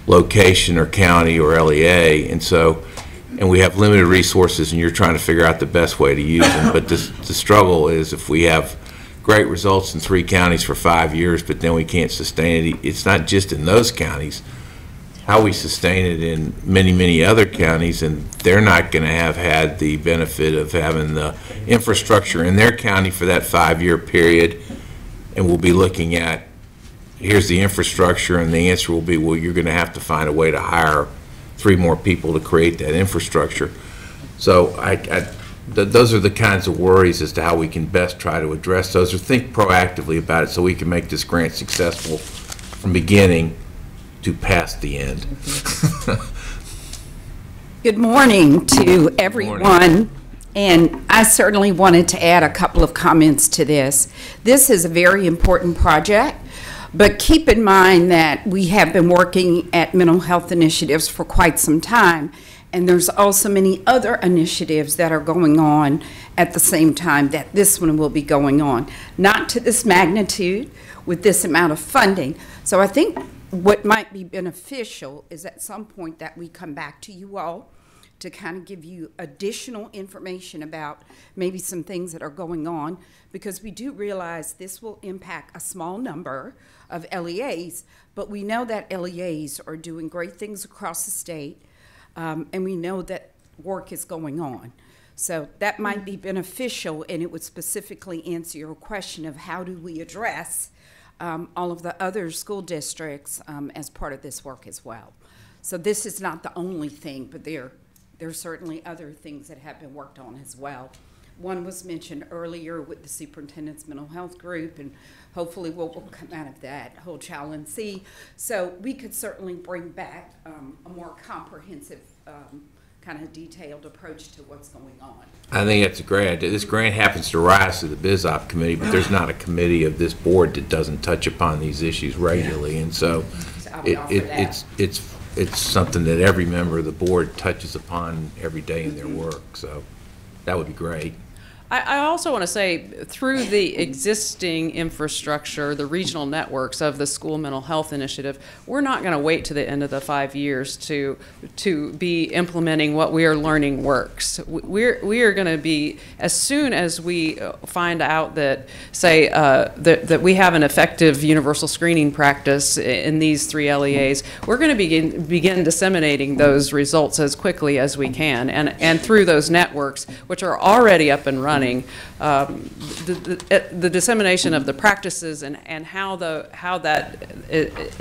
location or county or LEA, and we have limited resources, and you're trying to figure out the best way to use them. But the struggle is, if we have great results in 3 counties for 5 years, but then we can't sustain it, it's not just in those counties. How we sustain it in many, many other counties, and they're not going to have had the benefit of having the infrastructure in their county for that 5-year period, and we'll be looking at, here's the infrastructure, and the answer will be, well, you're going to have to find a way to hire 3 more people to create that infrastructure. So those are the kinds of worries as to how we can best try to address those, or think proactively about it so we can make this grant successful from beginning to past the end. Good morning to everyone. Good morning. And I certainly wanted to add a couple of comments to this. This is a very important project. But keep in mind that we have been working at mental health initiatives for quite some time, and there's also many other initiatives that are going on at the same time that this one will be going on. Not to this magnitude, with this amount of funding. So I think what might be beneficial is at some point that we come back to you all to kind of give you additional information about maybe some things that are going on, because we do realize this will impact a small number of LEAs, but we know that LEAs are doing great things across the state, and we know that work is going on. So that might be beneficial, and it would specifically answer your question of how do we address all of the other school districts as part of this work as well. So this is not the only thing, but there are certainly other things that have been worked on as well. One was mentioned earlier with the superintendent's mental health group, and hopefully what will come out of that whole Challenge C. So we could certainly bring back a more comprehensive kind of detailed approach to what's going on. I think that's a great idea. This grant happens to rise to the BizOp committee, but there's not a committee of this board that doesn't touch upon these issues regularly, and so it's something that every member of the board touches upon every day in their work. So that would be great. I also want to say, through the existing infrastructure, the regional networks of the School Mental Health Initiative, we're not going to wait to the end of the 5 years to be implementing what we are learning works. We are going to be, as soon as we find out that, say, that we have an effective universal screening practice in these 3 LEAs, we're going to begin disseminating those results as quickly as we can, and through those networks, which are already up and running. The dissemination of the practices and how that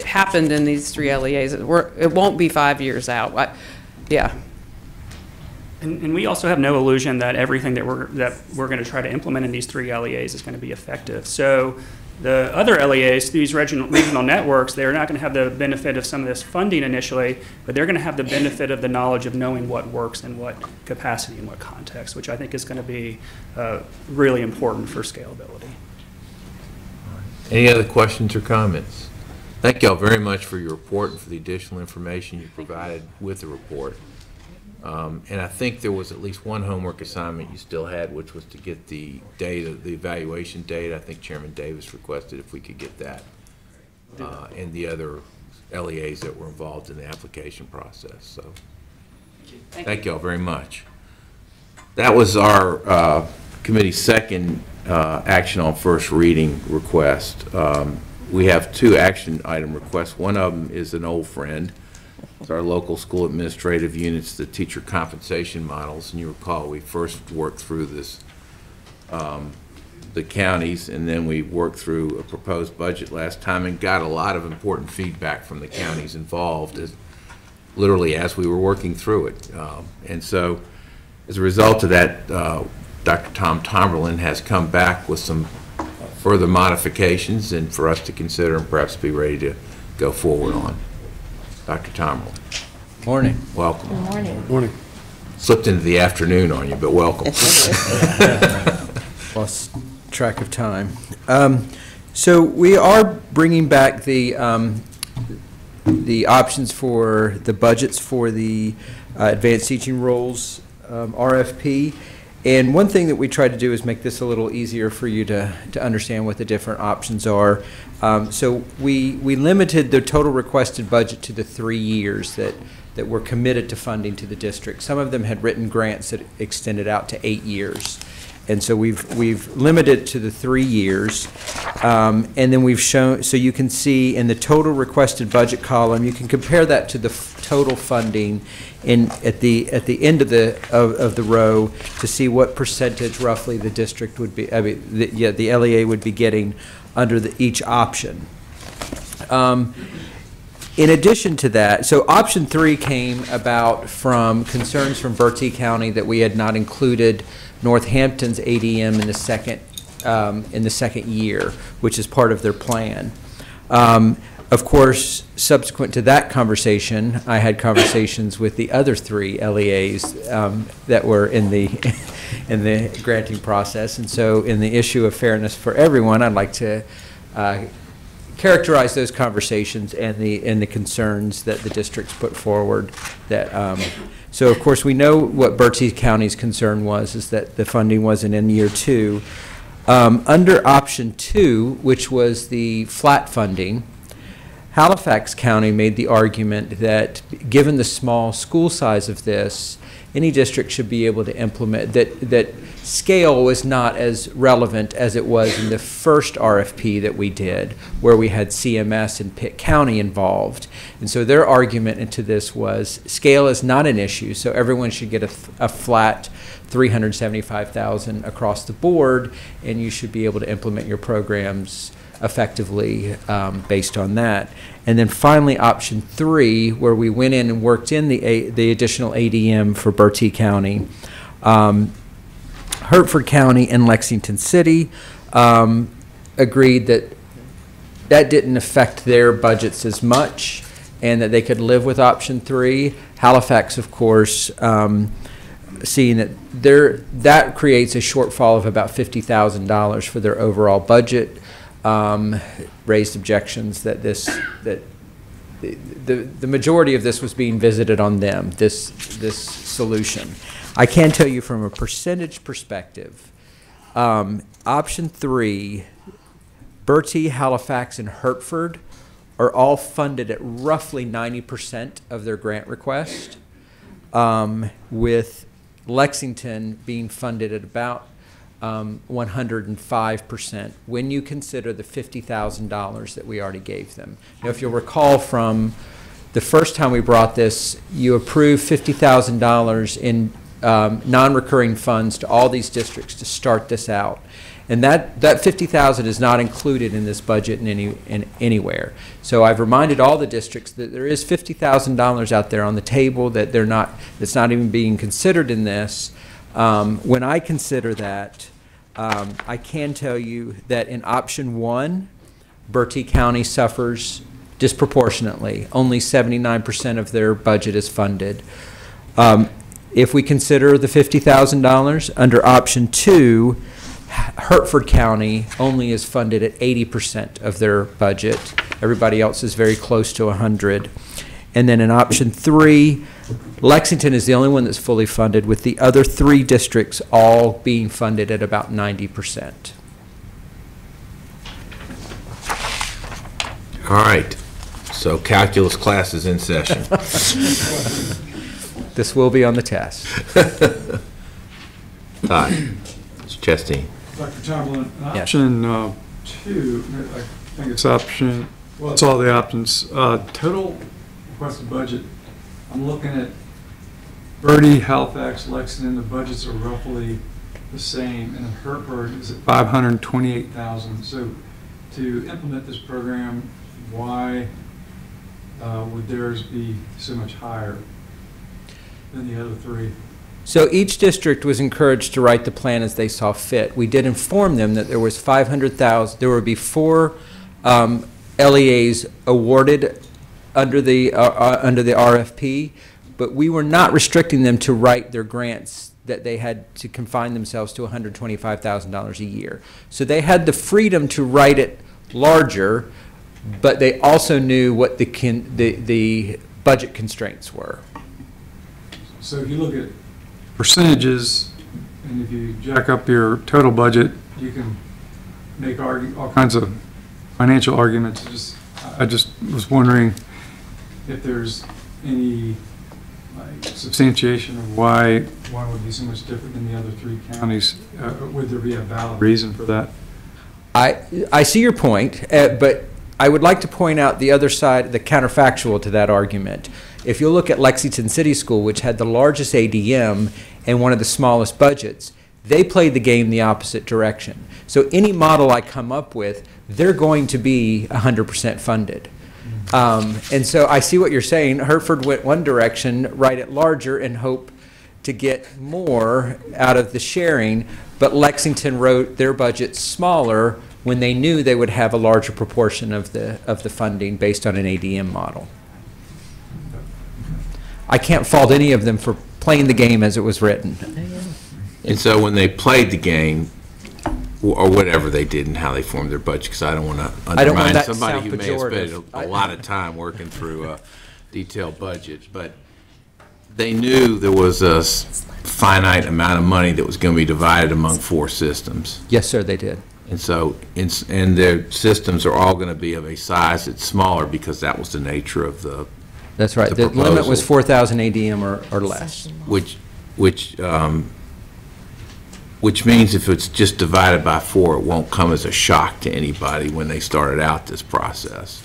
happened in these 3 LEAs, it won't be 5 years out. Yeah. And we also have no illusion that everything that we're going to try to implement in these 3 LEAs is going to be effective. So the other LEAs, these regional networks, they're not going to have the benefit of some of this funding initially, but they're going to have the benefit of the knowledge of knowing what works in what capacity and what context, which I think is going to be really important for scalability. Any other questions or comments? Thank you all very much for your report and for the additional information you provided with the report. And I think there was at least one homework assignment you still had, which was to get the data, the evaluation data. I think Chairman Davis requested if we could get that, and the other LEAs that were involved in the application process. So thank you all very much. That was our committee's second action on first reading request. We have 2 action item requests. One of them is an old friend. It's our local school administrative units, the teacher compensation models. And you recall, we first worked through this, the counties, and then we worked through a proposed budget last time and got a lot of important feedback from the counties involved, literally as we were working through it. And so, as a result of that, Dr. Tom Tomberlin has come back with some further modifications and for us to consider and perhaps be ready to go forward on. Dr. Tomberlin. Morning. Welcome. Good morning. Morning. Slipped into the afternoon on you, but welcome. Lost track of time. So we are bringing back the options for the budgets for the advanced teaching roles RFP. And one thing that we try to do is make this a little easier for you to understand what the different options are. So we limited the total requested budget to the 3 years that were committed to funding to the district. Some of them had written grants that extended out to 8 years. And so we've limited it to the 3 years. And then we've shown, so you can see in the total requested budget column, you can compare that to the total funding at the end of the row to see what percentage roughly the district would be, the LEA would be getting under each option. In addition to that, so option 3 came about from concerns from Bertie County that we had not included Northampton's ADM in the second year, which is part of their plan. Of course, subsequent to that conversation, I had conversations with the other 3 LEAs that were in the granting process, and so in the issue of fairness for everyone, I'd like to characterize those conversations and the concerns that the districts put forward. So of course we know what Bertie County's concern was, is that the funding wasn't in year 2. Under option 2, which was the flat funding, Halifax County made the argument that given the small school size of this, any district should be able to implement, that scale was not as relevant as it was in the first RFP that we did, where we had CMS and Pitt County involved. And so their argument into this was scale is not an issue, so everyone should get a flat $375,000 across the board, and you should be able to implement your programs effectively based on that. And then finally, option 3, where we went in and worked in the additional ADM for Bertie County, Hertford County and Lexington City agreed that didn't affect their budgets as much and that they could live with option 3. Halifax, of course, seeing that that creates a shortfall of about $50,000 for their overall budget. Raised objections that the majority of this was being visited on them, this solution. I can tell you from a percentage perspective, option 3, Bertie, Halifax, and Hertford are all funded at roughly 90% of their grant request, with Lexington being funded at about 105% when you consider the $50,000 that we already gave them. Now, if you'll recall from the first time we brought this, you approved $50,000 in non-recurring funds to all these districts to start this out. And that $50,000 is not included in this budget anywhere. So I've reminded all the districts that there is $50,000 out there on the table that that's not even being considered in this. When I consider that, I can tell you that in option 1, Bertie County suffers disproportionately. Only 79% of their budget is funded. If we consider the $50,000, under option 2, Hertford County only is funded at 80% of their budget. Everybody else is very close to 100. And then in option 3, Lexington is the only one that's fully funded, with the other 3 districts all being funded at about 90%. All right. So calculus class is in session. This will be on the test. Todd. Mr. Chasteen. Dr. Tomberlin, Yes. option 2, I think it's option, well, it's all the options. Total requested budget I'm looking at Bertie, Halifax, Lexington, the budgets are roughly the same, and in Hertford is at 528,000. So to implement this program, why would theirs be so much higher than the other three? So each district was encouraged to write the plan as they saw fit. We did inform them that there was 500,000, there would be 4 LEAs awarded under the RFP, but we were not restricting them to write their grants, that they had to confine themselves to $125,000 a year. So they had the freedom to write it larger, but they also knew what the budget constraints were. So if you look at percentages, and if you jack up your total budget, you can make all kinds of financial arguments. I just was wondering if there's any substantiation of why one would be so much different than the other 3 counties. Would there be a valid reason for that? I see your point, but I would like to point out the other side, the counterfactual to that argument. If you look at Lexington City School, which had the largest ADM and one of the smallest budgets, they played the game the opposite direction. So any model I come up with, they're going to be 100% funded. And so I see what you're saying. Hertford went one direction, write it larger and hope to get more out of the sharing, but Lexington wrote their budget smaller when they knew they would have a larger proportion of the funding based on an ADM model. I can't fault any of them for playing the game as it was written. And so when they played the game, or whatever they did and how they formed their budget, because I don't want to undermine somebody who may have spent a lot of time working through a detailed budget, but they knew there was a finite amount of money that was going to be divided among 4 systems. Yes, sir, they did. And so, and their systems are all going to be of a size that's smaller because that was the nature of the That's right. The limit was 4,000 ADM or less. Which means if it's just divided by 4, it won't come as a shock to anybody when they started out this process.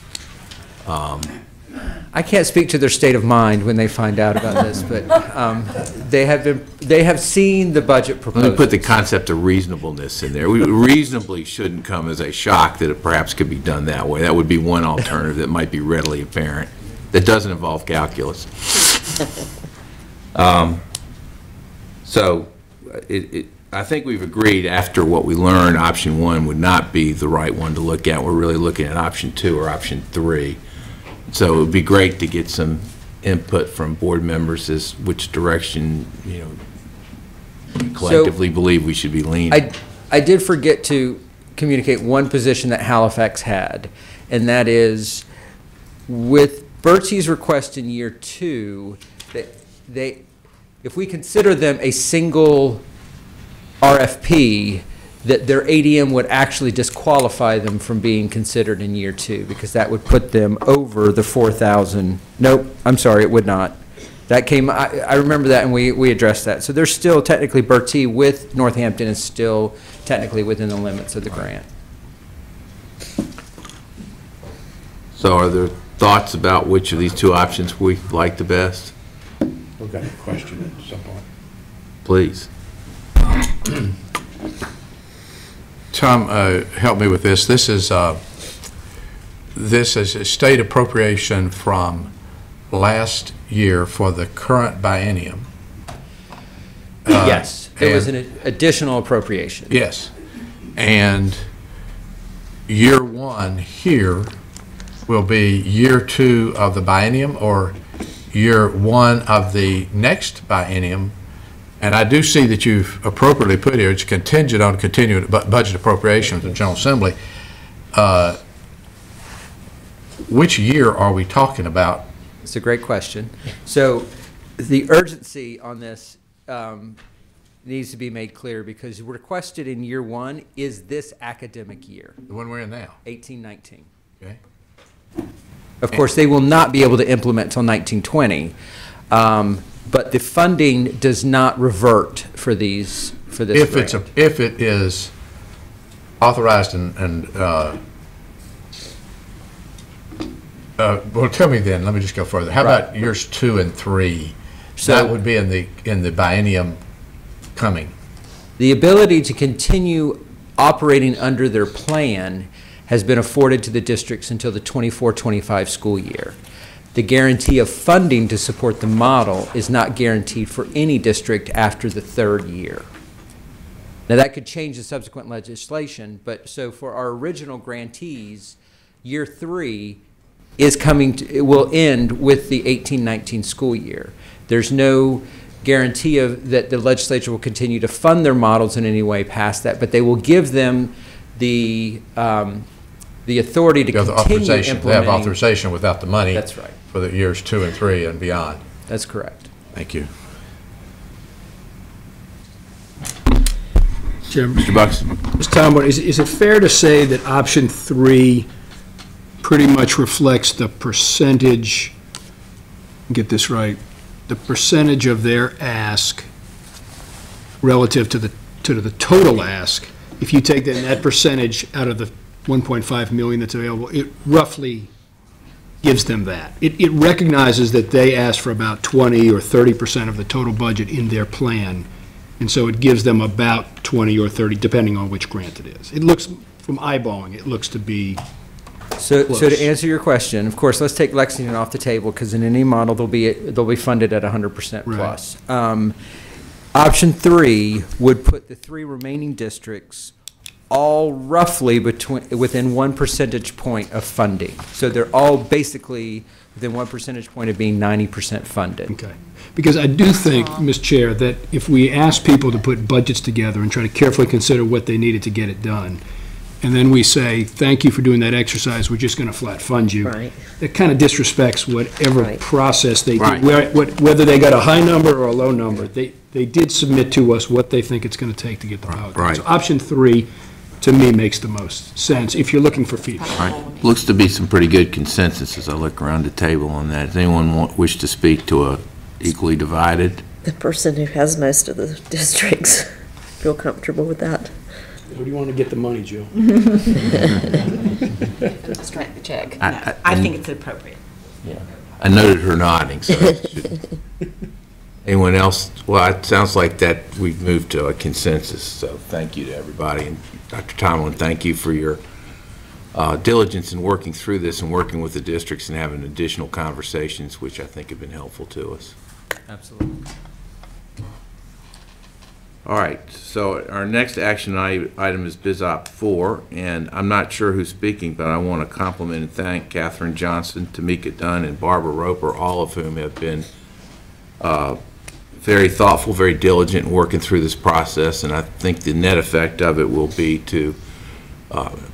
I can't speak to their state of mind when they find out about this, but they have seen the budget proposal. Let me put the concept of reasonableness in there. We reasonably shouldn't come as a shock that it perhaps could be done that way. That would be one alternative that might be readily apparent that doesn't involve calculus. So I think we've agreed after what we learned, option 1 would not be the right one to look at. We're really looking at option 2 or option 3. So it would be great to get some input from board members as which direction, we collectively believe we should be leaning. I did forget to communicate one position that Halifax had, and that is with Bertie's request in year 2, that if we consider them a single RFP, that their ADM would actually disqualify them from being considered in year 2, because that would put them over the 4,000. Nope, I'm sorry, it would not. That came, I remember that, and we addressed that. So they're still technically, Bertie with Northampton is still technically within the limits of the grant. So are there thoughts about which of these 2 options we like the best? We've got a question at some point. Please. Tom, help me with this. This is a state appropriation from last year for the current biennium. Yes, there was an additional appropriation. Yes, and year 1 here will be year 2 of the biennium, or year 1 of the next biennium. And I do see that you've appropriately put here, it's contingent on continued budget appropriations of the General Assembly. Which year are we talking about? It's a great question. So the urgency on this needs to be made clear, because requested in year 1 is this academic year. The one we're in now? 18-19. Okay. Of course, they will not be able to implement until 1920. But the funding does not revert for this grant. If it is authorized and Well, tell me then, let me just go further. How about years 2 and 3? So- That would be in the biennium coming. The ability to continue operating under their plan has been afforded to the districts until the 24-25 school year. The guarantee of funding to support the model is not guaranteed for any district after the 3rd year. Now, that could change the subsequent legislation, but so for our original grantees, year 3 is coming to, it will end with the 18-19 school year. There's no guarantee of that the legislature will continue to fund their models in any way past that, but they will give them the authority to continue implementing. They have authorization without the money. That's right. For the years 2 and 3 and beyond. That's correct. Thank you. Jim. Mr. Buxton. Mr. Tomlin, is it fair to say that option 3 pretty much reflects the percentage, get this right, the percentage of their ask relative to the total ask? If you take that percentage out of the 1.5 million that's available, it roughly gives them that. It recognizes that they asked for about 20 or 30% of the total budget in their plan, and so it gives them about 20 or 30, depending on which grant it is. It looks, from eyeballing, it looks to be So close. to answer your question, of course, let's take Lexington off the table, because in any model, they'll be funded at 100% plus. Option 3 would put the 3 remaining districts all roughly within 1 percentage point of funding. So they're all basically within 1 percentage point of being 90% funded. Okay. Because I do think, Ms. Chair, that if we ask people to put budgets together and try to carefully consider what they needed to get it done, and then we say, thank you for doing that exercise, we're just going to flat fund you, that kind of disrespects whatever process they did, whether they got a high number or a low number. They did submit to us what they think it's going to take to get the power. So option 3, to me, makes the most sense if you're looking for feedback. Looks to be some pretty good consensus as I look around the table on that. Does anyone wish to speak to a equally divided? The person who has most of the districts feel comfortable with that. Who do you want to get the money, Jill? Just write the check. I think it's appropriate. Yeah. I noted her nodding, so anyone else? Well, it sounds like that we've moved to a consensus, so thank you to everybody. And Dr. Tomlin, thank you for your diligence in working through this and working with the districts and having additional conversations, which I think have been helpful to us. Absolutely. All right, so our next action item is BizOp 4, and I'm not sure who's speaking, but I want to compliment and thank Catherine Johnson, Tamika Dunn, and Barbara Roper, all of whom have been very thoughtful, very diligent in working through this process, and I think the net effect of it will be to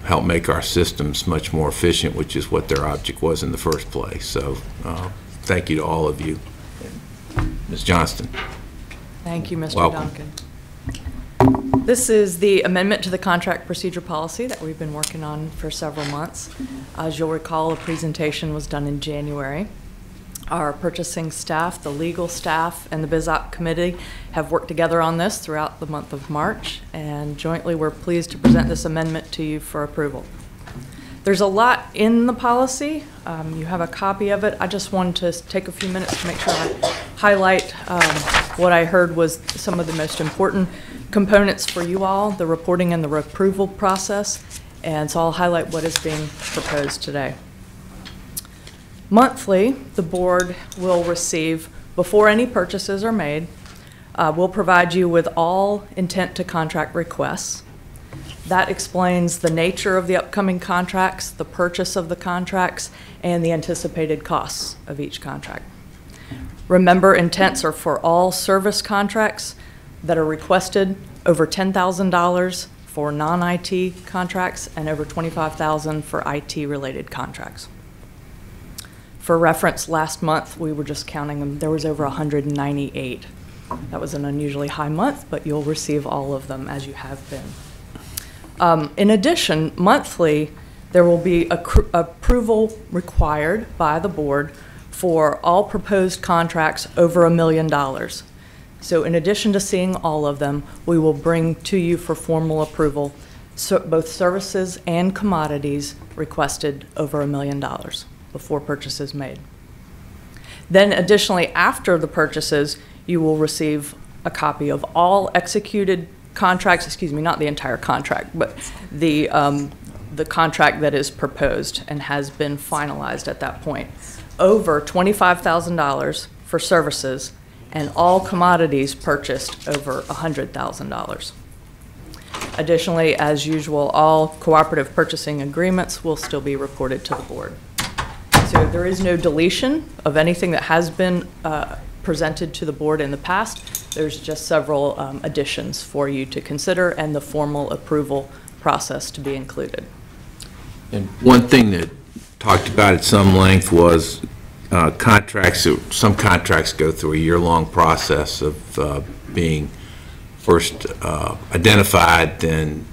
help make our systems much more efficient, which is what their object was in the first place. So thank you to all of you. Ms. Johnston. Thank you, Mr. Welcome. Duncan. This is the amendment to the contract procedure policy that we've been working on for several months. As you'll recall, a presentation was done in January. Our purchasing staff, the legal staff, and the BizOp committee have worked together on this throughout the month of March, and jointly we're pleased to present this amendment to you for approval. There's a lot in the policy. You have a copy of it. I just wanted to take a few minutes to make sure I highlight what I heard was some of the most important components for you all, the reporting and the approval process, and so I'll highlight what is being proposed today. Monthly, the board will receive, before any purchases are made, we'll provide you with all intent to contract requests. That explains the nature of the upcoming contracts, the purchase of the contracts, and the anticipated costs of each contract. Remember, intents are for all service contracts that are requested over $10,000 for non-IT contracts and over $25,000 for IT-related contracts. For reference, last month, we were just counting them. There was over 198. That was an unusually high month, but you'll receive all of them as you have been. In addition, monthly, there will be approval required by the board for all proposed contracts over $1 million. So in addition to seeing all of them, we will bring to you for formal approval both services and commodities requested over $1 million. before purchase is made. Then additionally, after the purchases, you will receive a copy of all executed contracts, excuse me, not the entire contract, but the contract that is proposed and has been finalized at that point, over $25,000 for services, and all commodities purchased over $100,000. Additionally, as usual, all cooperative purchasing agreements will still be reported to the board. So there is no deletion of anything that has been presented to the board in the past. There's just several additions for you to consider and the formal approval process to be included. And one thing that talked about at some length was contracts. Some contracts go through a year-long process of being first identified, then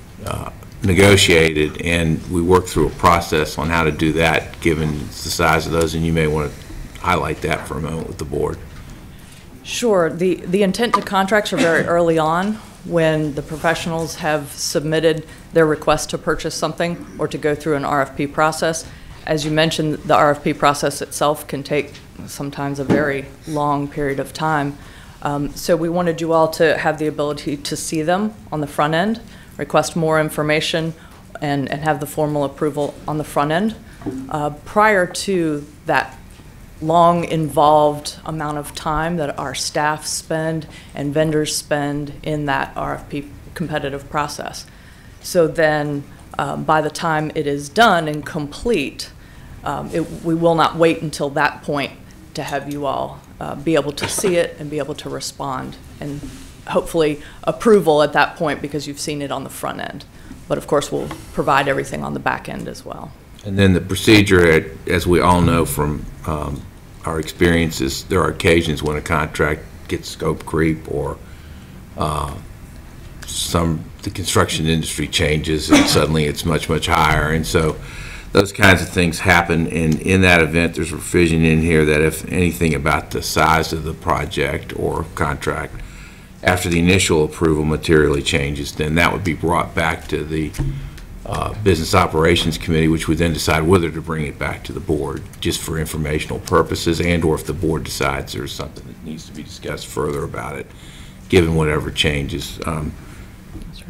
negotiated, and we work through a process on how to do that given the size of those, and you may want to highlight that for a moment with the board. Sure. The intent to contracts are very early on when the professionals have submitted their request to purchase something or to go through an RFP process. As you mentioned, the RFP process itself can take sometimes a very long period of time. So we wanted you all to have the ability to see them on the front end, request more information, and have the formal approval on the front end. Prior to that long, involved amount of time that our staff spend and vendors spend in that RFP competitive process. So then, by the time it is done and complete, we will not wait until that point to have you all be able to see it and be able to respond, and hopefully approval at that point because you've seen it on the front end. But of course, we'll provide everything on the back end as well. And then the procedure, as we all know from our experiences, there are occasions when a contract gets scope creep or the construction industry changes and suddenly it's much, much higher. And so those kinds of things happen, and in that event, there's a provision in here that if anything about the size of the project or contract after the initial approval materially changes, then that would be brought back to the Business Operations Committee, which would then decide whether to bring it back to the board just for informational purposes, and or if the board decides there's something that needs to be discussed further about it, given whatever changes.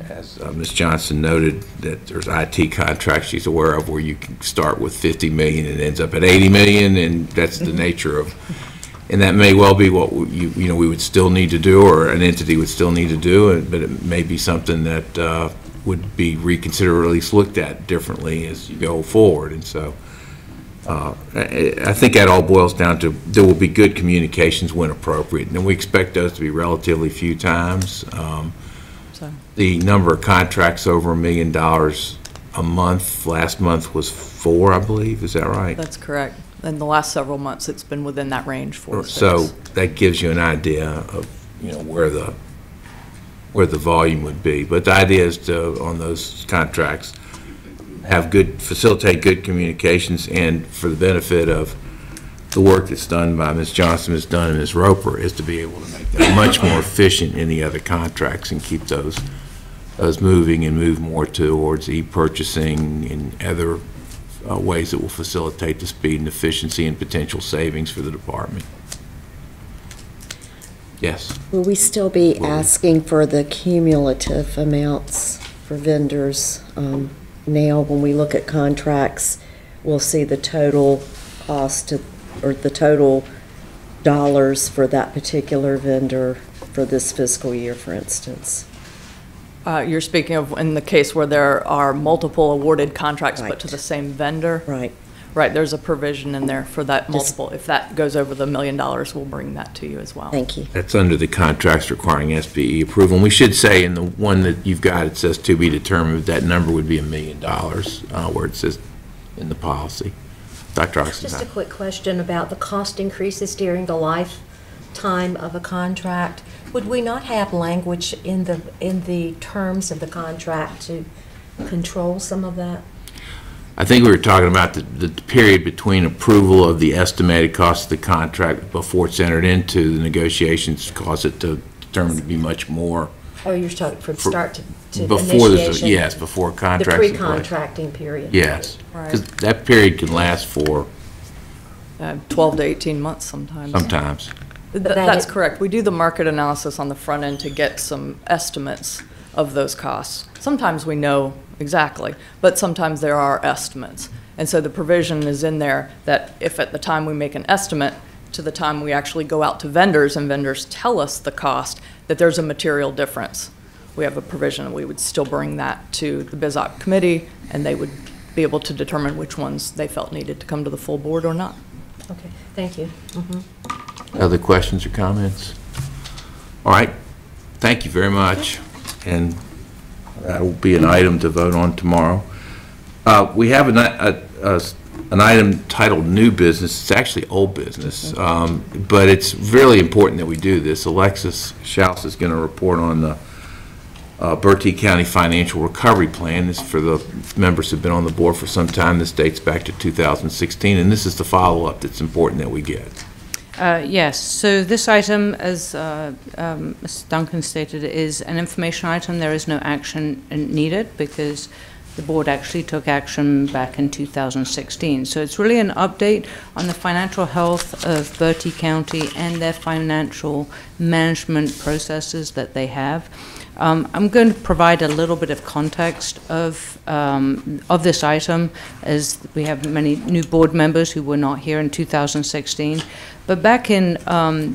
As Ms. Johnson noted, that there's IT contracts she's aware of where you can start with 50 million and ends up at 80 million, and that's the nature of, and that may well be what we would still need to do, or an entity would still need to do, but it may be something that would be reconsidered or at least looked at differently as you go forward. And so I think that all boils down to there will be good communications when appropriate, and we expect those to be relatively few times. The number of contracts over $1 million a month, last month was 4, I believe. Is that right? That's correct. In the last several months, it's been within that range, 4 to 6. So that gives you an idea of where the volume would be. But the idea is to, on those contracts, facilitate good communications, and for the benefit of the work that's done by Ms. Johnson, Ms. Dunn, and Ms. Roper, is to be able to make that much more efficient in the other contracts and keep those moving and move more towards e-purchasing and other ways that will facilitate the speed and efficiency and potential savings for the department. Yes? Will we still be asking for the cumulative amounts for vendors? Now, when we look at contracts, we'll see the total cost or the total dollars for that particular vendor for this fiscal year, for instance. You're speaking of in the case where there are multiple awarded contracts, Right. but to the same vendor? Right. Right, there's a provision in there for that multiple. If that goes over the $1 million, we'll bring that to you as well. Thank you. That's under the contracts requiring SPE approval. And we should say in the one that you've got, it says to be determined, that number would be $1 million, where it says in the policy. Dr. Oxenheimer. Just a quick question about the cost increases during the lifetime of a contract. Would we not have language in the terms of the contract to control some of that? I think we were talking about the period between approval of the estimated cost of the contract before it's entered into the negotiations, cause it to determine to be much more. Oh, you're talking from start to before initiation? Yes, before contracts. The pre-contracting period. Yes, Right. because that period can last for 12 to 18 months sometimes. Sometimes. That's correct. We do the market analysis on the front end to get some estimates of those costs. Sometimes we know exactly, but sometimes there are estimates. And so the provision is in there that if at the time we make an estimate to the time we actually go out to vendors and vendors tell us the cost, that there's a material difference. We have a provision, and we would still bring that to the BizOp committee, and they would be able to determine which ones they felt needed to come to the full board or not. Okay, thank you. Other questions or comments? All right, thank you very much. And that will be an item to vote on tomorrow. We have an item titled New Business. It's actually old business, but it's really important that we do this. Alexis Schaus is going to report on the Bertie County Financial Recovery Plan. This is for the members who have been on the board for some time. This dates back to 2016, and this is the follow-up that's important that we get. Yes, so this item, as Ms. Duncan stated, is an information item. There is no action needed because the board actually took action back in 2016. So it's really an update on the financial health of Bertie County and their financial management processes that they have. I'm going to provide a little bit of context of this item, as we have many new board members who were not here in 2016. But back in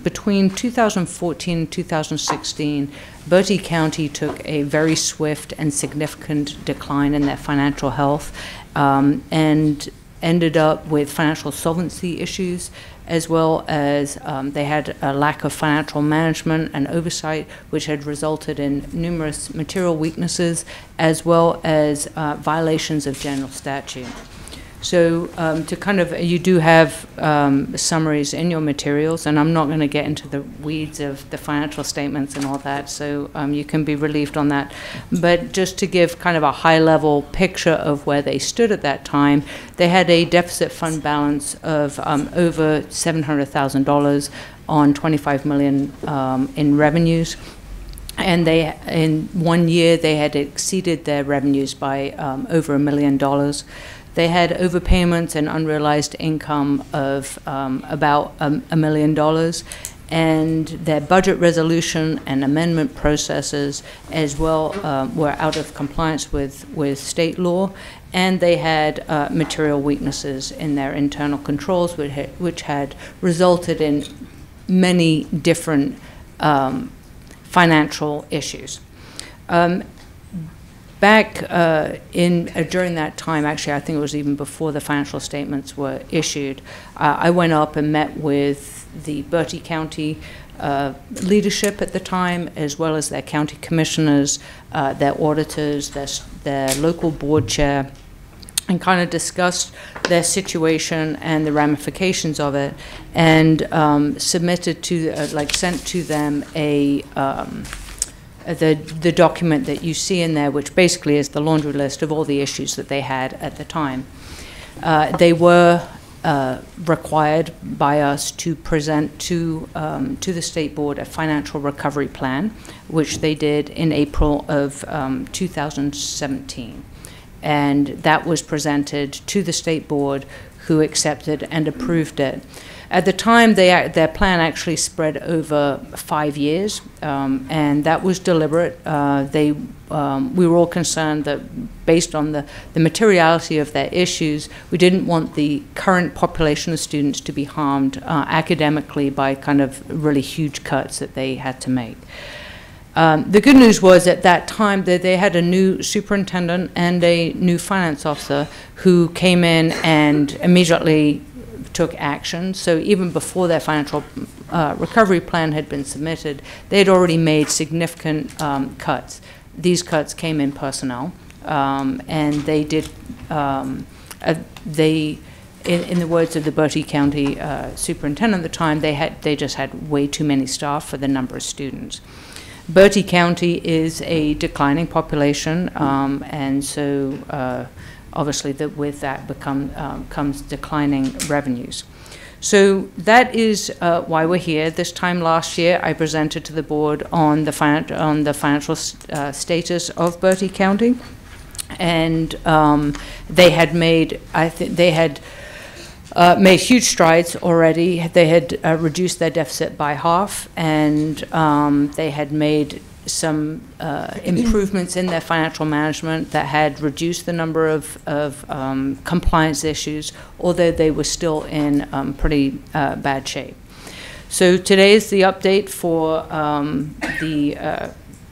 between 2014 and 2016, Bertie County took a very swift and significant decline in their financial health and ended up with financial solvency issues, as well as they had a lack of financial management and oversight, which had resulted in numerous material weaknesses, as well as violations of general statute. So to kind of, you do have summaries in your materials, and I'm not going to get into the weeds of the financial statements and all that, so you can be relieved on that. But just to give kind of a high-level picture of where they stood at that time, they had a deficit fund balance of over $700,000 on $25 million in revenues. And they, in 1 year, they had exceeded their revenues by over $1 million. They had overpayments and unrealized income of about $1 million, and their budget resolution and amendment processes as well were out of compliance with state law, and they had material weaknesses in their internal controls, which had resulted in many different financial issues. Back during that time, actually, I think it was even before the financial statements were issued, I went up and met with the Bertie County leadership at the time, as well as their county commissioners, their auditors, their local board chair, and kind of discussed their situation and the ramifications of it, and submitted to, sent to them the document that you see in there, which basically is the laundry list of all the issues that they had at the time. They were required by us to present to the state board a financial recovery plan, which they did in April of 2017. And that was presented to the state board, who accepted and approved it. At the time, their plan actually spread over 5 years, and that was deliberate. We were all concerned that based on the materiality of their issues, we didn't want the current population of students to be harmed academically by kind of really huge cuts that they had to make. The good news was at that time that they had a new superintendent and a new finance officer who came in and immediately took action. So even before their financial recovery plan had been submitted, they had already made significant cuts. These cuts came in personnel, and they did, in the words of the Bertie County superintendent at the time, they just had way too many staff for the number of students. Bertie County is a declining population, and so obviously with that comes declining revenues. So that is why we're here. This time last year, I presented to the board on the financial status of Bertie County, and they had made, made huge strides already. They had reduced their deficit by half, and they had made some improvements in their financial management that had reduced the number of compliance issues, although they were still in pretty bad shape. So today is the update for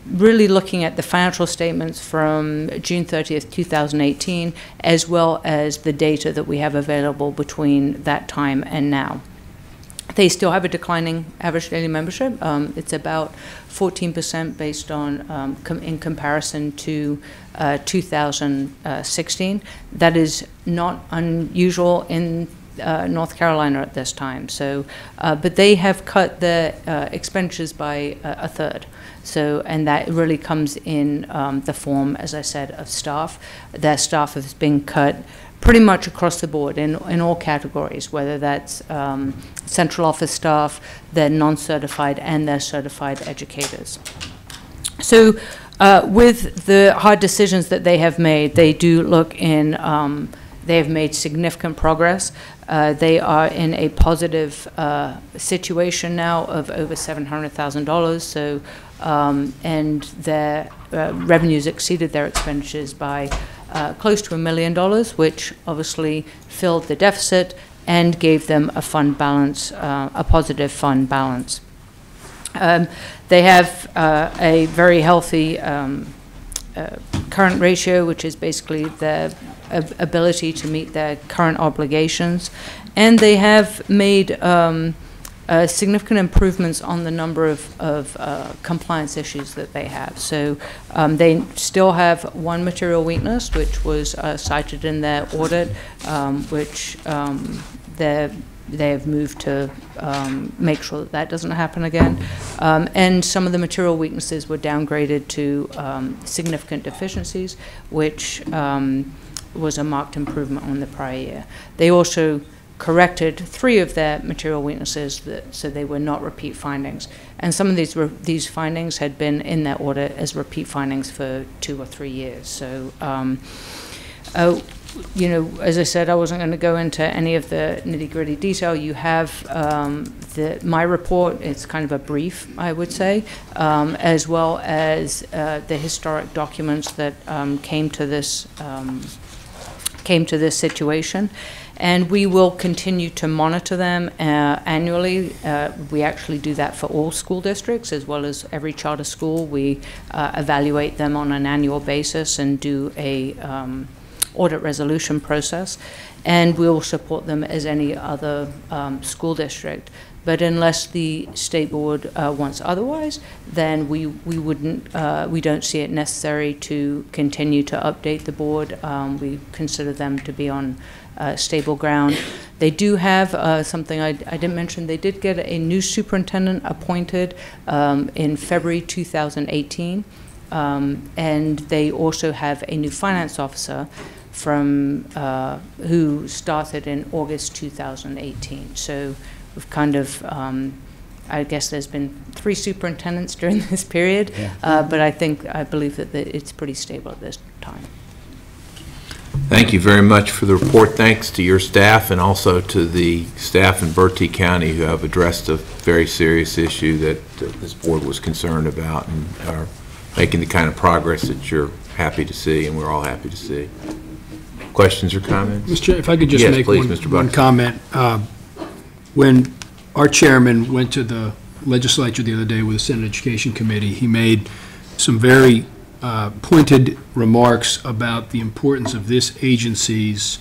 really looking at the financial statements from June 30th, 2018, as well as the data that we have available between that time and now. They still have a declining average daily membership. It's about 14% based on, in comparison to 2016. That is not unusual in North Carolina at this time. So, but they have cut their expenditures by a third. So, and that really comes in the form, as I said, of staff. Their staff has been cut pretty much across the board in all categories, whether that's central office staff, their non-certified, and their certified educators. So with the hard decisions that they have made, they do look in, they have made significant progress. They are in a positive situation now of over $700,000. So, and their revenues exceeded their expenditures by close to $1 million, which obviously filled the deficit and gave them a fund balance, a positive fund balance. They have a very healthy current ratio, which is basically their ability to meet their current obligations, and they have made significant improvements on the number of compliance issues that they have. So they still have one material weakness, which was cited in their audit, which they have moved to make sure that that doesn't happen again. And some of the material weaknesses were downgraded to significant deficiencies, which was a marked improvement on the prior year. They also corrected 3 of their material weaknesses, so they were not repeat findings. And some of these findings had been in their audit as repeat findings for 2 or 3 years. So, you know, as I said, I wasn't going to go into any of the nitty-gritty detail. You have my report. It's kind of a brief, I would say, as well as the historic documents that came to this situation. And we will continue to monitor them annually. We actually do that for all school districts, as well as every charter school. We evaluate them on an annual basis and do a audit resolution process. And we'll support them as any other school district. But unless the state board wants otherwise, then we don't see it necessary to continue to update the board. We consider them to be on stable ground. They do have something I didn't mention. They did get a new superintendent appointed in February 2018, and they also have a new finance officer from who started in August 2018. So we've kind of, I guess there's been 3 superintendents during this period, but I believe that it's pretty stable at this time. Thank you very much for the report. Thanks to your staff and also to the staff in Bertie County who have addressed a very serious issue that this board was concerned about and are making the kind of progress that you're happy to see and we're all happy to see. Questions or comments? Mr. Chair, if I could just make one comment. When our chairman went to the legislature the other day with the Senate Education Committee, he made some very pointed remarks about the importance of this agency's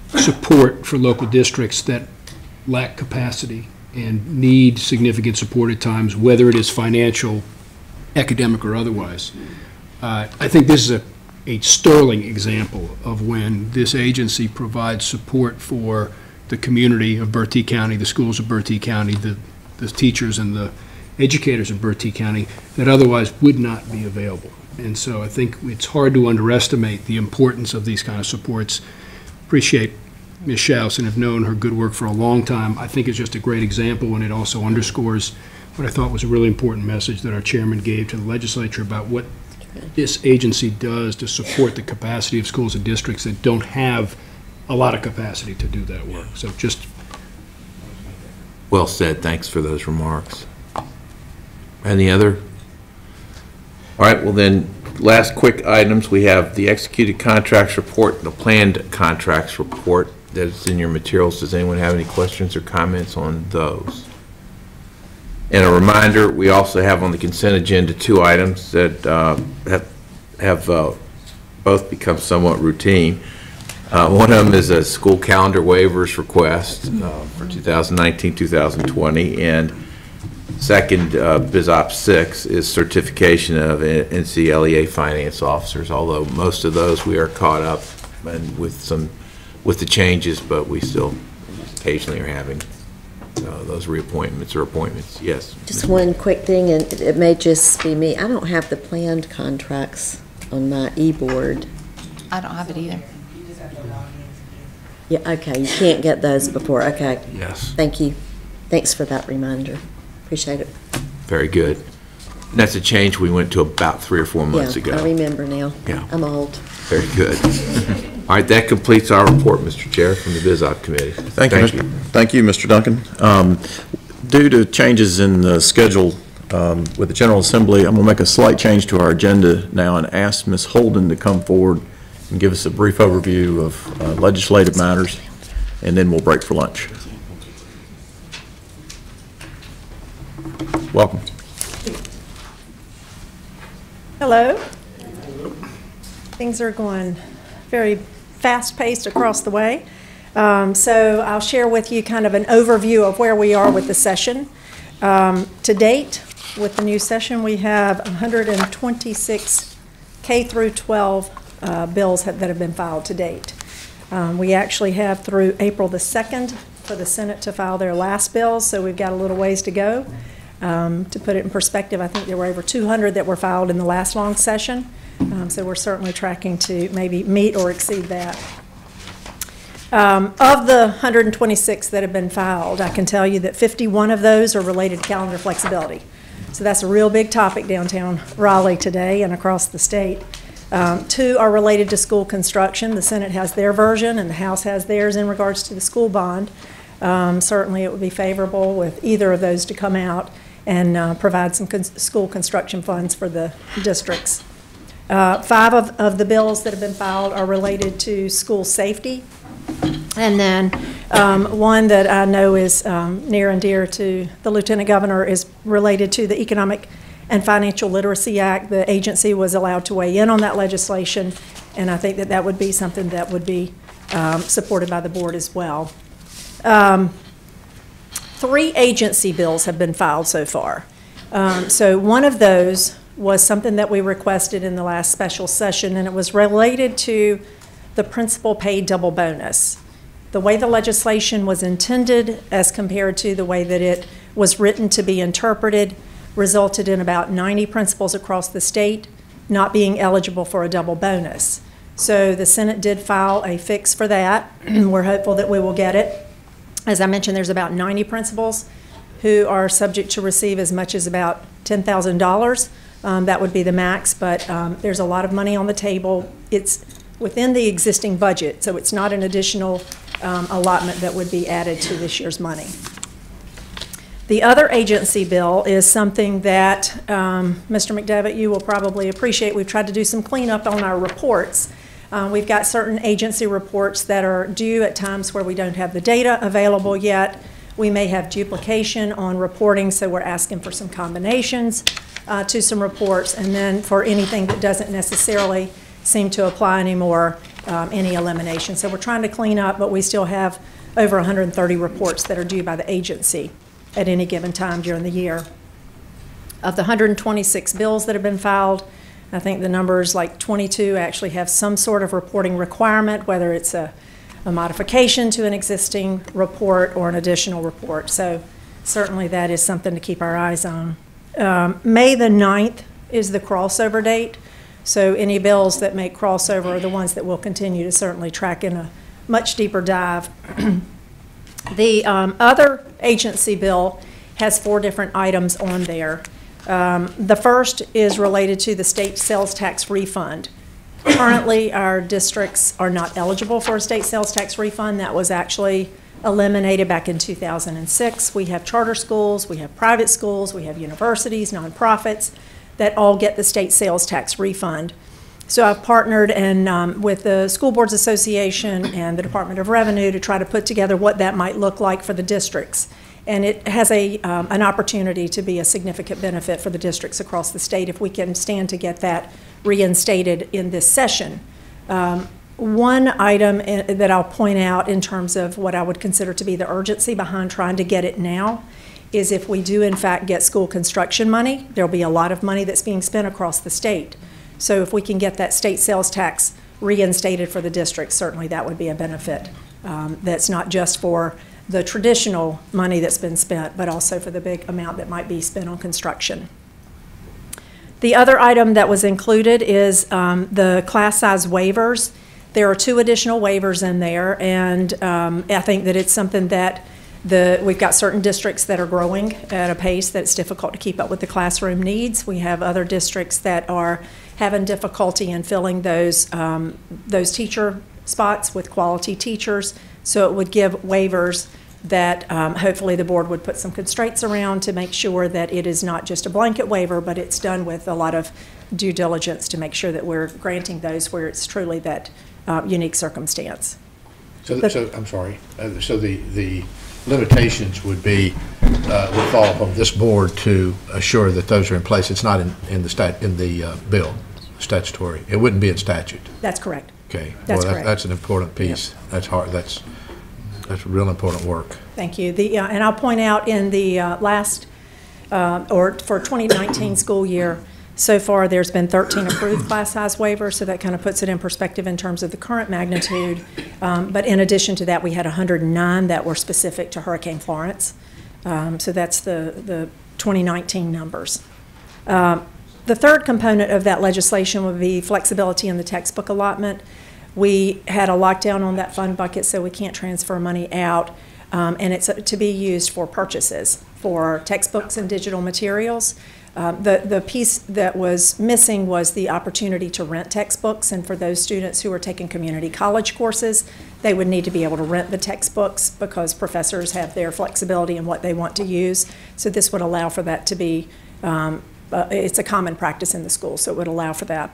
support for local districts that lack capacity and need significant support at times, whether it is financial, academic, or otherwise. I think this is a sterling example of when this agency provides support for the community of Bertie County, the schools of Bertie County, the teachers and the educators of Bertie County that otherwise would not be available. And so I think it's hard to underestimate the importance of these kind of supports. Appreciate Ms. Schaus and have known her good work for a long time. I think it's just a great example, and it also underscores what I thought was a really important message that our chairman gave to the legislature about what this agency does to support the capacity of schools and districts that don't have a lot of capacity to do that work. So just Well said. Thanks for those remarks. Any other? All right, well then, last quick items. We have the executed contracts report and the planned contracts report that's in your materials. Does anyone have any questions or comments on those? And a reminder, we also have on the consent agenda 2 items that have both become somewhat routine. One of them is a school calendar waivers request for 2019-2020, and second, BizOp 6 is certification of NCLEA finance officers, although most of those we are caught up and with the changes, but we still occasionally are having those reappointments or appointments. Yes? Just one quick thing, and it may just be me. I don't have the planned contracts on my e-board. I don't have it either. Yeah, okay, you can't get those before, okay. Yes. Thank you. Thanks for that reminder. Appreciate it. Very good. And that's a change we went to about 3 or 4 months ago. I remember now. Yeah. I'm old. Very good. All right, that completes our report, Mr. Chair, from the BizOp Committee. Thank you, Mr. Duncan. Due to changes in the schedule with the General Assembly, I'm going to make a slight change to our agenda now and ask Ms. Holden to come forward and give us a brief overview of legislative matters, and then we'll break for lunch. Welcome. Hello. Things are going very fast-paced across the way. So I'll share with you kind of an overview of where we are with the session. To date, with the new session, we have 126 K through 12 bills that have been filed to date. We actually have through April the 2nd for the Senate to file their last bills, so we've got a little ways to go. To put it in perspective, I think there were over 200 that were filed in the last long session, so we're certainly tracking to maybe meet or exceed that. Of the 126 that have been filed, I can tell you that 51 of those are related to calendar flexibility. So that's a real big topic downtown Raleigh today and across the state. 2 are related to school construction. The Senate has their version and the House has theirs in regards to the school bond. Certainly it would be favorable with either of those to come out and provide some school construction funds for the districts. 5 of the bills that have been filed are related to school safety. And then one that I know is near and dear to the Lieutenant Governor is related to the Economic and Financial Literacy Act. The agency was allowed to weigh in on that legislation, and I think that that would be something that would be supported by the board as well. 3 agency bills have been filed so far. So one of those was something that we requested in the last special session, and it was related to the principal paid double bonus. The way the legislation was intended as compared to the way that it was written to be interpreted resulted in about 90 principals across the state not being eligible for a double bonus. So the Senate did file a fix for that. We're hopeful that we will get it. As I mentioned, there's about 90 principals who are subject to receive as much as about $10,000. That would be the max, but there's a lot of money on the table. It's within the existing budget, so it's not an additional allotment that would be added to this year's money. The other agency bill is something that, Mr. McDevitt, you will probably appreciate. We've tried to do some cleanup on our reports. We've got certain agency reports that are due at times where we don't have the data available yet. We may have duplication on reporting, so we're asking for some combinations to some reports, and then for anything that doesn't necessarily seem to apply anymore, any elimination. So we're trying to clean up, but we still have over 130 reports that are due by the agency at any given time during the year. Of the 126 bills that have been filed, I think the numbers like 22 actually have some sort of reporting requirement, whether it's a modification to an existing report or an additional report. So certainly that is something to keep our eyes on. May the 9th is the crossover date. So any bills that make crossover are the ones that we'll continue to certainly track in a much deeper dive. The other agency bill has 4 different items on there. The first is related to the state sales tax refund. Currently, our districts are not eligible for a state sales tax refund. That was actually eliminated back in 2006. We have charter schools, we have private schools, we have universities, nonprofits that all get the state sales tax refund. So I've partnered with the School Boards Association and the Department of Revenue to try to put together what that might look like for the districts. And it has an opportunity to be a significant benefit for the districts across the state if we can stand to get that reinstated in this session. One item that I'll point out in terms of what I would consider to be the urgency behind trying to get it now is if we do in fact get school construction money, there'll be a lot of money that's being spent across the state. So if we can get that state sales tax reinstated for the districts, certainly that would be a benefit. That's not just for the traditional money that's been spent, but also for the big amount that might be spent on construction. The other item that was included is the class size waivers. There are 2 additional waivers in there, and I think that it's something that we've got certain districts that are growing at a pace that's difficult to keep up with the classroom needs. We have other districts that are having difficulty in filling those teacher spots with quality teachers. So it would give waivers that hopefully the board would put some constraints around to make sure that it is not just a blanket waiver, but it's done with a lot of due diligence to make sure that we're granting those where it's truly that unique circumstance. So I'm sorry. So the limitations would would fall upon this board to assure that those are in place. It's not in the bill, statutory. It wouldn't be in statute. That's correct. Okay. That's correct. That's an important piece. Yep. That's hard. That's real important work. Thank you. And I'll point out in the for 2019 school year, so far there's been 13 approved class size waivers, so that kind of puts it in perspective in terms of the current magnitude. But in addition to that, we had 109 that were specific to Hurricane Florence. So that's the 2019 numbers. The third component of that legislation would be flexibility in the textbook allotment. We had a lockdown on that fund bucket, so we can't transfer money out, and it's to be used for purchases for textbooks and digital materials. The piece that was missing was the opportunity to rent textbooks, and for those students who are taking community college courses, they would need to be able to rent the textbooks because professors have their flexibility in what they want to use. So this would allow for that to be, it's a common practice in the school, so it would allow for that.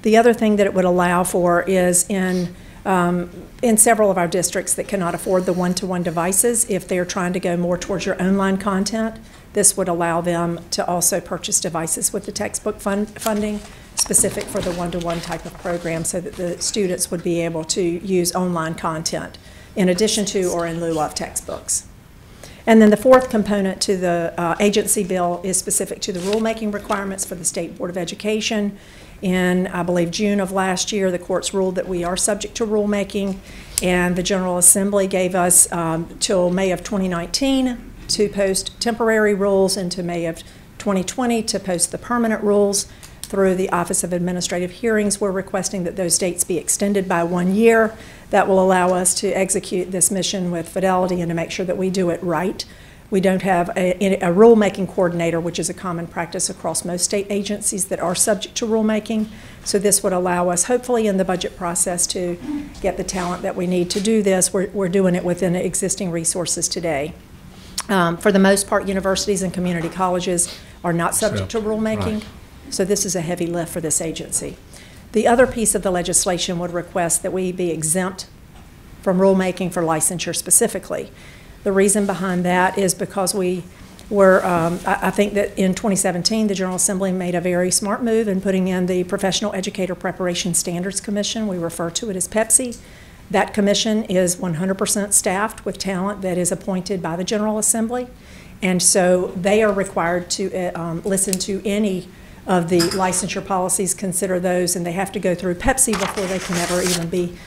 The other thing that it would allow for is in several of our districts that cannot afford the one-to-one devices, if they're trying to go more towards your online content, this would allow them to also purchase devices with the textbook funding specific for the one-to-one type of program so that the students would be able to use online content in addition to or in lieu of textbooks. And then the fourth component to the agency bill is specific to the rulemaking requirements for the State Board of Education. In, I believe, June of last year, the courts ruled that we are subject to rulemaking, and the General Assembly gave us till May of 2019 to post temporary rules and to May of 2020 to post the permanent rules. Through the Office of Administrative Hearings, we're requesting that those dates be extended by 1 year. That will allow us to execute this mission with fidelity and to make sure that we do it right. We don't have a rulemaking coordinator, which is a common practice across most state agencies that are subject to rulemaking. So this would allow us, hopefully in the budget process, to get the talent that we need to do this. We're doing it within existing resources today. For the most part, universities and community colleges are not subject to rulemaking. Right. So this is a heavy lift for this agency. The other piece of the legislation would request that we be exempt from rulemaking for licensure specifically. The reason behind that is because we were, I think that in 2017, the General Assembly made a very smart move in putting in the Professional Educator Preparation Standards Commission. We refer to it as PEPSI. That commission is 100% staffed with talent that is appointed by the General Assembly. And so they are required to listen to any of the licensure policies, consider those, and they have to go through PEPSI before they can ever even be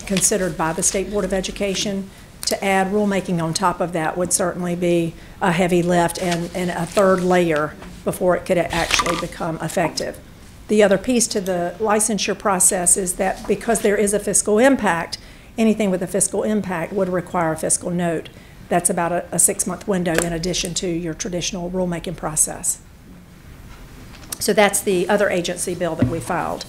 considered by the State Board of Education. To add rulemaking on top of that would certainly be a heavy lift and a third layer before it could actually become effective. The other piece to the licensure process is that because there is a fiscal impact, anything with a fiscal impact would require a fiscal note. That's about a 6-month window in addition to your traditional rulemaking process. So that's the other agency bill that we filed.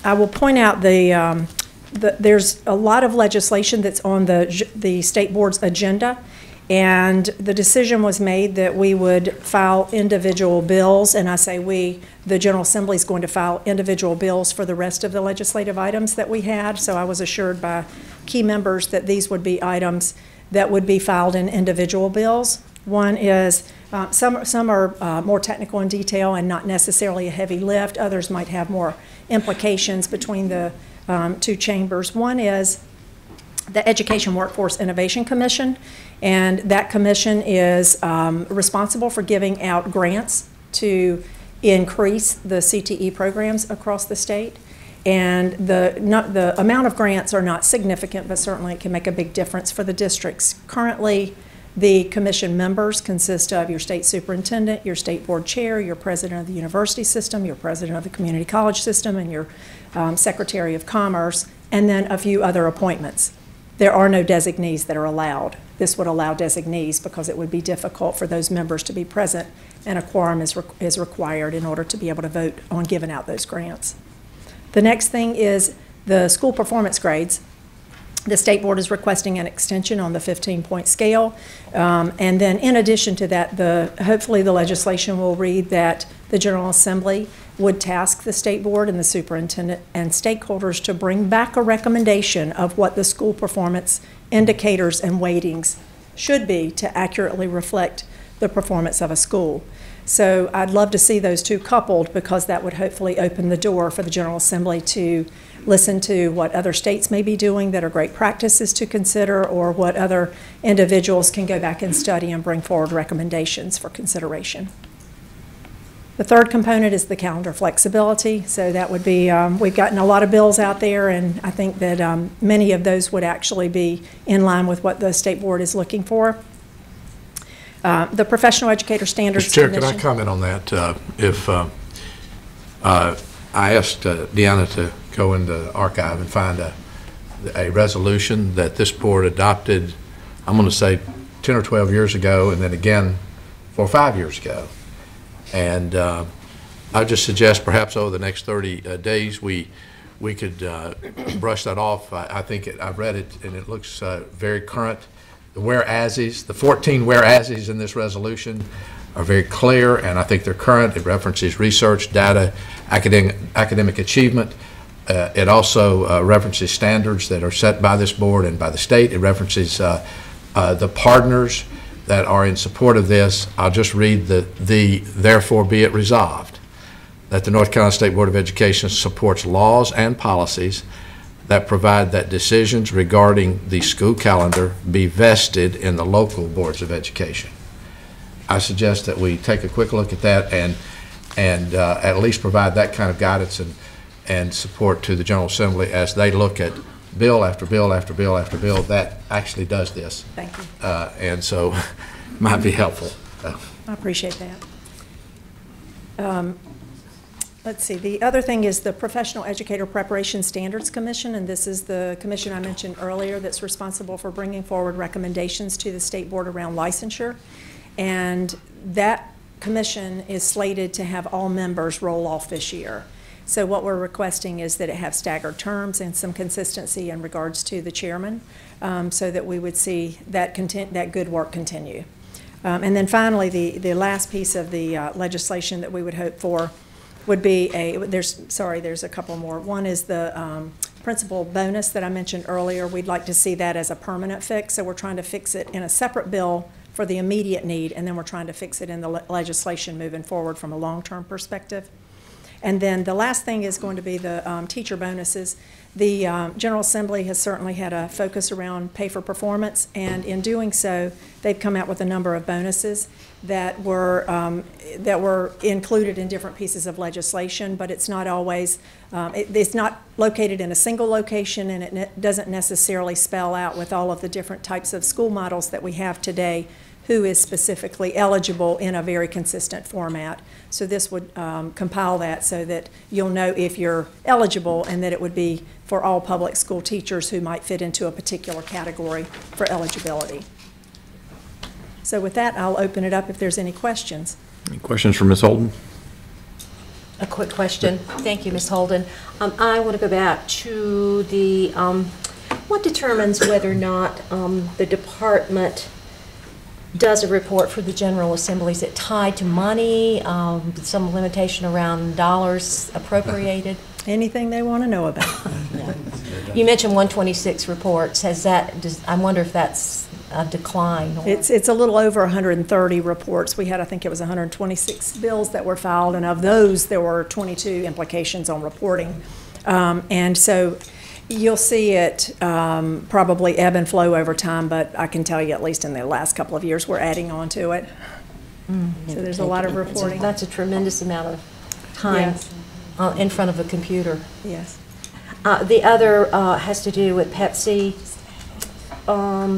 I will point out there's a lot of legislation that's on the state board's agenda, and the decision was made that we would file individual bills, and I say we, the General Assembly is going to file individual bills for the rest of the legislative items that we had, so I was assured by key members that these would be items that would be filed in individual bills. One is, some are more technical in detail and not necessarily a heavy lift. Others might have more implications between the two chambers. One is the Education Workforce Innovation Commission, and that commission is responsible for giving out grants to increase the CTE programs across the state. And the amount of grants are not significant, but certainly it can make a big difference for the districts. Currently, the commission members consist of your state superintendent, your state board chair, your president of the university system, your president of the community college system, and your secretary of commerce, and then a few other appointments. There are no designees that are allowed. This would allow designees because it would be difficult for those members to be present, and a quorum is required in order to be able to vote on giving out those grants. The next thing is the school performance grades. The state board is requesting an extension on the 15-point scale. And then in addition to that, hopefully the legislation will read that the General Assembly would task the state board and the superintendent and stakeholders to bring back a recommendation of what the school performance indicators and weightings should be to accurately reflect the performance of a school. So I'd love to see those two coupled, because that would hopefully open the door for the General Assembly to listen to what other states may be doing that are great practices to consider, or what other individuals can go back and study and bring forward recommendations for consideration. The third component is the calendar flexibility. So that would be, we've gotten a lot of bills out there, and I think that many of those would actually be in line with what the state board is looking for. The Professional Educator Standards Mr. Chair, Commission. can I comment on that? I asked Deanna to go in the archive and find a resolution that this board adopted, I'm going to say 10 or 12 years ago, and then again 4 or 5 years ago. And I just suggest perhaps over the next 30 days we could brush that off. I think I've read it, and it looks very current. The whereases, the 14 whereases in this resolution are very clear, and I think they're current. It references research, data, academic achievement. It also references standards that are set by this board and by the state. It references the partners that are in support of this. I'll just read the therefore be it resolved that the North Carolina State Board of Education supports laws and policies that provide that decisions regarding the school calendar be vested in the local boards of education. I suggest that we take a quick look at that and at least provide that kind of guidance and support to the General Assembly as they look at bill after bill after bill after bill that actually does this. Thank you. And so it might be helpful. I appreciate that. Let's see, the other thing is the Professional Educator Preparation Standards Commission, and this is the commission I mentioned earlier that's responsible for bringing forward recommendations to the state board around licensure. And that commission is slated to have all members roll off this year. So what we're requesting is that it have staggered terms and some consistency in regards to the chairman, so that we would see that good work continue. And then finally, the last piece of the legislation that we would hope for would be there's a couple more. One is the principal bonus that I mentioned earlier. We'd like to see that as a permanent fix, so we're trying to fix it in a separate bill for the immediate need, and then we're trying to fix it in the legislation moving forward from a long-term perspective. And then the last thing is going to be the teacher bonuses. The General Assembly has certainly had a focus around pay for performance, and in doing so, they've come out with a number of bonuses that were included in different pieces of legislation, but it's not always, it's not located in a single location, and it doesn't necessarily spell out with all of the different types of school models that we have today who is specifically eligible in a very consistent format. So this would compile that so that you'll know if you're eligible, and that it would be for all public school teachers who might fit into a particular category for eligibility. So with that, I'll open it up if there's any questions. Any questions for Ms. Holden? A quick question. Thank you, Ms. Holden. I want to go back to the, what determines whether or not the department does a report for the General Assembly? Is it tied to money, some limitation around dollars appropriated? Anything they want to know about. You mentioned 126 reports. Has that, I wonder if that's a decline? Or? It's a little over 130 reports. We had, I think it was 126 bills that were filed, and of those, there were 22 implications on reporting. And so you'll see it probably ebb and flow over time, but I can tell you, at least in the last couple of years, we're adding on to it. So there's a lot of reporting. That's a tremendous amount of time. Yes. In front of a computer. Yes. The other has to do with Pepsi,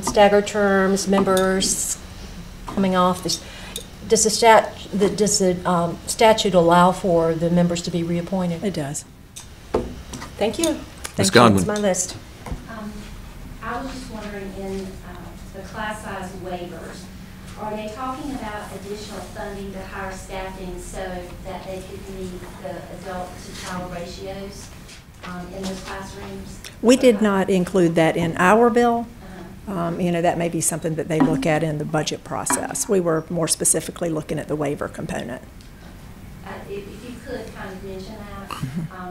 staggered terms, members coming off. Does the statute allow for the members to be reappointed? It does. Thank you. Ms. Godwin. That's my list. I was just wondering, in the class size waivers, are they talking about additional funding to higher staffing so that they could meet the adult-to-child ratios in those classrooms? We did not include that in our bill. You know, that may be something that they look at in the budget process. We were more specifically looking at the waiver component. If you could kind of mention that,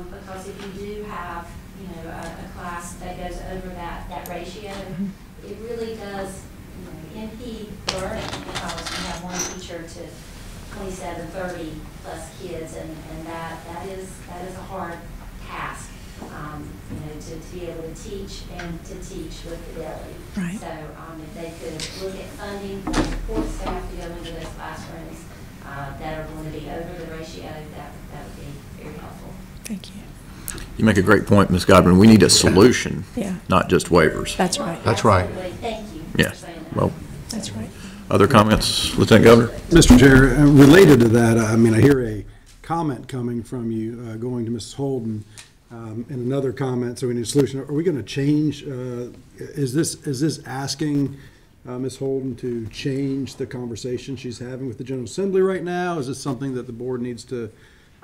because if you do have, you know, a class that goes over that ratio, it really does impede learning, because you have one teacher to 27, 30 plus kids, and that is a hard task, you know, to be able to teach and to teach with fidelity. Right. So if they could look at funding for support staff to go into those classrooms that are going to be over the ratio, that would be very helpful. Thank you. You make a great point, Ms. Godwin. We need a solution, yeah, not just waivers. That's right. That's right. Thank you. Yeah. Well, that's right. Other comments, Lieutenant Governor? Mr. Chair, related to that, I mean, I hear a comment coming from you going to Mrs. Holden, and another comment, so we need a solution. Are we going to change, is this asking Ms. Holden to change the conversation she's having with the General Assembly right now? Is this something that the board needs to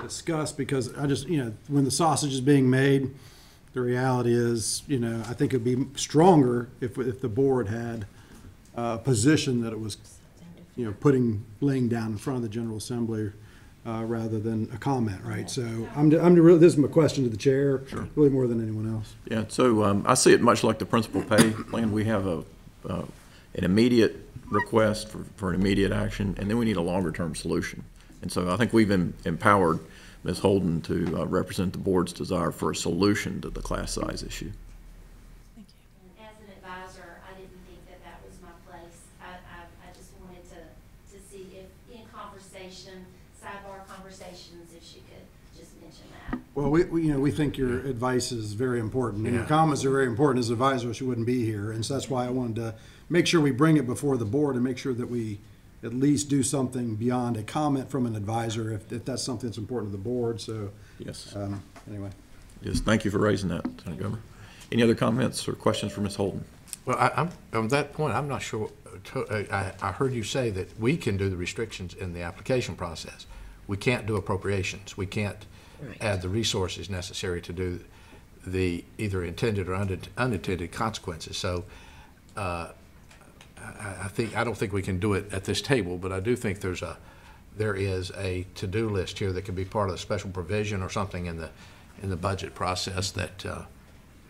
discuss? Because I just, you know, when the sausage is being made, the reality is, you know, I think it'd be stronger if the board had a position that it was, you know, laying down in front of the General Assembly rather than a comment, right? So this is my question to the chair, sure, really more than anyone else. Yeah, so I see it much like the principal pay plan. We have an immediate request for an immediate action, and then we need a longer-term solution. And so I think we've empowered Ms. Holden to represent the board's desire for a solution to the class size issue. Thank you. And as an advisor, I didn't think that was my place. I just wanted to see if in conversation, sidebar conversations, if she could just mention that. Well, we think your advice is very important, and your comments are very important. As an advisor, she wouldn't be here, and so that's why I wanted to make sure we bring it before the board and make sure that we at least do something beyond a comment from an advisor if that's something that's important to the board. So yes. Anyway. Yes, thank you for raising that, Lieutenant Governor. Any other comments or questions for Ms. Holden? Well, I'm on that point, I'm not sure. I heard you say that we can do the restrictions in the application process. We can't do appropriations. We can't add the resources necessary to do the either intended or unintended consequences. So I don't think we can do it at this table, but I do think there is a to-do list here that could be part of a special provision or something in the budget process that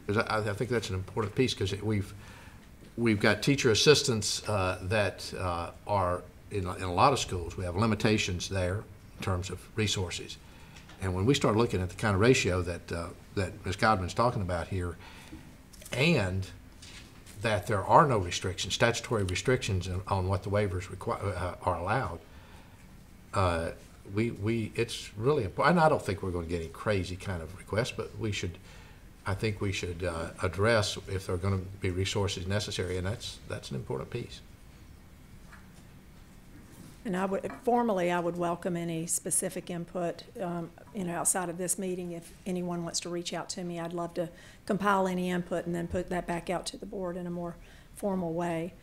because I think that's an important piece, because we've got teacher assistants that are in a lot of schools. We have limitations there in terms of resources, and when we start looking at the kind of ratio that Ms. Godwin's talking about here, and that there are no restrictions, statutory restrictions on what the waivers are allowed, it's really important. And I don't think we're going to get any crazy kind of requests, but I think we should address if there are going to be resources necessary, and that's an important piece. And I would welcome any specific input, outside of this meeting. If anyone wants to reach out to me, I'd love to compile any input and then put that back out to the board in a more formal way.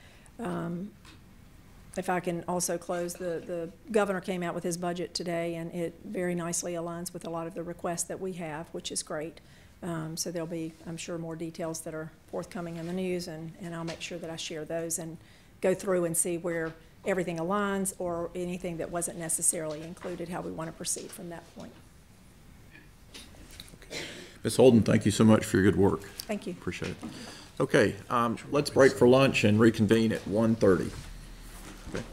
if I can also close, the governor came out with his budget today, and it very nicely aligns with a lot of the requests that we have, which is great. So there'll be, I'm sure, more details that are forthcoming in the news, and I'll make sure that I share those and go through and see where everything aligns or anything that wasn't necessarily included, how we want to proceed from that point. Ms. Holden, thank you so much for your good work. Thank you. Appreciate it. Okay, let's break for lunch and reconvene at 1:30. Okay.